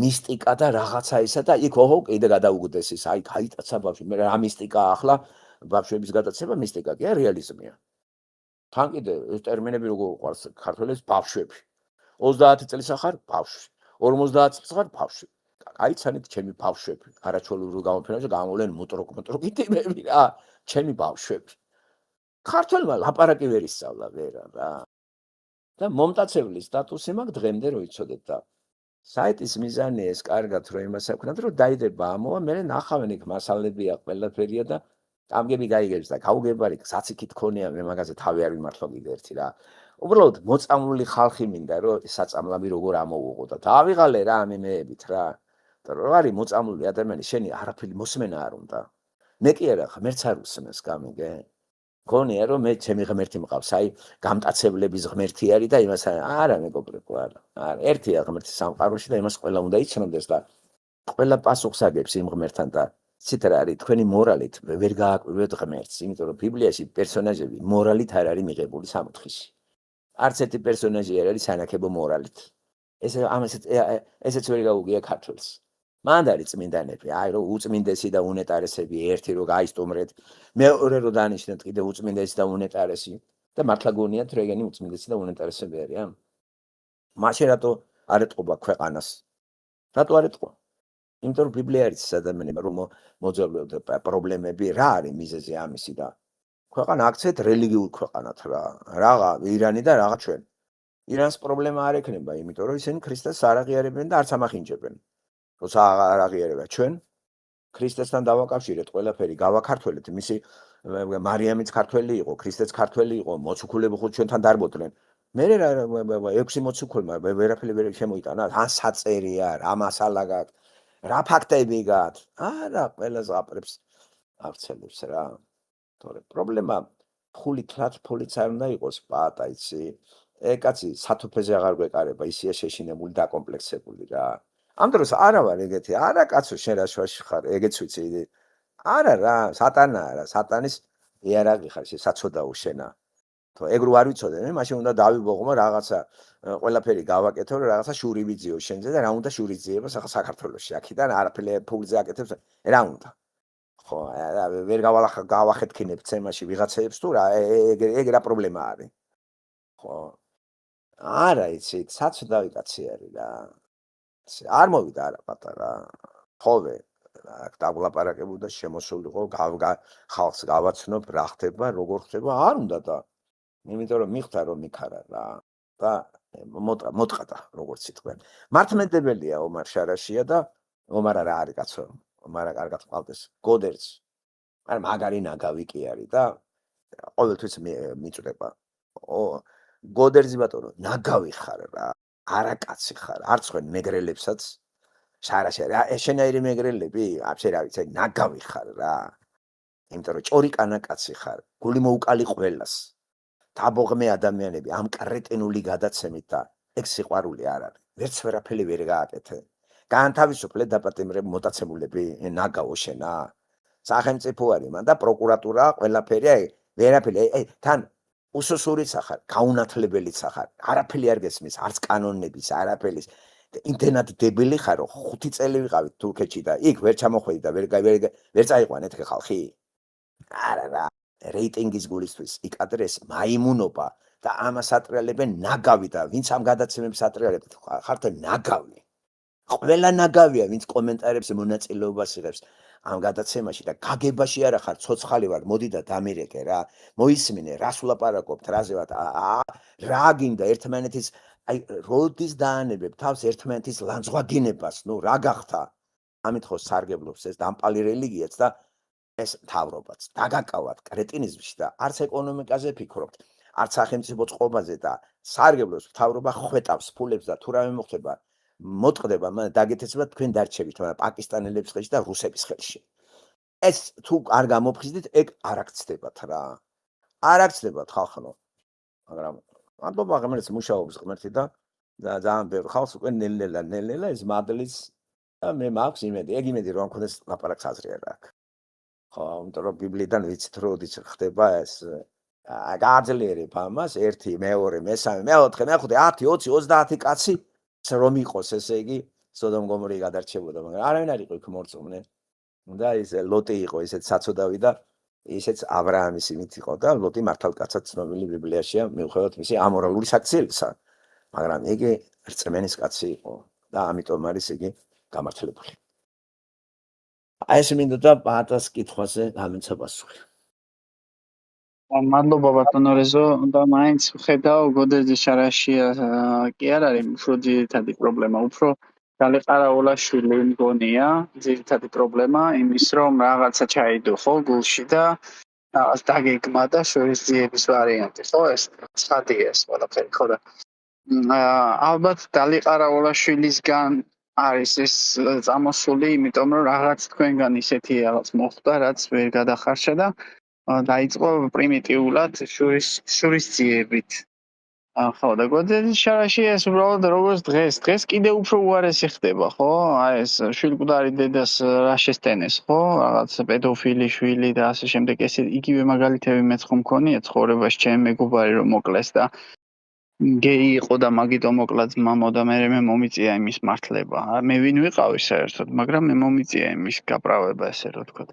მისტიკა და რაღაცა ისა და იქ ოჰო კიდე გადაუგდეს ის აი გაიტაცა ბავშვი მე რა მისტიკაა ახლა ბავშვების გადაცემა მისტიკა კი არა რეალიზმია თან კიდე ეს ტერმინები როგორ უყვარს ქართველებს ბავშვები 30 წელს ახარ ბავშვი 50 წელს ახარ ბავშვი აიცანით ჩემი ბავშვები არაჩვეულებრივ გამოფენაზე გამოვლენ მოტროკი ტიპები რა ჩემი ბავშვები ქართველმა ლაპარაკი ვერ ისწავლა ვერა რა და მომტაცებლის სტატუსი მაქვს დღემდე რო იცოდეთ და საიტის მიზანი ეს კარგად რო იმას აქვს რომ დაიდება ამოვა მე ნახავენ იქ მასალებია ყველაფერია და ამგები გაიგებს და გაუგებარი საციქით ქონია მე მაგაზე თავი არ ვიმართვა კიდე ერთი რა უბრალოდ მოწამლული ხალხი მინდა რომ საწამლავი როგორ ამოვუყო და დავიღალე რა ამემეებით რა და რო არის მოწამლული ადამიანი შენი არაფერი მოსმენა არ უნდა მე კი არა ღმერთს არ უსმენს გამიგე გონია რომ მე ჩემი ღმერთი მყავს აი გამტაცებლების ღმერთი არის და იმას არა მეგობრებო არა ერთია ღმერთი სამყაროში და იმას ყველა უნდა იცნობდეს და ყველა პასუხს აგებს იმ ღმერთთან და ცით რა არის თქვენი მორალით ვერ გააკვირვებთ ღმერთს იმიტომ რომ ბიბლიაში პერსონაჟები მორალით არ არის მიღებული სამოთხეში არც ერთი პერსონაჟი არ არის სანაკებო მორალით ესეც ვერ გაუგია ქართველს მანდ არის წმინდანები აი რომ უწმინდესი და უნეტარესები ერთი რო გაისტუმრეთ მეორე რო დანიშნეთ კიდე უწმინდესი და უნეტარესი და მართლა გონიათ რომ ეგენი უწმინდესი და უნეტარესები არიან მაშინ რატო არ ეტყობა ქვეყანას რატო არ ეტყვა იმიტომ რომ ბიბლია არის ადამიანები რომ მოძებნებდეთ პრობლემები რა არის მიზეზი ამისი და ქვეყანა აქცეთ რელიგიურ ქვეყანად რაღა ირანი და რაღა ჩვენ ირანს პრობლემა არ ექნება იმიტომ რომ ისინი ქრისტეს არ აღიარებენ და არც ამახინჯებენ როცა არ აღიარება ჩვენ ქრისტესთან დავაკავშირეთ ყველაფერი გავაქართველეთ მისი მარიამიც ქართველი იყო ქრისტეც ქართველი იყო მოციქულები ხო ჩვენთან დარბოდნენ მე რა 6 მოციქულმა ვერაფერი ვერ შემოიტანა ან საწერია რა მასალა გაქვს რა ფაქტები გაქვს არა ყველას აპრებს აღწელებს რა თორე პრობლემა ფულიც არ უნდა იყოს პატა იცი კაცი სათოფეზე აღარ გვეკარება ისია შეშინებული და კომპლექსებული რა ამ დროს არა ვარ ეგეთი არა კაცო შენ რა შუაში ხარ ეგეც ვიცი არა რა სატანაა რა სატანის იარაღი ხარ შე საწოდაო შენა თუ ეგ რო არ ვიცოდე მე მაშინ უნდა დავიბოღო რაღაცა ყველაფერი გავაკეთო რომ რაღაცა შური ვიძიო შენზე და რა უნდა შური ძიებას ახლა საქართველოში აქედან არაფერი ფულზე აკეთებს რა უნდა ხო ვერ გავახეთქინებ ცემაში ვიღაცებს თუ რა ეგ რა პრობლემა არის ხო არა იცი საწოდავი კაცი არის რა არ მოვიდა არა პატარა ხოლმე აქ დაგლაპარაკებოდა შემოსულიყო ხალხს გავაცნობ რა ხდება როგორ ხდება არ უნდა და იმიტომ რომ მიხდა რომ მიქარა რა და მოტყდა როგორც ითქვენ მართლმადიდებელია ომარ შარაშია და ომარა რა არის კაცო ომარა კარგად ყავდეს გოდერს არ მაგარი ნაგავი კი არის და ყოველთვის მიწდება გოდერძი ბატონო ნაგავი ხარ რა არა კაცი ხარ არც ხენ მეგრელებსაც შარაშია შენაირი მეგრელები აბშე რა ვიცი ნაგავი ხარ რა იმიტომ რომ ჭორიკანა კაცი ხარ გული მოუკალი ყველას დაბოღმე ადამიანები ამ კრეტინული გადაცემით და ეგ სიყვარული არ არის ვერც ვერაფერი ვერ გააკეთე განთავისუფლე დაპატიმრებ მოტაცებულები ნაგავო შენა სახელმწიფო არის მან და პროკურატურა ყველაფერი ვერაფერი თან უსუსურიც ახარ გაუნათლებელიც ახარ არაფერი არ გესმის არც კანონების არაფერის იმდენად დებილი ხარ რომ 5 წელი ვიყავით თურქეთში და იქ ვერ ჩამოხვედი და ვერ წაიყვანეთ ხალხი არა რა რეიტინგის გულისთვის იქ ადრეს მაიმუნობა და ამას ატრიალებენ ნაგავი და ვინც ამ გადაცემებს ატრიალებთ ხართ ნაგავი ყველა ნაგავია ვინც კომენტარებს მონაწილეობას იღებს ამ გადაცემაში და გაგებაში არა ხარ ცოცხალი ვარ მოდი და დამირეკე რა მოისმინე რას ვლაპარაკობთ რაზე ვარ რა გინდა ერთმანეთის აი როდის დაანებებ თავს ერთმანეთის ლანძღვაგინებას ნუ რა გახთა ამით ხო სარგებლობს ეს დამპალი რელიგიაც და ეს მთავრობაც დაგაკავათ კრეტინიზმში და არც ეკონომიკაზე ფიქრობთ არც სახელმწიფო წყობაზე და სარგებლობს მთავრობა ხვეტავს ფულებს და თუ რა მოხდება მოტყდება დაგეთესება თქვენ დარჩებით მაგრამ პაკისტანელების ხელში და რუსების ხელში ეს თუ არ გამოფხიზდით ეგ არ აქცდებათ რა არ აქცდებათ ხალხო მაგრამ ამბობა ღმერთს მუშაობს ღმერთი და ძალიან ბევრ ხალხს უკვე ნელ-ნელა ეს მადლის და მე მაქვს იმედი ეგ იმედი რომ მქონდეს ლაპარაკს აზრი არ აქვს ხო იმიტომ რომ ბიბლიიდან ვიცით რომ როდის ხდება ეს გააძლიერებ ამას 1, 2, 3, 4, 5, 10, 20, 30 კაცი რომ იყოს ესე იგი სოდომ გომორი გადარჩებოდა, მაგრამ არავინ არ იყო იქ მორწმუნე. და ის ლოტი იყო ისეთ საცოდავი და ისეც აბრაამის იმით იყო და ლოტი მართალკაცად ცნობილი ბიბლიაშია მიუხედავად მისი ამორალური საქციელისა, მაგრამ იგი რწმენის კაცი იყო და ამიტომ არის იგი გამართლებული. აი ეს მინდოდა პატას კითხვაზე გამეცა პასუხი. მადლობა ბატონო რეზო და მაინც ხედავ გოდერძის შარაშია კი არ არის უფრო ძირითადი პრობლემა, უფრო დალეყარაულაშვილი მგონია ძირითადი პრობლემა იმის რომ რაღაცა ჩაიდო ხო გულში და რაღაც დაგეგმა და შორისძიების ვარიანტი ხო ეს ცხადია ეს ყველაფერი ხო და ალბათ დალეყარაულაშვილისგან არის ეს წამოსული იმიტომ რომ რაღაც თქვენგან ისეთი რაღაც მოხდა რაც ვერ გადახარშა და დაიწყო პრიმიტიულად შურისძიებით. ხო და გოდერძის შარაში ეს უბრალოდ როგორც დღეს კიდე უფრო უარესი ხდება, ხო? აი ეს შვილკვდარი დედას რა შესტენეს, ხო? რაღაც პედოფილი შვილი და ასე შემდეგ ეს იგივე მაგალითები მეც ხომ მქონია ცხოვრებაში ჩემი მეგობარი რომ მოკლეს და გეი იყო და მაგიტო მოკლა ძმამო და მე მომიწია იმის მართლება. მე ვინ ვიყავი საერთოდ, მაგრამ მე მომიწია იმის გაправება ესე რომ ვთქვათ.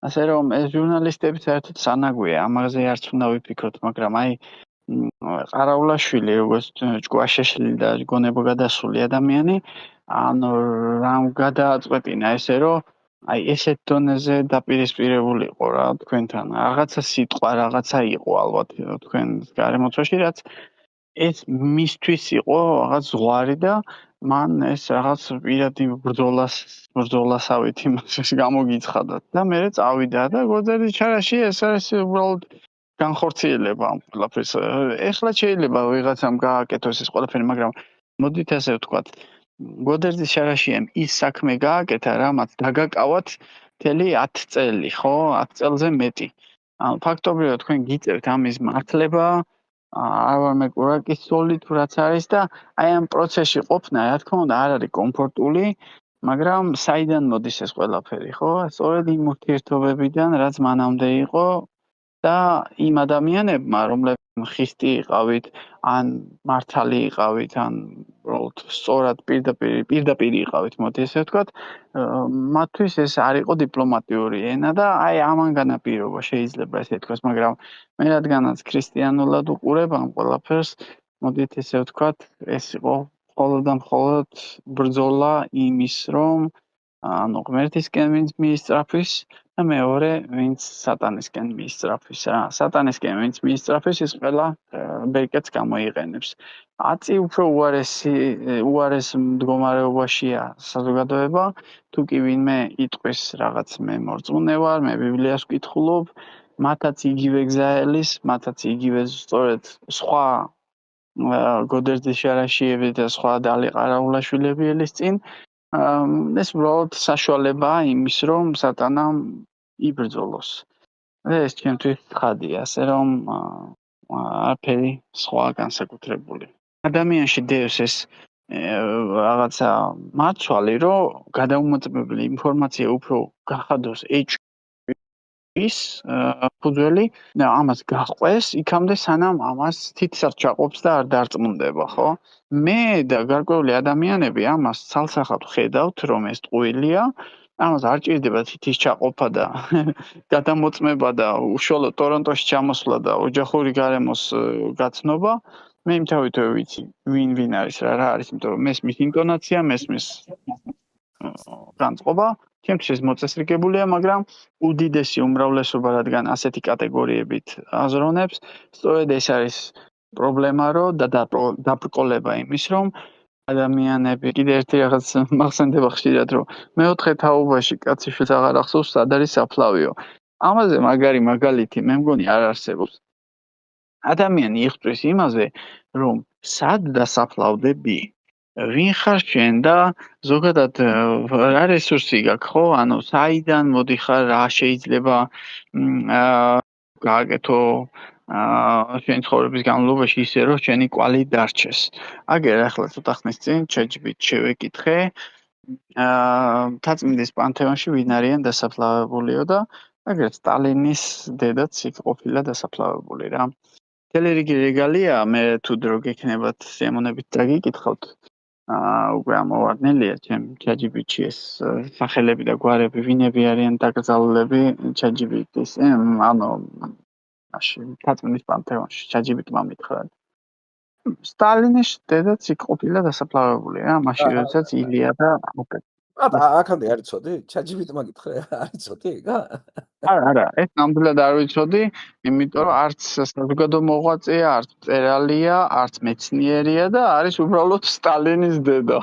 ასე რომ ეს ჟურნალისტები საერთოდ სანაგვია, ამაზე არც უნდა ვიფიქროთ, მაგრამ აი ყარაულაშვილი როგორც ჭკვაშეშლი და გონება გადასული ადამიანი, ანუ რამ გადააწყვეტინა ესე რომ აი ესეთ დონეზე დაპირისპირებული იყო რა თქვენთან. რაღაცა სიტყვა, რაღაცა იყო ალბათ თქვენ გარემოცვაში, რაც ეს მისთვის იყო რაღაც ზღვარი და მან ეს რაღაც პირადი ბრძოლასავით იმას გამოგიცხადათ და მე წავიდა და გოდერძის შარაში ეს არის უბრალოდ განხორციელება ამ ყველაფერს. ეხლა შეიძლება ვიღაცამ გააკეთოს ეს ყველაფერი, მაგრამ მოდით ასე ვთქვათ, გოდერძის შარაშიამ ის საქმე გააკეთა, რამაც დაგაკავათ მთელი 10 წელი, ხო? 10 წელზე მეტი. ანუ ფაქტობრივად თქვენ გიწევთ ამის მართლება არ ვარ მეკურა კი სოლით რაც არის და აი ამ პროცესში ყოფნა რა თქმა უნდა არ არის კომფორტული, მაგრამ საიდან მოდის ეს ყველაფერი, ხო? სწორედ იმ ურთიერთობებიდან, რაც მანამდე იყო და იმ ადამიანებმა, რომლებიც ხისტი იყავით, ან მართალი იყავით, ან უბრალოდ სწორად პირდაპირ იყავით, მოდი ესე ვთქვათ, მათთვის ეს არ იყო დიპლომატიური ენა და აი ამან განაპირობა შეიძლება ესე ითქვას, მაგრამ მე რადგანაც ქრისტიანულად უყურებ ამ ყველაფერს, მოდით ესე ვთქვათ, ეს იყო მხოლოდ და მხოლოდ ბრძოლა იმის, რომ ანუ ღმერთისკენ ვინც მიისწრაფვის და მეორე ვინც სატანისკენ მიისწრაფვის რა. სატანისკენ ვინც მიისწრაფვის ის ყველა ბერკეთს გამოიყენებს. აწი უფრო უარეს მდგომარეობაშია საზოგადოება, თუ კი ვინმე იტყვის რაღაც მე მორწმუნე ვარ, მე ბიბლიას ვკითხულობ, მათაც იგივე გზა ელის, მათაც იგივე სწორედ სხვა გოდერძის შარაშიები და სხვა დალეყარაულაშვილები ელის წინ ეს უბრალოდ საშუალებაა იმის, რომ სატანამ იბრძოლოს. ეს ჩემთვის ცხადია, ასე რომ არაფერი სხვა განსაკუთრებული. ადამიანში დევს ეს რაღაცა მარცვალი, რომ გადაუმოწმებელი ინფორმაცია უფრო გახადოს ის ფუძველი და ამას გაყვეს, იქამდე სანამ ამას თითსაც ჩაყოფს და არ დარწმუნდება, ხო? მე და გარკვეული ადამიანები ამას ცალსახად ხედავთ, რომ ეს ტყუილია, ამას არ ჭირდება თითის ჩაყოფა და გადამოწმება და უშუალოდ ტორონტოში ჩამოსვლა და ოჯახური გარემოს გაცნობა. მე იმთავითვე ვიცი, ვინ არის რა არის, იმიტომ რომ მესმის ინტონაცია, მესმის განწყობა, ჩემთვის ეს მოწესრიგებულია, მაგრამ უდიდესი უმრავლესობა, რადგან ასეთი კატეგორიებით აზროვნებს, სწორედ ეს არის პრობლემა, რომ და დაბრკოლება იმის, რომ ადამიანები კიდე ერთი რაღაც მახსენდება ხშირად, რომ მეოთხე თაობაში კაცი შვილს აღარ ახსოვს, სად არის საფლავიო. ამაზე მაგარი მაგალითი მე მგონი არ არსებობს. ადამიანი იხტვის იმაზე, რომ სად დასაფლავდები, ვინ ხარ შენ და ზოგადად რა რესურსი გაქვს, ხო? ანუ საიდან მოდიხარ, რა შეიძლება გააკეთო შენი ცხოვრების განმავლობაში ისე, რომ შენი კვალი დარჩეს. აგერ ახლა ცოტა ხნის წინ ChatGPT შევეკითხე, მთაწმინდის პანთეონში ვინ არიან დასაფლავებულიო და აგერ სტალინის დედაც იქ ყოფილა დასაფლავებული რა. მთელი რიგი რეგალია მე თუ დრო გექნებათ სიამონებით დაგიკითხავთ. უკვე ამოვარდნელია ჩემ ChatGPT-ში ეს სახელები და გვარები, ვინები არიან დაკრძალულები ChatGPT-ის, ანუ მაშინ თაწმის პანთეონში ChatGPT-მა მითხრა. სტალინის დედაც იქ ყოფილა დასაფლავებული რა, მაშინ როდესაც ილია და აქამდე არ იცოდი? ChatGPT-მა გითხრა, არ იცოდი? არა, ეს ნამდვილად არ ვიცოდი, იმიტომ რომ არც საზოგადო მოღვაწეა, არც მწერალია, არც მეცნიერია და არის უბრალოდ სტალინის დედა.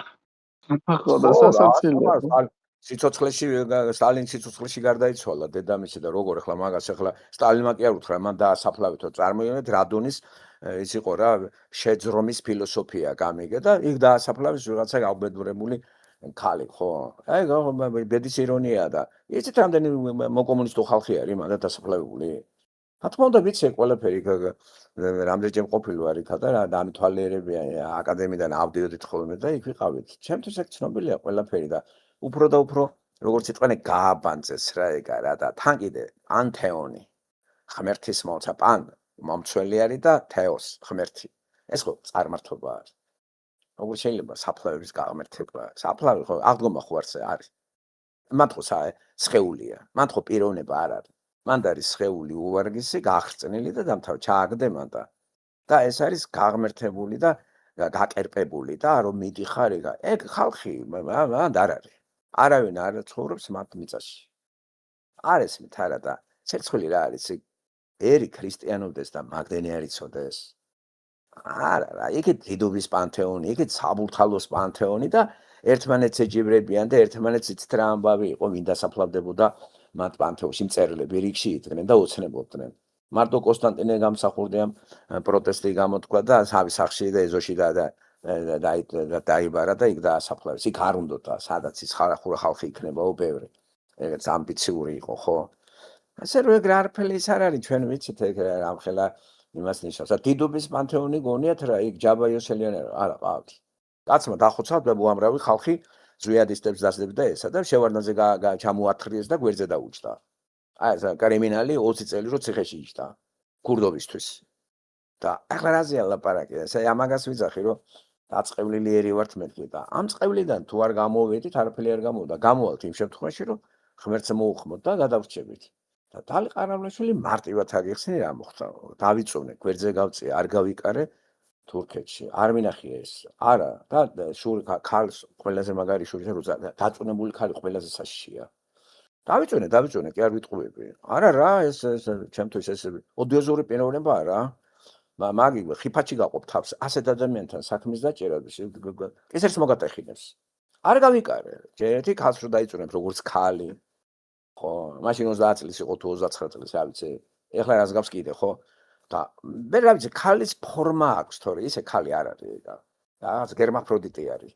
ხო და სასაცილოა. სიცოცხლეში სტალინის სიცოცხლეში გარდაიცვალა დედამისი და როგორ ახლა მაგას ახლა სტალინმა კი არ უთხრა, მან დაასაფლავეთო, წარმოიდგინეთ რადონის ის იყო რა, შეძრომის ფილოსოფია გამიგე და იქ დაასაფლავეს ვიღაცა გაუბედურებული ქალი, ხო? აი, ბედის ირონია და იცით რამდენი მოკომუნისტო ხალხი არის მანდ დასაფლავებული? რა თქმა უნდა ვიცი ყველაფერი რამდენჯერ ყოფილი ვარ იქა და დამთვალიერებია აკადემიიდან ავდიოდით ხოლმე და იქ ვიყავით. ჩემთვის ეგ ცნობილია ყველაფერი და უფრო და უფრო როგორც იტყვიან გააბანძეს რა ეგა რა და თან კიდე პანთეონი ღმერთის მოცა პან მომცველი არის და თეოს ღმერთი. ეს ხო წარმართობა არის. როგორ შეიძლება საფლავების გაღმერთება? საფლავი ხო აღდგომა ხო არის. მათ ხო სხეულია, მათ ხო პიროვნება არ არის. მანდ არის სხეული უვარგისი, გახრწნილი და დამთავრდა ჩააგდე მანდ. და ეს არის გაღმერთებული და გაკერპებული და რომ მიდიხარ ეგ ხალხი მანდ არ არის. არავინ არ ცხოვრობს მათ მიწაში. არ ესმით არა და ცერცხვილი რა არის ერი ქრისტიანობდეს და მაგდენი არ იცოდეს. არა, იქით დიდობის პანთეონი, იქით საბურთალოს პანთეონი და ერთმანეთს ეჯიბრებიან და ერთმანეთს იცით რა ამბავი იყო, ვინ დასაფლავდებოდა მათ პანთეონში მწერლები რიგში იდგნენ და ოცნებობდნენ. მარტო კონსტანტინე გამსახურდა ამ პროტესტი გამოთქვა და თავის სახში და ეზოში დაიბარა და იქ დაასაფლავეს. იქ არ უნდოდა, სადაც ის ხალხი იქნებაო ბევრი. ეგეც ამბიციური იყო, ხო? ასე რომ ეგ რა არაფერი ის არ არის, ჩვენ ვიცით ეგ რამხელა იმას ნიშნავს. დიდობის პანთეონი გონიათ რა, იქ ჯაბა იოსელიანი არა ყავთ. კაცმა დახოცავ და უამრავი ხალხი ზვიადისტებს დასდებდა ესა და შევარდნაძე ჩამოათხრიეს და გვერდზე დაუჭდა. აი ეს კრიმინალი 20 წელი რო ციხეში იჯდა ქურდობისთვის. და ახლა რაზეა ლაპარაკი? ესე ამაგას ვიძახი რომ დაწყევლილი ერი ვართ მეთქი და ამ წყევლიდან თუ არ გამოვედით, არაფერი არ გამოვდა. გამოვალთ იმ შემთხვევაში რომ ღმერთს მოუხმოთ და გადავრჩებით. და დალი ყარავლაშვილი მარტივად აგიხსნი რა მოხდა. დავიწუნე, გვერდზე გავწია, არ გავიკარე თურქეთში. არ მინახია ეს. არა, და შური ქალს ყველაზე მაგარი შური როცა დაწუნებული ქალი ყველაზე საშიშია. დავიწუნე, კი არ ვიტყუები. არა რა, ეს ჩემთვის ეს ოდიოზური პიროვნება რა. მაგი ხიფაჩი გაყოფ თავს ასეთ ადამიანთან საქმის დაჭერა კისერს მოგატეხინებს. არ გავიკარე. ჯერეთი ქალს რო დაიწუნებ როგორც ქალი. ხო, მაშინ 30 წლის იყო თუ 29 წლის, რა ვიცი. ეხლა რას გავს კიდე, ხო? და მე რა ვიცი, ქალის ფორმა აქვს, თორე ისე ქალი არ არის და რაღაც გერმაფროდიტი არის.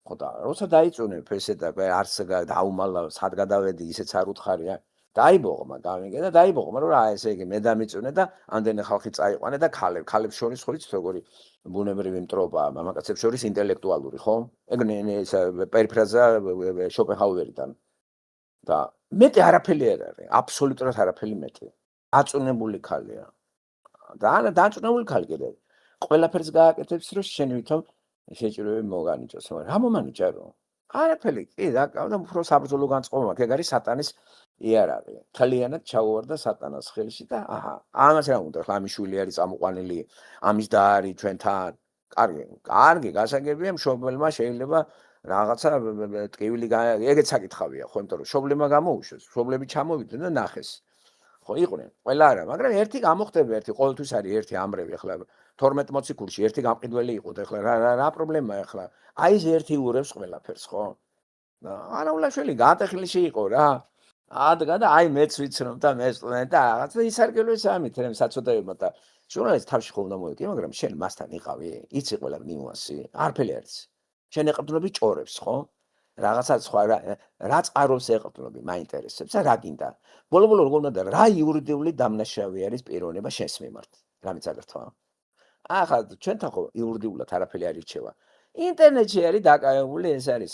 ხო და როცა დაიწუნებ ესე და არც დაუმალა, სად გადავედი, ისეც არ უთხარია. დაიბოღმა გამიგე და დაიბოღმა რომ რა ესე იგი მე დამიწუნე და ამდენი ხალხი წაიყვანე და ქალებს შორის ხო იცით როგორი ბუნებრივი მტრობა მამაკაცებს შორის ინტელექტუალური ხო? ეგ ეს პერიფრაზა შოპენჰაუერიდან. და მეტი არაფერი არ არის, აბსოლუტურად არაფერი მეტი. დაწუნებული ქალია. და არა დაწუნებული ქალი კიდე. ყველაფერს გააკეთებს რომ შენ ვითომ შეჭირვები მოგანიჭოს, მაგრამ რა მომანიჭა რომ? არაფერი კი და უფრო საბრძოლო განწყობა მაქვს, ეგ არის სატანის იარაღი. თლიანად ჩაუვარდა სატანას ხელში და აჰა, ამას რა უნდა, ხლა ამის შვილი არის წამოყვანილი, ამის და არის ჩვენთან. კარგი, გასაგებია, მშობელმა შეიძლება რაღაცა ტკივილი ეგეც საკითხავია, ხო, იმიტომ რომ შობლებმა გამოუშვეს, შობლები ჩამოვიდნენ და ნახეს. ხო, იყვნენ, ყველა არა, მაგრამ ერთი გამოხდება, ერთი ყოველთვის არის ერთი ამრევი, ახლა 12 მოციქულში ერთი გამყიდველი იყო და ახლა რა პრობლემაა ახლა? აი ეს ერთი ურევს ყველაფერს, ხო? არაულაშვილი გაატეხილში იყო რა. ადგა და აი მეც ვიცნობ და მე სტუდენტ და რაღაც და ისარგებლეს ამით რემ საწოდაებმა და ჟურნალისტ თავში ხო უნდა მოეკი, მაგრამ შენ მასთან იყავი, იცი ყველა ნიუანსი, არაფერი არის. შენ ეყრდნობი ჭორებს, ხო? რაღაცა სხვა რა წყაროს ეყრდნობი, მაინტერესებს და რა გინდა. ბოლო-ბოლო როგორ უნდა რა იურიდიული დამნაშავე არის პიროვნება შენს მიმართ. რა მიწადერთვა? ახლა ჩვენთან ხო იურიდიულად არაფერი არ ირჩევა. ინტერნეტში არის დაკავებული, ეს არის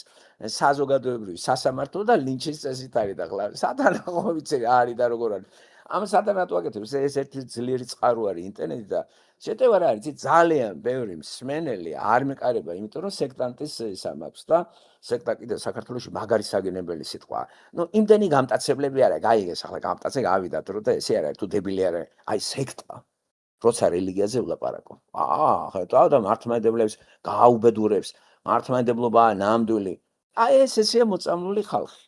საზოგადოებრივი სასამართლო და ლინჩის წესით არის და ხლა სათანადო ხო ვიცი რა არის და როგორ არის. ამ სათანადო აკეთებს ეს ერთი ძლიერი წყარო არის ინტერნეტი და შეტევა რა არის, ძალიან ბევრი მსმენელი არ მეკარება, იმიტომ რომ სექტანტის ისა მაქვს და სექტა კიდევ საქართველოში მაგარი საგენებელი სიტყვა. ნუ იმდენი გამტაცებლები არა, გაიგეს ახლა გამტაცე გავიდათ რომ და ესე არ არის თუ დებილი არ არის, აი სექტა. როცა რელიგიაზე ვლაპარაკო. ხა და მართლმადიდებლებს გააუბედურებს, მართლმადიდებლობაა ნამდვილი. აი ესეა მოწამლული ხალხი.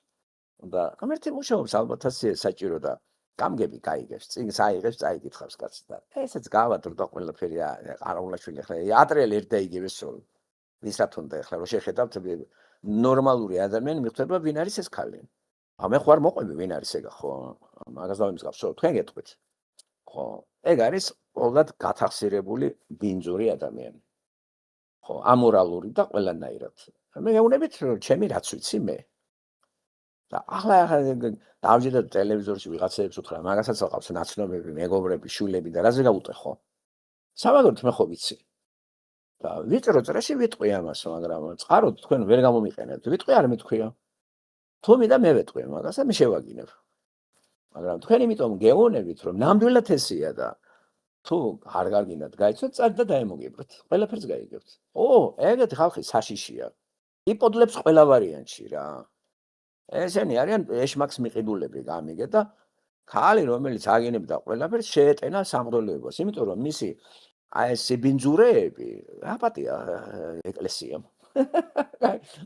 და ღმერთი მუშაობს ალბათ ასე საჭირო და გამგები გაიგებს, წიგნს აიღებს, წაიკითხავს კაცს და ესეც გავადრო და ყველაფერი ყარაულაშვილი ხა ატრიელი ერთ და იგივე სულ. ვისაც უნდა ხა რომ შეხედავთ ნორმალური ადამიანი მიხვდება ვინ არის ეს ქალი. მე ხო არ მოყვები ვინ არის ეგა ხო? მაგას დავიმსგავსო, თქვენ გეტყვით. ხო, ეგ არის ყოველდღე გათახსირებული ბინძური ადამიანი. ხო, ამორალური და ყველანაირად. მე გეუბნებით რომ ჩემი რაც ვიცი მე. და ახლა დავჯერდეთ ტელევიზორში ვიღაცებს უთხრა, მაგასაც აყავს ნაცნობები, მეგობრები, შვილები და რაზე გავუტეხო. სამაგერთ მე ხო ვიცი. და ვიწერო წერაში ვიტყვი ამას, მაგრამ წყაროდ თქვენ ვერ გამომიყენებთ. ვიტყვი არ მეთქვია. თუ მინდა მე ვეტყვი მაგას და მე შევაგინებ. მაგრამ თქვენ იმიტომ გეუბნებით რომ ნამდვილად ესეა და თუ არ გაგინათ გაიცოთ წად და დაემოგიბროთ. ყველაფერს გაიგებთ. ეგეთი ხალხი საშიშია. იპოდლებს ყველა ვარიანტში რა. ესენი არიან ეშმაკს მიყიდულები გამიგე და ქალი რომელიც აგინებდა ყველაფერს შეეტენა სამღვდელოებას, იმიტომ რომ მისი აი ეს ბინძურეები აპატია ეკლესიამ.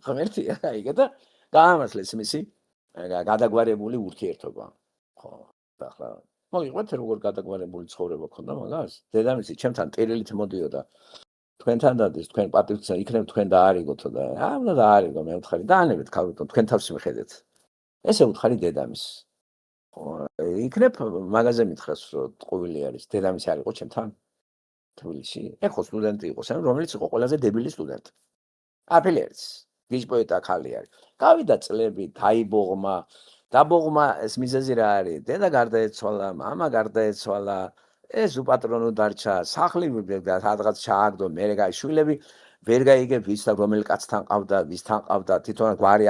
ღმერთია გაიგე და გაამართლეს მისი გადაგვარებული ურთიერთობა. ხო, და ახლა მოგიყვეთ როგორ გადაგვარებული ცხოვრება ქონდა მაგას? დედამისი ჩემთან ტირილით მოდიოდა. თქვენთან დადის, თქვენ პატივცა იქნებ თქვენ დაარიგოთო და უნდა დაარიგო მე ვთხარი დაანებეთ ქალბატონ თქვენ თავს მიხედეთ. ესე ვთხარი დედამის. იქნებ მაგაზე მითხრას რომ ტყუილი არის, დედამისი არ იყო ჩემთან თბილისში. ეხო სტუდენტი იყო, რომელიც იყო ყველაზე დებილი სტუდენტი. აფილი არის. გიჟპოეტა ქალი არის. გავიდა წლები, დაიბოღმა, დაბოღმა ეს მიზეზი რა არის? დედა გარდაეცვალა, მამა გარდაეცვალა. ეს უპატრონო დარჩა, სახლი სადღაც ჩააგდო, მერე გაიშვილები, ვერ გაიგებ ვის და რომელ კაცთან ყავდა, ვისთან ყავდა, თვითონ გვარი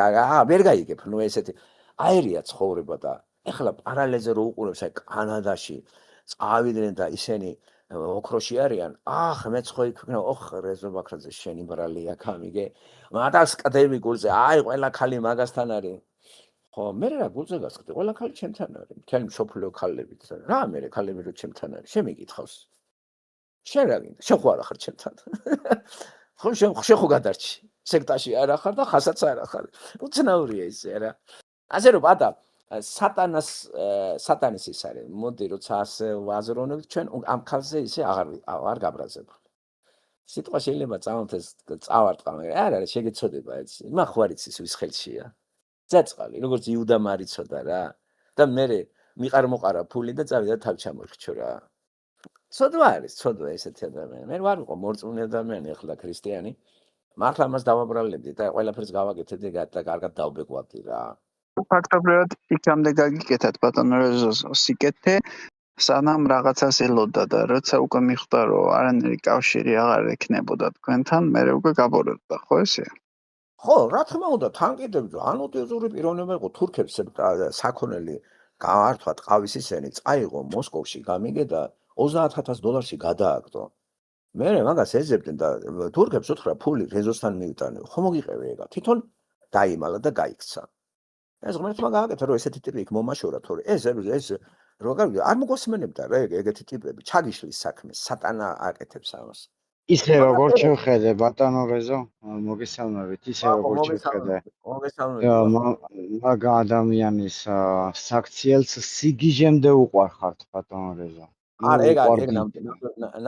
ვერ გაიგებ, ნუ ესეთი აერია ცხოვრება და ეხლა პარალელზე რო უყურებს აი კანადაში წავიდნენ და ისინი ოქროში არიან, მეც ხო იქნა, რეზო ბაქრაძე შენი ბრალია გამიგე, მაგას ყდები გულზე, აი ყველა ქალი მაგასთან არის. ხო, მე რა გულზე გასყდი, ყველა ქალი ჩემთან არის, მთელი მსოფლიო ქალებით. რა მე ქალები რო ჩემთან არის, შემიგითხავს. შენ რა გინდა? შენ ხო არ ახარ ჩემთან. ხო, შენ ხო გადარჩი. სექტაში არ ახარ და ხასაც არ ახარ. უცნაურია ისე რა. ასე რომ ბატა სატანის ის არის. მოდი როცა ასე ვაზროვნებთ ჩვენ ამ ქალზე ისე აღარ გაბრაზებ. სიტყვა შეიძლება წამოთეს წავარტყა, მაგრამ არ არის შეგეცოდება ეს. იმა ხო არის ის ვის ხელშია. ძაწყალი, როგორც იუდა მარიცოდა რა. და მე მიყარ-მოყარა ფული და წავიდა თავ ჩამორხჩო რა. ცოდვა არის, ცოდვა ესეთი ადამიანი. მე ვარ ვიყო მორწმუნე ადამიანი, ახლა ქრისტიანი. მართლა ამას დავაბრალებდი და ყველაფერს გავაკეთებდი და კარგად დავბეგვავდი რა. ფაქტობრივად იქამდე გაგიკეთეთ ბატონო სიკეთე, სანამ რაღაცას ელოდა და როცა უკვე მიხვდა რომ არანაირი კავშირი აღარ ექნებოდა თქვენთან, მე უკვე გაბოროტდა, ხო ესე? ხო, რა თქმა უნდა, თან კიდევ ანოტიოზური პიროვნება იყო თურქებს საქონელი გაართვა ტყავის ისენი, წაიღო მოსკოვში გამიგე და $30,000 გადააგდო. მე მაგას ეძებდნენ და თურქებს უთხრა ფული რეზოსთან მივიტანე. ხო მოგიყევი ეგა. თვითონ დაიმალა და გაიქცა. ეს ღმერთმა გააკეთა რომ ესეთი ტიპი იქ მომაშორა, თორე ეს როგორ არ მოგოსმენებდა რა ეგეთი ტიპები, ჩაგიშლის საქმეს, სატანა აკეთებს ამას. ისე როგორ შევხედე ბატონო რეზო, მოგესალმებით, ისე როგორ შევხედე. მაგ ადამიანის საქციელს სიგიჟემდე უყვარხართ ბატონო რეზო. არა, ეგ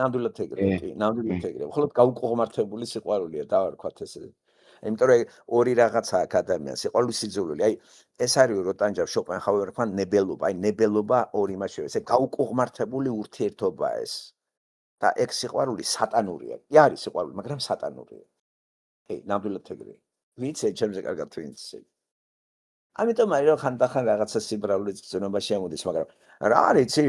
ნამდვილად ეგრე, ნამდვილად ეგრე. მხოლოდ გაუკუღმართებული სიყვარულია დავარქვათ ესე. იმიტომ რომ ორი რაღაცა აქ ადამიანს, სიყვარულის სიძულვილი. აი ეს არის როტანჯავ შოპენჰაუერთან ნებელობა, აი ნებელობა ორი მასშტაბი, ესე გაუკუღმართებული ურთიერთობა ეს. და ეგ სიყვარული სატანურია. კი არის სიყვარული, მაგრამ სატანურია. ნამდვილად ეგრე. ვიცი, ჩემზე კარგად ვიცი. ამიტომ არის რომ ხანდახან რაღაცა სიბრალულის გზნობა შემოდის, მაგრამ რა არის იცი?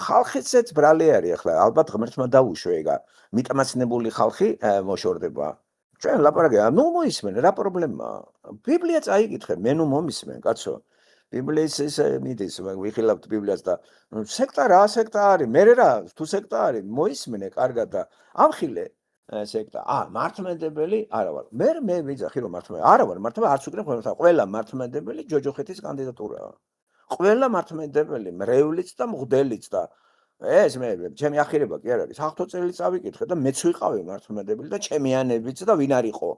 ხალხიცეც ბრალი არის ახლა, ალბათ ღმერთმა დაუშვა ეგა. მიტმაცნებული ხალხი მოშორდება. ჩვენ ლაპარაკია, ნუ მოისმენ, რა პრობლემაა? ბიბლია წაიკითხე, მე ნუ მომისმენ, კაცო. ბიბლიის ესე მიდის, ვიხილავთ ბიბლიას და სექტა რა სექტა არის? მე რა, თუ სექტა არის, მოისმენე კარგად და ამხილე სექტა. მართლმადიდებელი არა ვარ. მე ვიძახი რომ მართლმადიდებელი. არა ვარ, მართლმადიდებელი არც უკრე ყველა მართლმადიდებელი ჯოჯოხეთის კანდიდატურაა. ყველა მართლმადიდებელი, მრევლიც და მღვდელიც და ეს მე ჩემი ახირება კი არ არის. საღვთო წერილი წავიკითხე და მეც ვიყავი მართლმადიდებელი და ჩემიანებიც და ვინ არისო.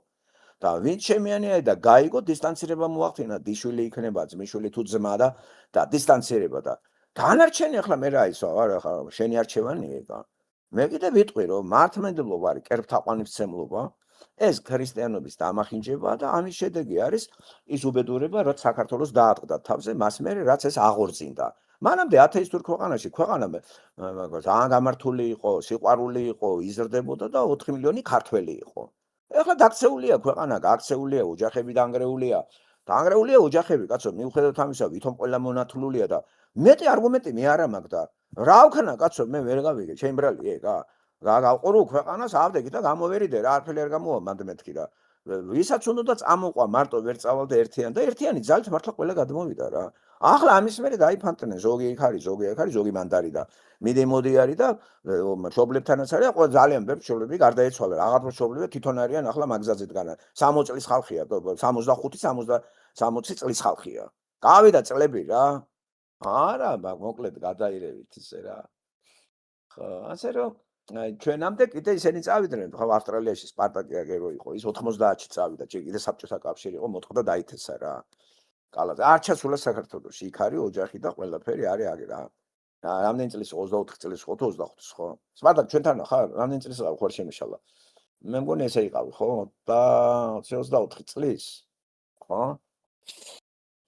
და ვინ ჩემიანია და გაიგო დისტანცირება მოახდინა, დიშვილი იქნება, ძმისშვილი თუ ძმა და დისტანცირება და განარჩენი ახლა მე რა ისო, არა ხა შენი არჩევანია ეკა. მე კიდე ვიტყვი რომ მართლმადიდებლობა არის კერპთაყვანისმცემლობა, ეს ქრისტიანობის დამახინჯება და ამის შედეგი არის ის უბედურება, რაც საქართველოს დაატყდა თავზე, მას მერე რაც ეს აღორძინდა. მანამდე ათეისტურ ქვეყანაში ქვეყანა ძალიან გამართული იყო, სიყვარული იყო, იზრდებოდა და 4 მილიონი ქართველი იყო. ეხლა დაქცეულია ქვეყანა, გაქცეულია, ოჯახები დანგრეულია. დანგრეულია ოჯახები, კაცო, მიუხედავად ამისა, ვითომ ყველა მონათლულია და მეტი არგუმენტი მე არა მაქვს და რა ვქნა, კაცო, მე ვერ გავიგე, ჩემ ბრალია ეკა. გავყურო ქვეყანას ავდეგი და გამოვერიდე რა, არაფერი არ გამოვა მანდ მეთქი რა. ვისაც უნდა წამოყვა, მარტო ვერ წავალ და ერთიანი და ერთიანი ძალით მართლა ყველა გადმოვიდა რა. ახლა ამის მერე დაიფანტნენ, ზოგი იქ არის, ზოგი აქ არის, ზოგი მანდ არის და მიდი არის და მშობლებთანაც არის, ყველა ძალიან ბევრი მშობლები გარდაეცვალა. რაღაც მშობლები თვითონ არიან ახლა მაგზაზე დგანან. 60 წლის ხალხია, 65-60 წლის ხალხია. გავიდა წლები რა. არა, მოკლედ გადაირევით ისე რა. ხო, ასე რომ ჩვენამდე კიდე ისინი წავიდნენ, ხო, ავსტრალიაში სპარტაკი აგერო იყო, ის 90-ში წავიდა, კიდე საბჭოთა კავშირი იყო, მოთხოვდა დაითესა რა. კალაზე არ ჩასულა საქართველოში, იქ არის ოჯახი და ყველაფერი არის აგ რა. რამდენი წლის 24 წლის ხო, 25-ის ხო? სპარტაკ ჩვენთან ხარ, რამდენი წლის ხარ ხარ შემიშალა. მე მგონი ესე იყავი, ხო? და 24 წლის. ხო?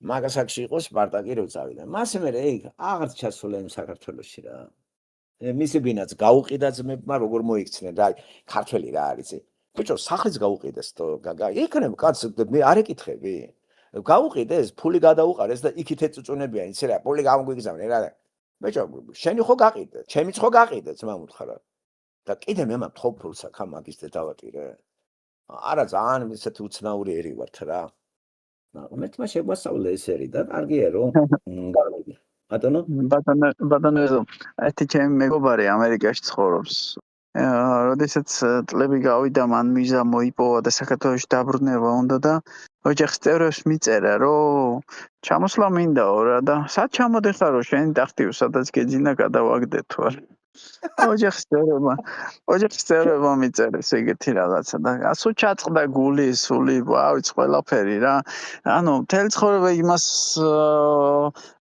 მაგასაკში იყო სპარტაკი რო წავიდა. მას მერე იქ აღარ ჩასულა იმ საქართველოში რა. მისი ბინაც გაუყიდა ძმებმა, როგორ მოიქცნენ რა, ქართველი რა არის. ბიჭო, სახლიც გაუყიდეს თო, იქნებ კაც მე არ ეკითხები. გაუყიდეს, ფული გადაუყარეს და იქით ეწუწუნებიან, ისე რა, ფული გამგვიგზავნე რა. ბიჭო, შენი ხო გაყიდე, ჩემიც ხო გაყიდე, ძმა მუთხარა. და კიდე მე მაქვს ფულს აქ მაგის დედავატირე. არა ძალიან ისეთი უცნაური ერი ვართ რა. მე თმა შეგვასწავლე ეს ერი და კარგია რომ გავიგე. ბატონო, ერთი ჩემი მეგობარი ამერიკაში ცხოვრობს. როდესაც წლები გავიდა, მან ვიზა მოიპოვა და საქართველოში დაბრუნება უნდა და ოჯახის წევრებს მიწერა, რომ ჩამოსვლა მინდაო რა და სად ჩამოდიხარო შენი ტახტი, სადაც გეძინა გადავაგდე თუ არა. ოჯახის წევრებმა მიწერეს ეგეთი რაღაცა და ასო ჩაწყდა გული, სული, ვავიც ყველაფერი რა. ანუ მთელი ცხოვრება იმას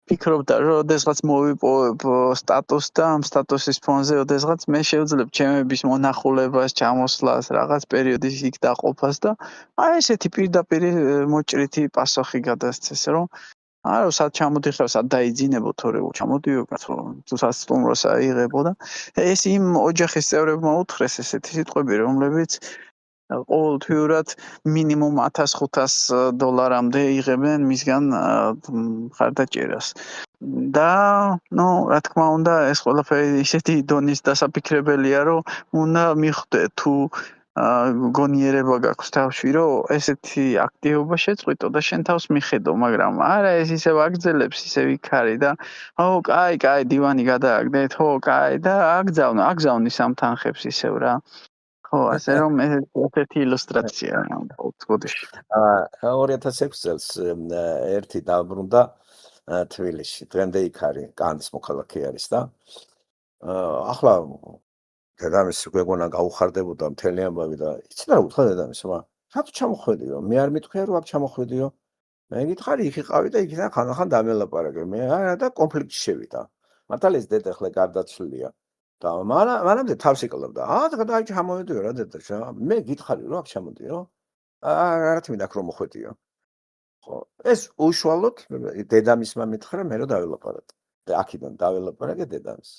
ფიქრობდა, რომ ოდესღაც მოვიპოვებ სტატუსს და ამ სტატუსის ფონზე ოდესღაც მე შევძლებ ჩემების მონახულებას, ჩამოსვლას, რაღაც პერიოდის იქ დაყოფას და აი ესეთი პირდაპირ მოჭრითი პასუხი გადასცეს, რომ არა, სად ჩამოდიხარ, სად დაიძინებო თორე ჩამოდიო კაცო, თუ სასტუმროს აიღებო და ეს იმ ოჯახის წევრებმა უთხრეს ესეთი სიტყვები, რომლებიც ყოველთვიურად მინიმუმ $1500 იღებენ მისგან მხარდაჭერას. და, რა თქმა უნდა, ეს ყველაფერი ისეთი დონის დასაფიქრებელია, რომ უნდა მიხვდე თუ გონიერება გაქვს თავში, რომ ესეთი აქტივობა შეწყვიტო და შენ თავს მიხედო, მაგრამ არა, ეს ისევ აგძელებს, ისევ იქ არის და კაი, დივანი გადააგდეთ, კაი და აგზავნი სამ თანხებს ისევ რა. ხო, ასე რომ ესეთი ილუსტრაცია გოდიში. 2006 წელს ერთი დაბრუნდა თბილისში. დღემდე იქ არის, კანდის მოქალაქე არის და ახლა დედამისი გვეგონა გაუხარდებოდა მთელი ამბავი და იცი რა უთხრა დედამისმა? რატო ჩამოხვედიო? მე არ მითქვია რომ აქ ჩამოხვედიო. მე გითხარი იქ იყავი და იქიდან ხან დამელაპარაკე. მე არა და კონფლიქტში შევიდა. მართალია ეს დედა ახლა გარდაცვლილია. და მანამდე თავს იკლობდა. და ჩამოვედიო რა დედა რა. მე გითხარი რომ აქ ჩამოდიო. რა თქმა უნდა აქ რომ მოხვედიო. ხო, ეს უშუალოდ დედამისმა მითხრა მე რომ დაველაპარაკე. და აქედან დაველაპარაკე დედამის.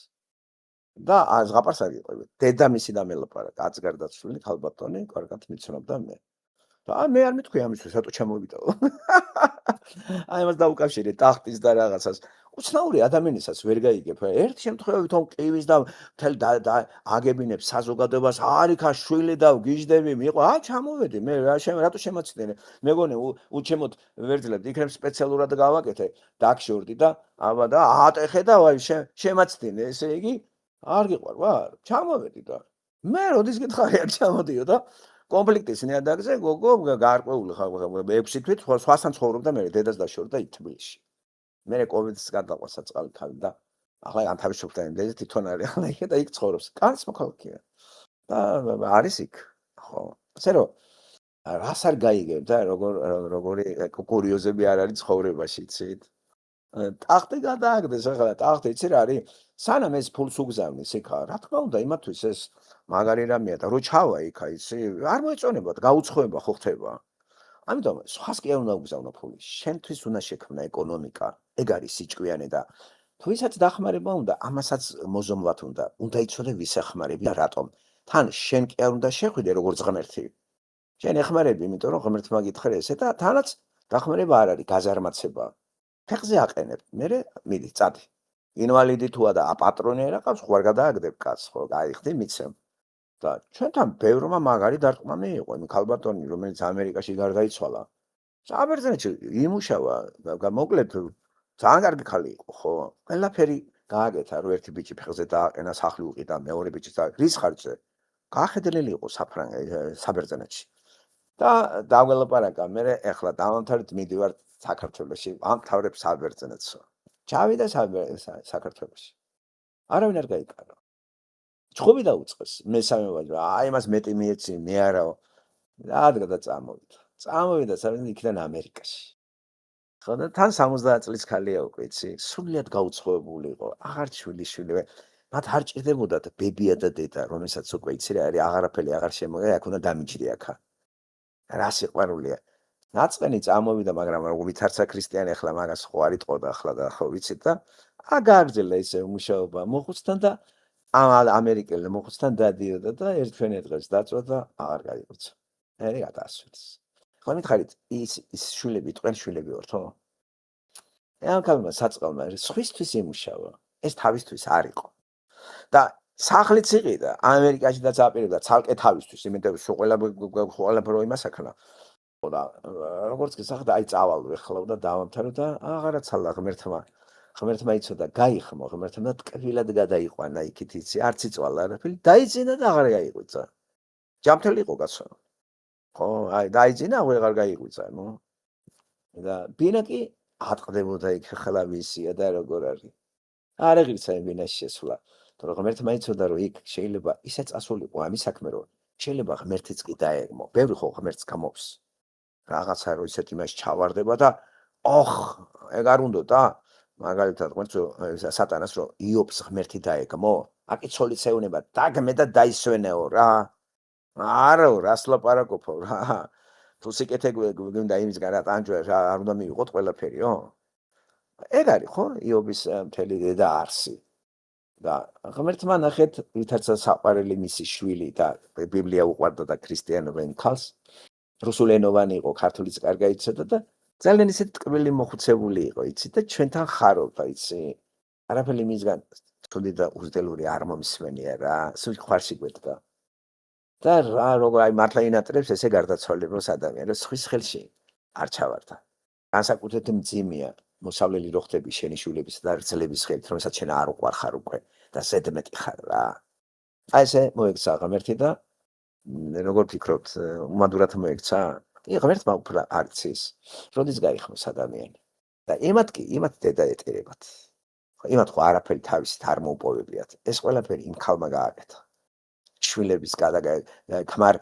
და ზღაპარს არ იყევი. დედამისი დამელაპარაკა, აც გარდაცვლილი ქალბატონი, კარგად მიცნობდა მე. და მე არ მithქვი ამისთვის, რატო ჩამოვიდაო. აი მას დაუკავშირე ტახტის და რაღაცას. უცნაური ადამიანისაც ვერ გაიგებ. ერთ შემთხვევით რომ ყივის და მთელ აგებინებს საზოგადოებას არიქა შვილი და გიჟდები მიყვა. ჩამოვედი მე რატო შემაცდენე? მეგონი უჩემოთ ვერძლებთ იქნებ სპეციალურად გავაკეთე. დაგშორდი და აბა და ატეხე და ვაი შემაცდინე. ესე იგი არ გიყვარ ვარ. ჩამოვედი და მე როდის გითხარი არ ჩამოდიო და კონფლიქტის ნიადაგზე გოგო გარკვეული 6 თვით სხვასთან ცხოვრობდა მე დედას დაშორდა იქ თბილისში. მე კოვიდის გადაყვა საწყალი თავი და ახლა ამ თავისუფლად იმდენად თვითონ არის ახლა იქ და იქ ცხოვრობს. კაც მოქალაქეა. და არის იქ. ხო. ასე რომ რას არ გაიგებ და როგორი კურიოზები არ არის ცხოვრებაში, იცით? ტახტი გადააგდეს ახლა ტახტი იცი რა არის? სანამ ეს ფულს უგზავნის იქა, რა თქმა უნდა, იმათვის ეს მაგარი რამეა და რო ჩავა იქა, იცი? არ მოეწონებათ, გაუცხოება ხო ხდება. ამიტომ სხვას კი არ უნდა უგზავნო ფული. შენთვის უნდა შექმნა ეკონომიკა. ეგ არის სიჭკვიანი და თუ ვისაც დახმარება უნდა, ამასაც მოზომლად უნდა. უნდა იცოდე ვის ახმარები და რატომ. თან შენ კი არ უნდა შეხვიდე როგორც ღმერთი. შენ ეხმარები, იმიტომ რომ ღმერთმა გითხრა ესე და თანაც დახმარება არ არის, გაზარმაცება. ფეხზე აყენებ. მერე მიდი, წადი. ინვალიდი თუა და აპატრონი არა ყავს, ხوار გადააგდებ კაცს, ხო, გაიხდი მიცემ. და ჩვენთან ბევრმა მაგარი დარტყმა მიიღო, იმ ქალბატონი, რომელიც ამერიკაში გარდაიცვალა. საბერძნეთში იმუშავა, მოკლედ ძალიან კარგი ხალი იყო, ხო? ყველაფერი გააკეთა, რომ ერთი ბიჭი ფეხზე დააყენა სახლი უყიდა, მეორე ბიჭი რის ხარჯზე? გაახედლელი იყო საბერძნეთში. და დაგველაპარაკა, მე ეხლა დავამთავრეთ, მიდივარ საქართველოში, ამთავრებ საბერძნეთსო. ჩავიდა საქართველოში. არავინ არ გაიკარო. ჩხუბი დაუწყეს, მესამე ვაჟი, აი მას მეტი მიეცი, მე არაო. რადგან და წამოვიდა საბერძნეთიდან იქიდან ამერიკაში. ხო და თან 70 წლის ქალია უკვე, იცი? სრულიად გაუცხოებული იყო, აღარ შვილი. მათ არ ჭირდებოდათ ბებია და დედა, რომელსაც უკვე იცი რა არის, აღარაფერი აღარ შემოიღე, აქ უნდა დამიჯდე აქა. რა სიყვარულია. ნაწყენი წამოვიდა, მაგრამ ვითარცა ქრისტიანი ახლა მაგას ხო არ იტყოდა ახლა და ხო ვიცით და გააგრძელა ისე მუშაობა მოხუცთან და ამერიკელ მოხუცთან დადიოდა და ერთვენე დღეს დაწვა და აღარ გაიღვიცა. მე გადაასვენეს. ხო მითხარით ის შვილები ტყენ შვილები ვართ ხო? ამ კალმა საწყალმა სხვისთვის იმუშავა. ეს თავისთვის არ იყო. და სახლიც იყიდა ამერიკაში და წაპირებდა ცალკე თავისთვის, იმიტომ რომ ყველაფერი იმას აკლა. და როგორც კი სახდა აი წავალ ეხლა და დავამთავრე და აღარაცალა ღმერთმა იცოდა გაიხმო ღმერთმა ტკბილად გადაიყვანა იქით იცი არც იწვალა არაფერი დაიძინა და აღარ გაიღვიცა ჯამთელი იყო კაცო ხო აი დაიძინა აღარ გაიღვიცა ნუ და ბინა კი ატყდებოდა იქ ხლა ვისია და როგორ არის არ ეღირცა იმ ბინაში შესვლა თორე ღმერთმა იცოდა რომ იქ შეიძლება ისე წასულიყო ამის საქმე რომ შეიძლება ღმერთიც კი დაეგმო ბევრი ხო ღმერთს გამოვის რაღაცა რო ისეთ იმას ჩავარდება და ოხ ეგ არ უნდა და მაგალითად ყვერცო სატანას რო იობს ღმერთი დაეგმო აკიცოლიც ეუნება დაგმე და დაისვენეო რა არა რას ლაპარაკობო რა თუ სიკეთე გვინდა იმისგან რა ტანჯვა არ უნდა მივიღოთ ყველაფერიო ეგ არის ხო იობის მთელი და არსი და ღმერთმა ნახეთ ვითარცა საყვარელი მისი შვილი და ბიბლია უყვარდა და ქრისტიანობა იმ ხალხს რუსულენოვანი იყო, ქართულიც კარგად იცოდა და ძალიან ისეთ ტკბილი მოხუცებული იყო, იცი და ჩვენთან ხარობდა, იცი. არაფერი მისგან თუნდაც და უზდელური არ მომისმენია რა, სულ ხარში გვედგა. და რა როგორ აი მართლა ინატრებს ესე გარდაცვალებას ადამიანს ხვის ხელში არ ჩავარდა. განსაკუთრებით მძიმეა მოსავლელი რო ხდები შენი შვილების და რძლების ხელით, რომელსაც შენ არ უყვარ ხარ უკვე და ზედმეტი ხარ რა. აი ესე მოექცა ღმერთი და როგორ ფიქრობთ, უმადურად მოექცა? კი, ღმერთმა უფრო არცის. როდის გაიხმოს ადამიანი? და იმათ დედა ეტირებათ. ხო, იმათ ხო არაფერი თავისით არ მოუპოვებიათ. ეს ყველაფერი იმ ხალმა გააკეთა. შვილების ქმარ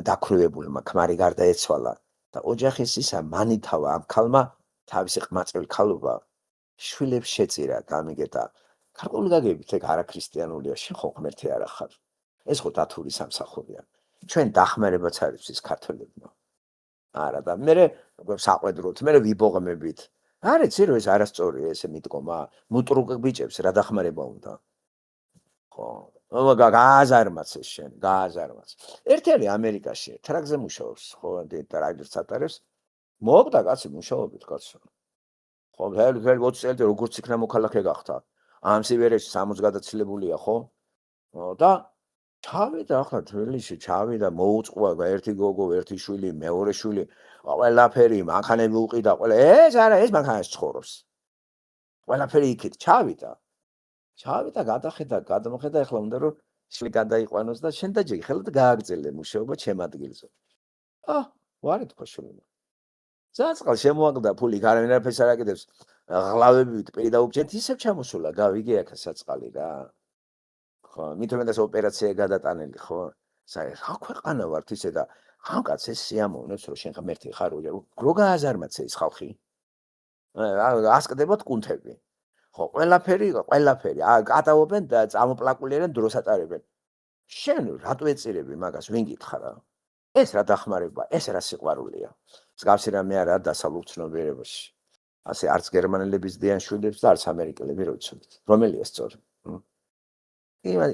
დაქრუებულმა, ქმარი გარდაეცვალა და ოჯახის ისა მანითავა ამ ხალმა თავისი ყმაწვილი ხალობა შვილებს შეწირა, გამიგედა. გარკვეული გაგებით ეგ არაქრისტიანულია, შენ ხო ღმერთი არ ახარ. ეს ხო დათური სამსახურია. ჩვენ დახმარებაც არის ის ქართველებმა. არა და მე საყვედროთ, მე ვიბოღმებით. არ იცი რომ ეს არასწორია ესე მიდგომა, მუტრუკ ბიჭებს რა დახმარება უნდა. ხო, გააზარმაც ეს შენ, გააზარმაც. ერთი არის ამერიკაში, ტრაქზე მუშაობს, ხო, და რაიდერს ატარებს. მოკვდა კაცი მუშაობით კაცო. ხო, ველი 20 წელიწადში როგორც იქნა მოქალაქე გახდა. ამ სიბერეში 60 გადაცილებულია, ხო? და ჩავიდა ახლა თბილისში, ჩავიდა, მოუწყვა ერთი გოგო, ერთი შვილი, მეორე შვილი, ყველაფერი მანქანები უყიდა, ყველა ეს არა, ეს მანქანაში ცხოვრობს. ყველაფერი იქით ჩავიდა. ჩავიდა, გადახედა, გადმოხედა, ახლა უნდა რომ შვილი გადაიყვანოს და შენ დაჯეი ხელად გააგრძელე მუშაობა ჩემ ადგილზე. ვარი თქვა შვილმა. საწყალ შემოაგდა ფული, არავინ არაფერს არ აკეთებს. ღლავებით პირი დაუბრჩეთ, ისევ ჩამოსულა, გავიგე აქ საწყალი რა. ხო, მithumetas ოპერაცია გადატანელი, ხო? საერთოდ რა ქვეყანა ვართ ისე და ამ კაცს ეს სიამოვნებს რომ შენ ღმერთი ხარ, რო გააზარმაცე ის ხალხი. ასკდებოდ კუნთები. ხო, ყველაფერი, კატაობენ და წამოპლაკულიერენ დროს ატარებენ. შენ რატო ეწირები მაგას, ვინ გითხა რა? ეს რა დახმარება, ეს რა სიყვარულია. მსგავსი რამე არაა დასავლურ ცნობიერებაში. ასე არც გერმანელების დიან შვილებს და არც ამერიკელები რო იცოდეთ. რომელია სწორი?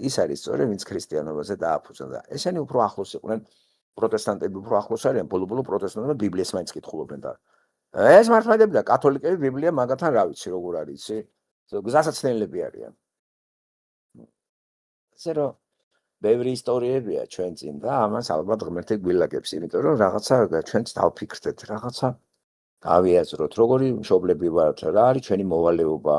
ის არის სწორი, ვინც ქრისტიანობაზე დააფუძნა და ესენი უფრო ახლოს იყვნენ, პროტესტანტები უფრო ახლოს არიან, ბოლო-ბოლო პროტესტანტები ბიბლიას მაინც კითხულობენ და ეს მართლმადები და კათოლიკები ბიბლია მაგათთან რა ვიცი როგორ არის, იცი? გზასაცდენლები არიან. ესე რომ ბევრი ისტორიებია ჩვენ წინ და ამას ალბათ ღმერთი გვილაგებს, იმიტომ რომ რაღაცა ჩვენც დავფიქრდეთ, რაღაცა გავიაზროთ, როგორი მშობლები ვართ, რა არის ჩვენი მოვალეობა.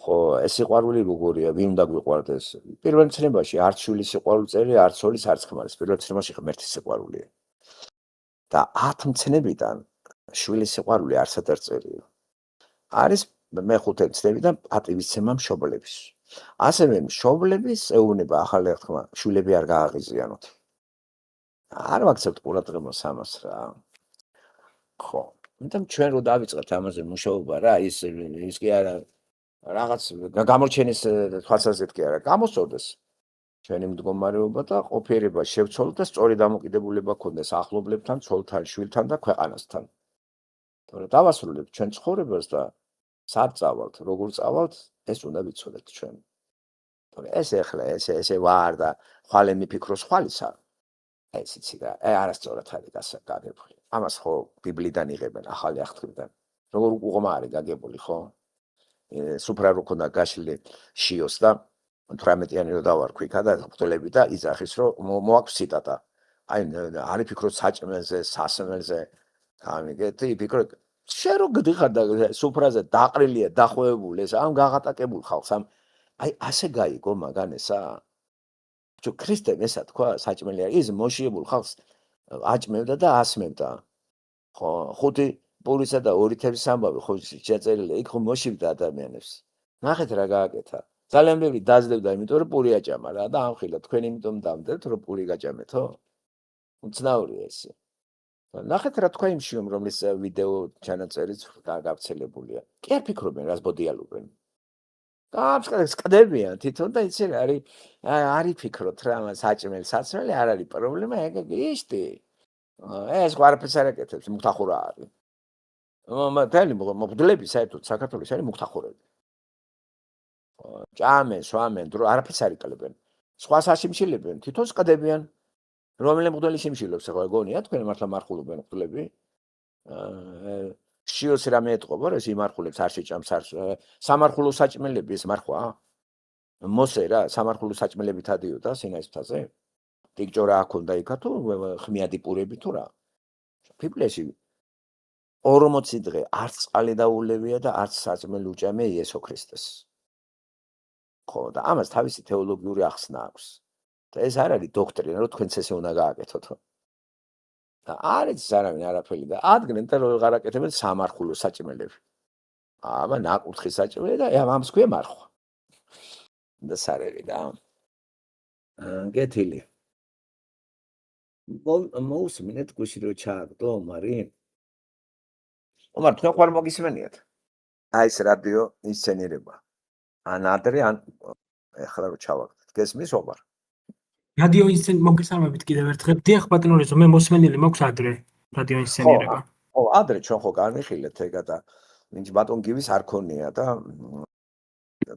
ხო, ეს სიყვარული როგორია, ვინ უნდა გვიყვარდეს? პირველ ცნებაში არც შვილის სიყვარული წერია, არც ცოლის, არც ქმარის. პირველ ცნებაში ღმერთის სიყვარულია. და 10 მცნებიდან შვილის სიყვარული არსად არ წერია. არის მეხუთე ცნებიდან პატივისცემა მშობლების. ასევე მშობლების ეუბნება ახალი აღთქმა, შვილები არ გააღიზიანოთ. არ ვაქცევთ ყურადღებას ამას რა. ხო, იმიტომ ჩვენ რო დავიწყებთ ამაზე მუშაობა რა, ის კი არა რაღაც გამორჩენის თვალსაზრისით კი არა, გამოსწორდეს ჩვენი მდგომარეობა და ყოფიერება შევცვალოთ და სწორი დამოკიდებულება გქონდეს ახლობლებთან, ცოლთან, შვილთან და ქვეყანასთან. თორე დავასრულებთ ჩვენ ცხოვრებას და სად წავალთ, როგორ წავალთ, ეს უნდა ვიცოდეთ ჩვენ. თორე ეს ეხლა ესე ვარ და ხვალე მიფიქრო სხვალისა. ეს იცი რა, არასწორად არის გაგებული. ამას ხო ბიბლიდან იღებენ, ახალი აღთქმიდან. როგორ უყომა არის გაგებული, ხო? სუფრა რო ქონდა გაშლილი შიოს და 18-იანი რო დავარქვი იქა და ხტოლები და იძახის რომ მოაქვს ციტატა. აი არის ფიქრობ საჭმელზე, სასმელზე. გამიგეთი, ფიქრო შენ რო გდიხარ და სუფრაზე დაყრილია, დახვევებული ეს ამ გაღატაკებულ ხალხს ამ აი ასე გაიგო მაგან ესა. ჩუ ქრისტემ ესა თქვა საჭმელი არის ის მოშიებულ ხალხს აჭმევდა და ასმევდა. ხო, ხუთი პურისა და ორი თევზის ამბავი ხო შეწერილია, იქ ხო მოშივდა ადამიანებს. ნახეთ რა გააკეთა. ძალიან ბევრი დაძლებდა, იმიტომ რომ პური აჭამა რა და ამხილა თქვენ იმიტომ დამდებთ რომ პური გაჭამეთო? უცნაურია ეს. ნახეთ რა თქვა იმ შიომ, რომლის ვიდეო ჩანაწერიც გავრცელებულია. კი არ ფიქრობენ რას ბოდიალობენ. სკდებიან თვითონ და იცი რა არის ფიქრობთ რა საჭმელი საცმელი არ არის პრობლემა, ეგ ისტი. ეს ყარაფერს არ აკეთებს, მუხტახურა არის. მათელი მოგდლები საერთოდ საქართველოს არის მუხტახურები. ჭამენ, სვამენ, დრო არაფერს არ იკლებენ. სხვა საშიმშილებენ, თვითონ სკდებიან. რომელი მგდელი შიმშილობს ახლა გონია თქვენ მართლა მარხულობენ მგდლები? შიოს რამე ეთყობა რა ეს იმარხულებს არ შეჭამს არ სამარხულო საჭმელები ეს მარხვა? მოსე რა სამარხულო საჭმელებით ადიოდა სინაის მთაზე? ტიკჭორა აქონდა იქა თუ ხმიადი პურები თუ რა? ბიბლიაში 40 დღე არც წყალი დაულევია და არც საჭმელი უჭამე იესო ქრისტეს. ხო და ამას თავისი თეოლოგიური ახსნა აქვს. და ეს არ არის დოქტრინა რომ თქვენც ესე უნდა გააკეთოთ. და არის არავინ არაფერი და ადგენენ და რო გარაკეთებენ სამარხულო საჭმელები. აბა ნაკურთხი საჭმელი და ამას ქვია მარხვა. და სარერი და გეთილი. მოусმინეთ გუში რო ჩააგდო მარი. ომარ თქვენ ხარ მოგისმენიათ? აი ეს რადიო ინსცენირება. ან ადრე ან ეხლა რო ჩავაგდეთ. გესმის ომარ? რადიო ინსცენ მოგესალმებით კიდევ ერთხელ. დიახ ბატონო რეზო, მე მოსმენილი მაქვს ადრე რადიო ინსცენირება. ხო, ადრე ჩვენ ხო განვიხილეთ ეგა და ვინც ბატონ გივის არ ქონია და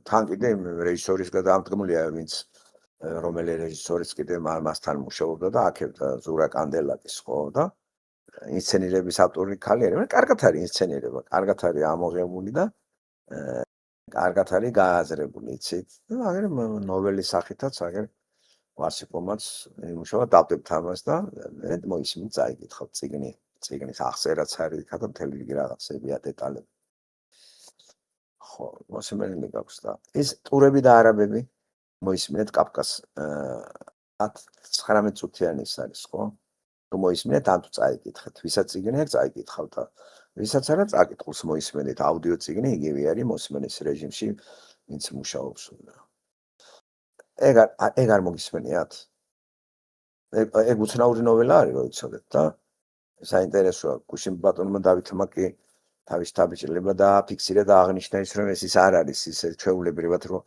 თან კიდე რეჟისორის გადაამდგმულია ვინც რომელი რეჟისორის კიდე მასთან მუშაობდა და აქ ზურა კანდელაკის ხო და ინსცენირების ავტორი ქალი არის, მაგრამ კარგად არის ინსცენირება, კარგად არის ამოღებული და კარგად არის გააზრებული, იცით? აგერ ნოველის სახითაც აგერ ვასიპომაც იმუშავა დავდებთ ამას და მე მოისმინე წაიკითხავ წიგნის აღწერაც არის იქა და მთელი რიგი რაღაცებია დეტალები. ხო, მოსმენილი გაქვს და ის ტურები და არაბები მოისმინეთ კაფკას 19 წუთიანი ის არის, ხო? თუ მოისმინეთ, ან თუ წაიკითხეთ, ვისაც წიგნი აქვს წაიკითხავ და ვისაც არა წაკითხულს მოისმენთ, აუდიო წიგნი იგივე არის მოსმენის რეჟიმში, ვინც მუშაობს. ეგ არ მოგისმენიათ? ეგ უცნაური ნოველა არის, რო იცოდეთ და საინტერესოა, გუშინ ბატონმა დავითმა კი თავის დაბეჭდილება დააფიქსირა და აღნიშნა ის, რომ ეს არ არის ისე ჩვეულებრივად, რომ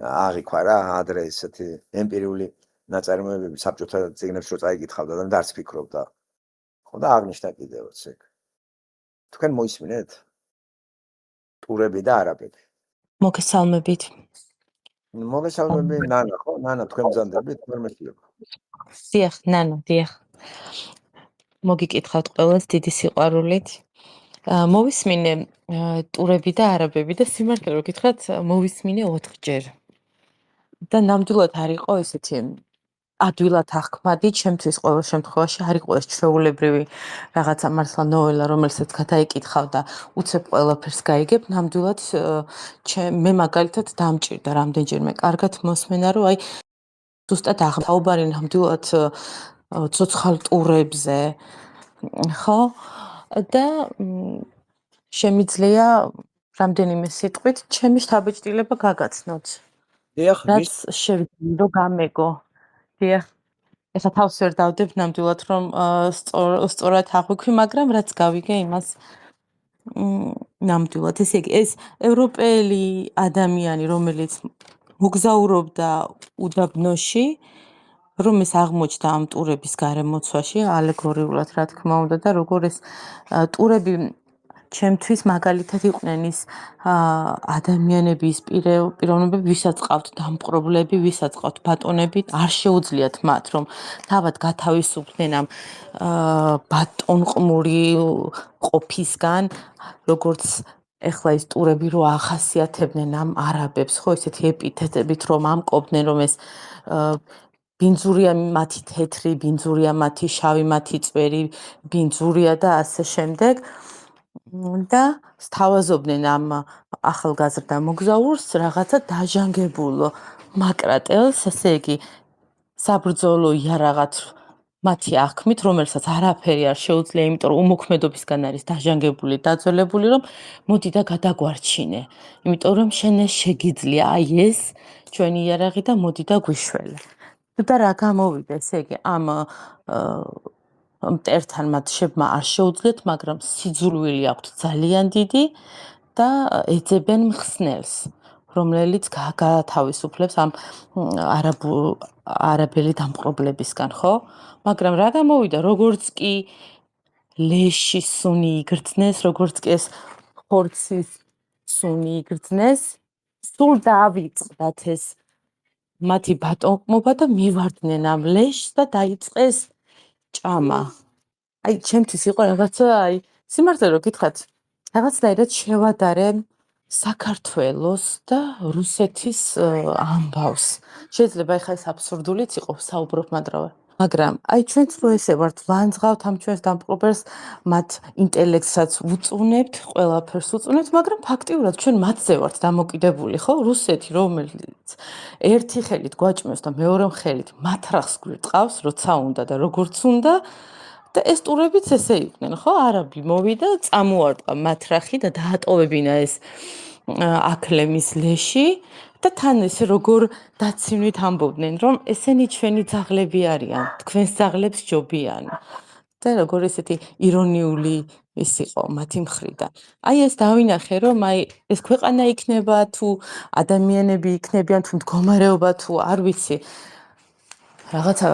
აღიქვა რა, ადრე ესეთი ემპირიული ნაწარმოებები საბჭოთა წიგნებს რო წაიკითხავდა და არც ფიქრობდა. ხო და აღნიშნა კიდევაც ეგ. თქვენ მოისმინეთ? ტურები და არაბები. მოგესალმებით. მოგესალმები ნანა, ხო? ნანა, თქვენ ბრძანდებით, თქვენ მეშლება. დიახ, ნანა, დიახ. მოგიკითხავთ ყველას დიდი სიყვარულით. მოვისმინე ტურები და არაბები და სიმართლე რო გითხრათ, მოვისმინე 4ჯერ. და ნამდვილად არ იყო ესეთი ადვილად აღქმადი, ჩემთვის ყოველ შემთხვევაში არ იყო ეს ჩვეულებრივი რაღაცა მართლა ნოველა, რომელსაც გადაიკითხავ და უცებ ყველაფერს გაიგებ, ნამდვილად მე მაგალითად დამჭირდა რამდენჯერმე კარგად მოსმენა, რომ აი ზუსტად აღთაუბარი ნამდვილად ცოცხალ ტურებზე, ხო? და შემიძლია რამდენიმე სიტყვით ჩემი შთაბეჭდილება გაგაცნოთ. დიახ, რაც შევიძინო რომ გამეგო. დიახ. ეხლა თავს ვერ დავდებ ნამდვილად რომ სწორად აღვიქვი, მაგრამ რაც გავიგე იმას ნამდვილად. ესე იგი, ეს ევროპელი ადამიანი, რომელიც მოგზაურობდა უდაბნოში, რომ ეს აღმოჩნდა ამ ტურების გარემოცვაში, ალეგორიულად რა თქმა უნდა და როგორ ეს ტურები ჩემთვის მაგალითად იყვნენ ის ადამიანების პიროვნებები, ვისაც ყავთ დამპყრობლები, ვისაც ყავთ ბატონები, არ შეუძლიათ მათ რომ თავად გათავისუფლდნენ ამ ბატონყმური ყოფისგან, როგორც ეხლა ის ტურები რო ახასიათებდნენ ამ არაბებს, ხო, ესეთი ეპითეტებით რომ ამკობდნენ, რომ ეს ბინძურია მათი თეთრი, ბინძურია მათი შავი, მათი წვერი, ბინძურია და ასე შემდეგ. და სთავაზობდნენ ამ ახალგაზრდა მოგზაურს რაღაცა დაჟანგებულ მაკრატელს, ესე იგი საბრძოლო იარაღად მათი აღქმით, რომელსაც არაფერი არ შეუძლია, იმიტომ რომ უმოქმედობისგან არის დაჟანგებული, დაძველებული, რომ მოდი და გადაგვარჩინე. იმიტომ რომ შენ შეგიძლია აი ეს ჩვენი იარაღი და მოდი და გვიშველე. და რა გამოვიდა, ესე იგი ამ მტერთან მათ შებმა არ შეუძლიათ, მაგრამ სიძულვილი აქვთ ძალიან დიდი და ეძებენ მხსნელს, რომელიც გაათავისუფლებს ამ არაბელი დამპყრობლებისგან, ხო? მაგრამ რა გამოვიდა, როგორც კი ლეში სუნი იგრძნეს, როგორც კი ეს ხორცის სუნი იგრძნეს, სულ დაავიწყდათ ეს მათი ბატონყმობა და მივარდნენ ამ ლეშს და დაიწყეს ჭამა. აი, ჩემთვის იყო რაღაცა, აი, სიმართლე რო გითხრათ, რაღაცნაირად შევადარე საქართველოს და რუსეთის ამბავს. შეიძლება ეხლა ეს აბსურდულიც იყოს, საუბრობ მადრავე. მაგრამ აი ჩვენც რო ესე ვართ, ვანძღავთ ამ ჩვენს დამპყრობელს, მათ ინტელექტსაც უწუნებთ, ყველაფერს უწუნებთ, მაგრამ ფაქტიურად ჩვენ მათზე ვართ დამოკიდებული, ხო? რუსეთი, რომელიც ერთი ხელით გვაჭმევს და მეორე ხელით მათრახს გვირტყავს, როცა უნდა და როგორც უნდა. და ეს ტურებიც ესე იყვნენ, ხო? არაბი მოვიდა, წამოარტყა მათრახი და დაატოვებინა ეს აქლემის ლეში და თან ესე როგორ დაცინვით ამბობდნენ, რომ ესენი ჩვენი ძაღლები არიან, თქვენს ძაღლებს ჯობიან. და როგორ ესეთი ირონიული ის იყო მათი მხრიდან. აი ეს დავინახე, რომ აი ეს ქვეყანა იქნება თუ ადამიანები იქნებიან თუ მდგომარეობა თუ არ ვიცი, რაღაცა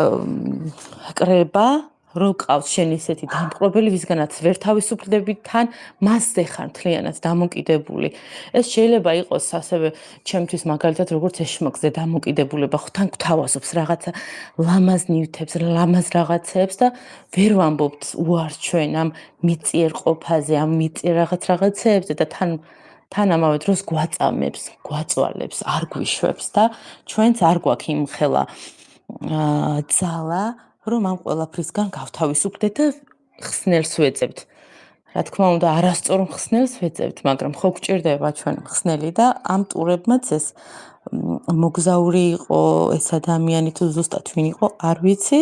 კრება, რო ყავს შენ ისეთი დამპყრობელი, ვისგანაც ვერ თავისუფლდები თან, მასზე ხარ მთლიანად დამოკიდებული. ეს შეიძლება იყოს ასევე ჩემთვის მაგალითად როგორც ეშმაკზე დამოკიდებულება, ხო თან გვთავაზობს რაღაცა ლამაზ ნივთებს, ლამაზ რაღაცებს და ვერ ვამბობთ უარს ჩვენ ამ მიწიერ ყოფაზე, ამ მიწიერ რაღაცებზე და თან ამავე დროს გვაწამებს, გვაწვალებს, არ გვიშვებს და ჩვენც არ გვაქვს იმ ხელა ძალა, რომ ამ ყველაფრისგან გავთავისუფლდეთ და ხსნელს ვეძებთ. რა თქმა უნდა, არასწორ ხსნელს ვეძებთ, მაგრამ ხო გვჭირდება ჩვენ ხსნელი და ამ ტურებმაც ეს მოგზაური იყო, ეს ადამიანი თუ ზუსტად ვინ იყო, არ ვიცი.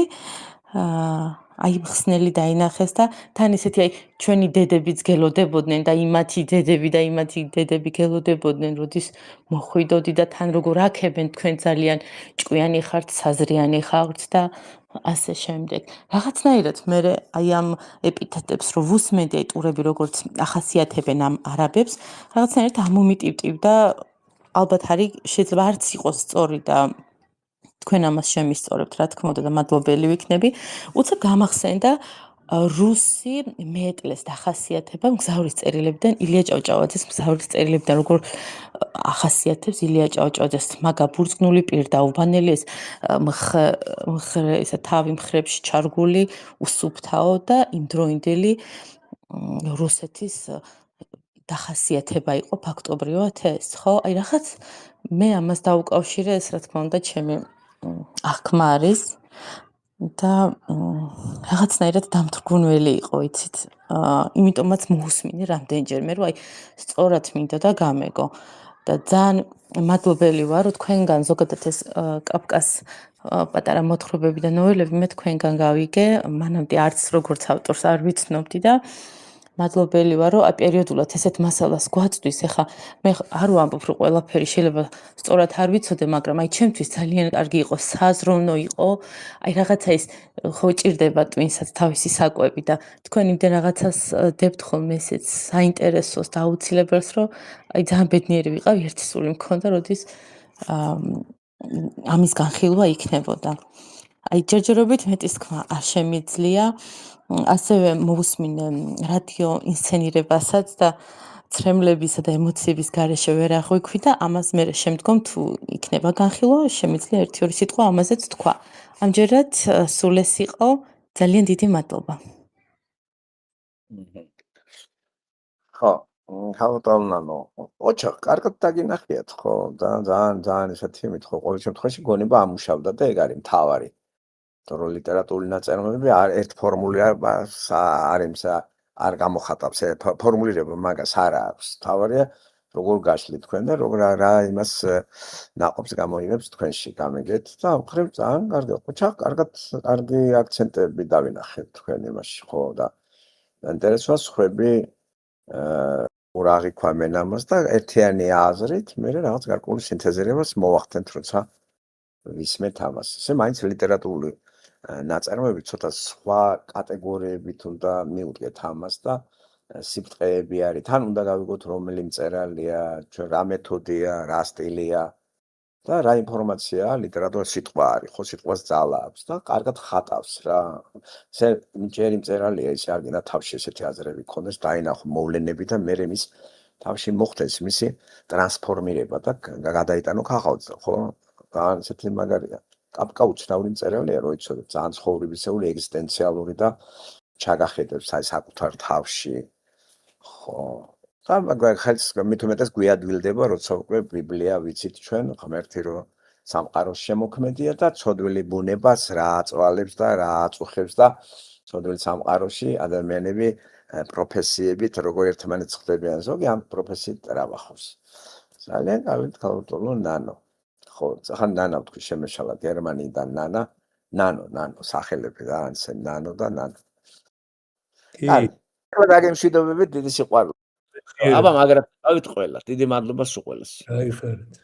აი ხსნელი დაინახეს და თან ისეთი აი ჩვენი დედებიც გელოდებოდნენ და იმათი დედები და იმათი დედები გელოდებოდნენ, როდის მოხვიდოდი და თან როგორ აქებენ თქვენ ძალიან ჭკვიანი ხართ, საზრიანი ხართ და ასე შემდეგ. რაღაცნაირად მე აი ამ ეპითეტებს რო ვუსმენდი, აი ტურები როგორც ახასიათებენ ამ არაბებს, რაღაცნაირად ამომიტივტივ და ალბათ არის შეიძლება არც იყოს სწორი და თქვენ ამას შემისწორებთ, რა თქმა უნდა და მადლობელი ვიქნები. უცებ გამახსენდა რუსი მეტლეს დახასიათება მგზავრის წერილებიდან ილია ჭავჭავაძის მგზავრის წერილებიდან როგორ ახასიათებს ილია ჭავჭავაძეს მაგა ბურწკნული პირ და უბანელი ეს თავი მხრებში ჩარგული უსუფთაო და იმდროინდელი რუსეთის დახასიათება იყო ფაქტობრივად ეს, ხო? აი რაღაც მე ამას დაუკავშირე, ეს რა თქმა უნდა ჩემი აღქმა არის და რაღაცნაირად დამთრგუნველი იყო, იცით? იმიტომაც მოусმინე რამდენჯერმე, რომ აი სწორად მინდა და გამეგო. და ძალიან მადლობელი ვარ, რომ თქვენგან ზოგადად ეს კაფკას პატარა მოთხრობები და ნოველები მე თქვენგან გავიგე, მანამდე არც როგორც ავტორს არ ვიცნობდი და მადლობელი ვარ, რომ პერიოდულად ესეთ მასალას გვაწვდის. ეხლა მე არ ვამბობ, რომ ყველაფერი შეიძლება სწორად არ ვიცოდე, მაგრამ აი ჩემთვის ძალიან კარგი იყო, საზროვნო იყო. აი რაღაცა ის ხო ჭირდება ტვინსაც თავისი საკვები და თქვენ იმდენ რაღაცას დებთ ხოლმე ესეც საინტერესოს და აუცილებელს, რომ აი ძალიან ბედნიერი ვიყავ, ერთი სული მქონდა, როდის ამის განხილვა იქნებოდა. აი ჯერჯერობით მეტის თქმა არ შემიძლია. ასევე მოусმინე რადიო ინსცენირებასაც და ცრემლებისა და ემოციების გარეშე ვერ აღვიქვი და ამას მე შემდგომ თუ იქნება განხილვა, შემიძლია 1-2 სიტყვა ამაზეც თქვა. ამჯერად სულ ეს იყო, ძალიან დიდი მადლობა. ხო, ხალხთანო. ოჩა, კარგად დაგინახიათ ხო? ძალიან ესეთი იმით ხო, ყოველ შემთხვევაში გონება ამუშავდა და ეგ არის მთავარი. რომ ლიტერატურული ნაწარმოებები ერთ ფორმულირებას არ გამოხატავს, ფორმულირება მაგას არ აქვს. თავარია როგორ გაშლით თქვენ და როგორ რა იმას ნაყოფს გამოიღებს თქვენში გამიგეთ და ამხრივ ძალიან კარგი ხო, კარგი აქცენტები დავინახეთ თქვენ იმაში ხო და ინტერესოა სხვები ორ აღიქვამენ ამას და ერთიანი აზრით მე რაღაც გარკვეული სინთეზირებას მოვახდენთ, როცა ვისმენთ ამას. ესე მაინც ლიტერატურული ნაწარმოები ცოტა სხვა კატეგორიებით უნდა მიუდგეთ ამას და სიბრტყეები არის. თან უნდა გავიგოთ რომელი მწერალია, რა მეთოდია, რა სტილია და რა ინფორმაციაა ლიტერატურა სიტყვა არის, ხო სიტყვას ძალა აქვს და კარგად ხატავს რა. ესე ჯერი მწერალია, ის არ გინდა თავში ესეთი აზრები ქონდეს, დაინახო მოვლენები და მე მის თავში მოხდეს მისი ტრანსფორმირება და გადაიტანო ქაღალდზე, ხო? ძალიან ესეთი მაგარია. კაფკა უცნაური მწერალია, რო იცოდეთ, ძალიან ცხოვრებისეული, ეგზისტენციალური და ჩაგახედებს აი საკუთარ თავში. ხო. და მაგრამ ხელს მით უმეტეს გვიადვილდება, როცა უკვე ბიბლია ვიცით ჩვენ, ღმერთი რო სამყაროს შემოქმედია და ცოდვილი ბუნებას რა აწვალებს და რა აწუხებს და ცოდვილი სამყაროში ადამიანები პროფესიებით როგორ ერთმანეთს ხდებიან, ზოგი ამ პროფესიით რავახავს. ძალიან კარგი თვალთვალო ნანო. ხო, ახლა ნანა ვთქვი შემეშალა გერმანიიდან ნანო სახელები რა ანსენ ნანო და ნანო. კი. დაგემშვიდობებით დიდი სიყვარული. აბა მაგრად დავით ყველა. დიდი მადლობა სულ ყველას. გაიხარეთ.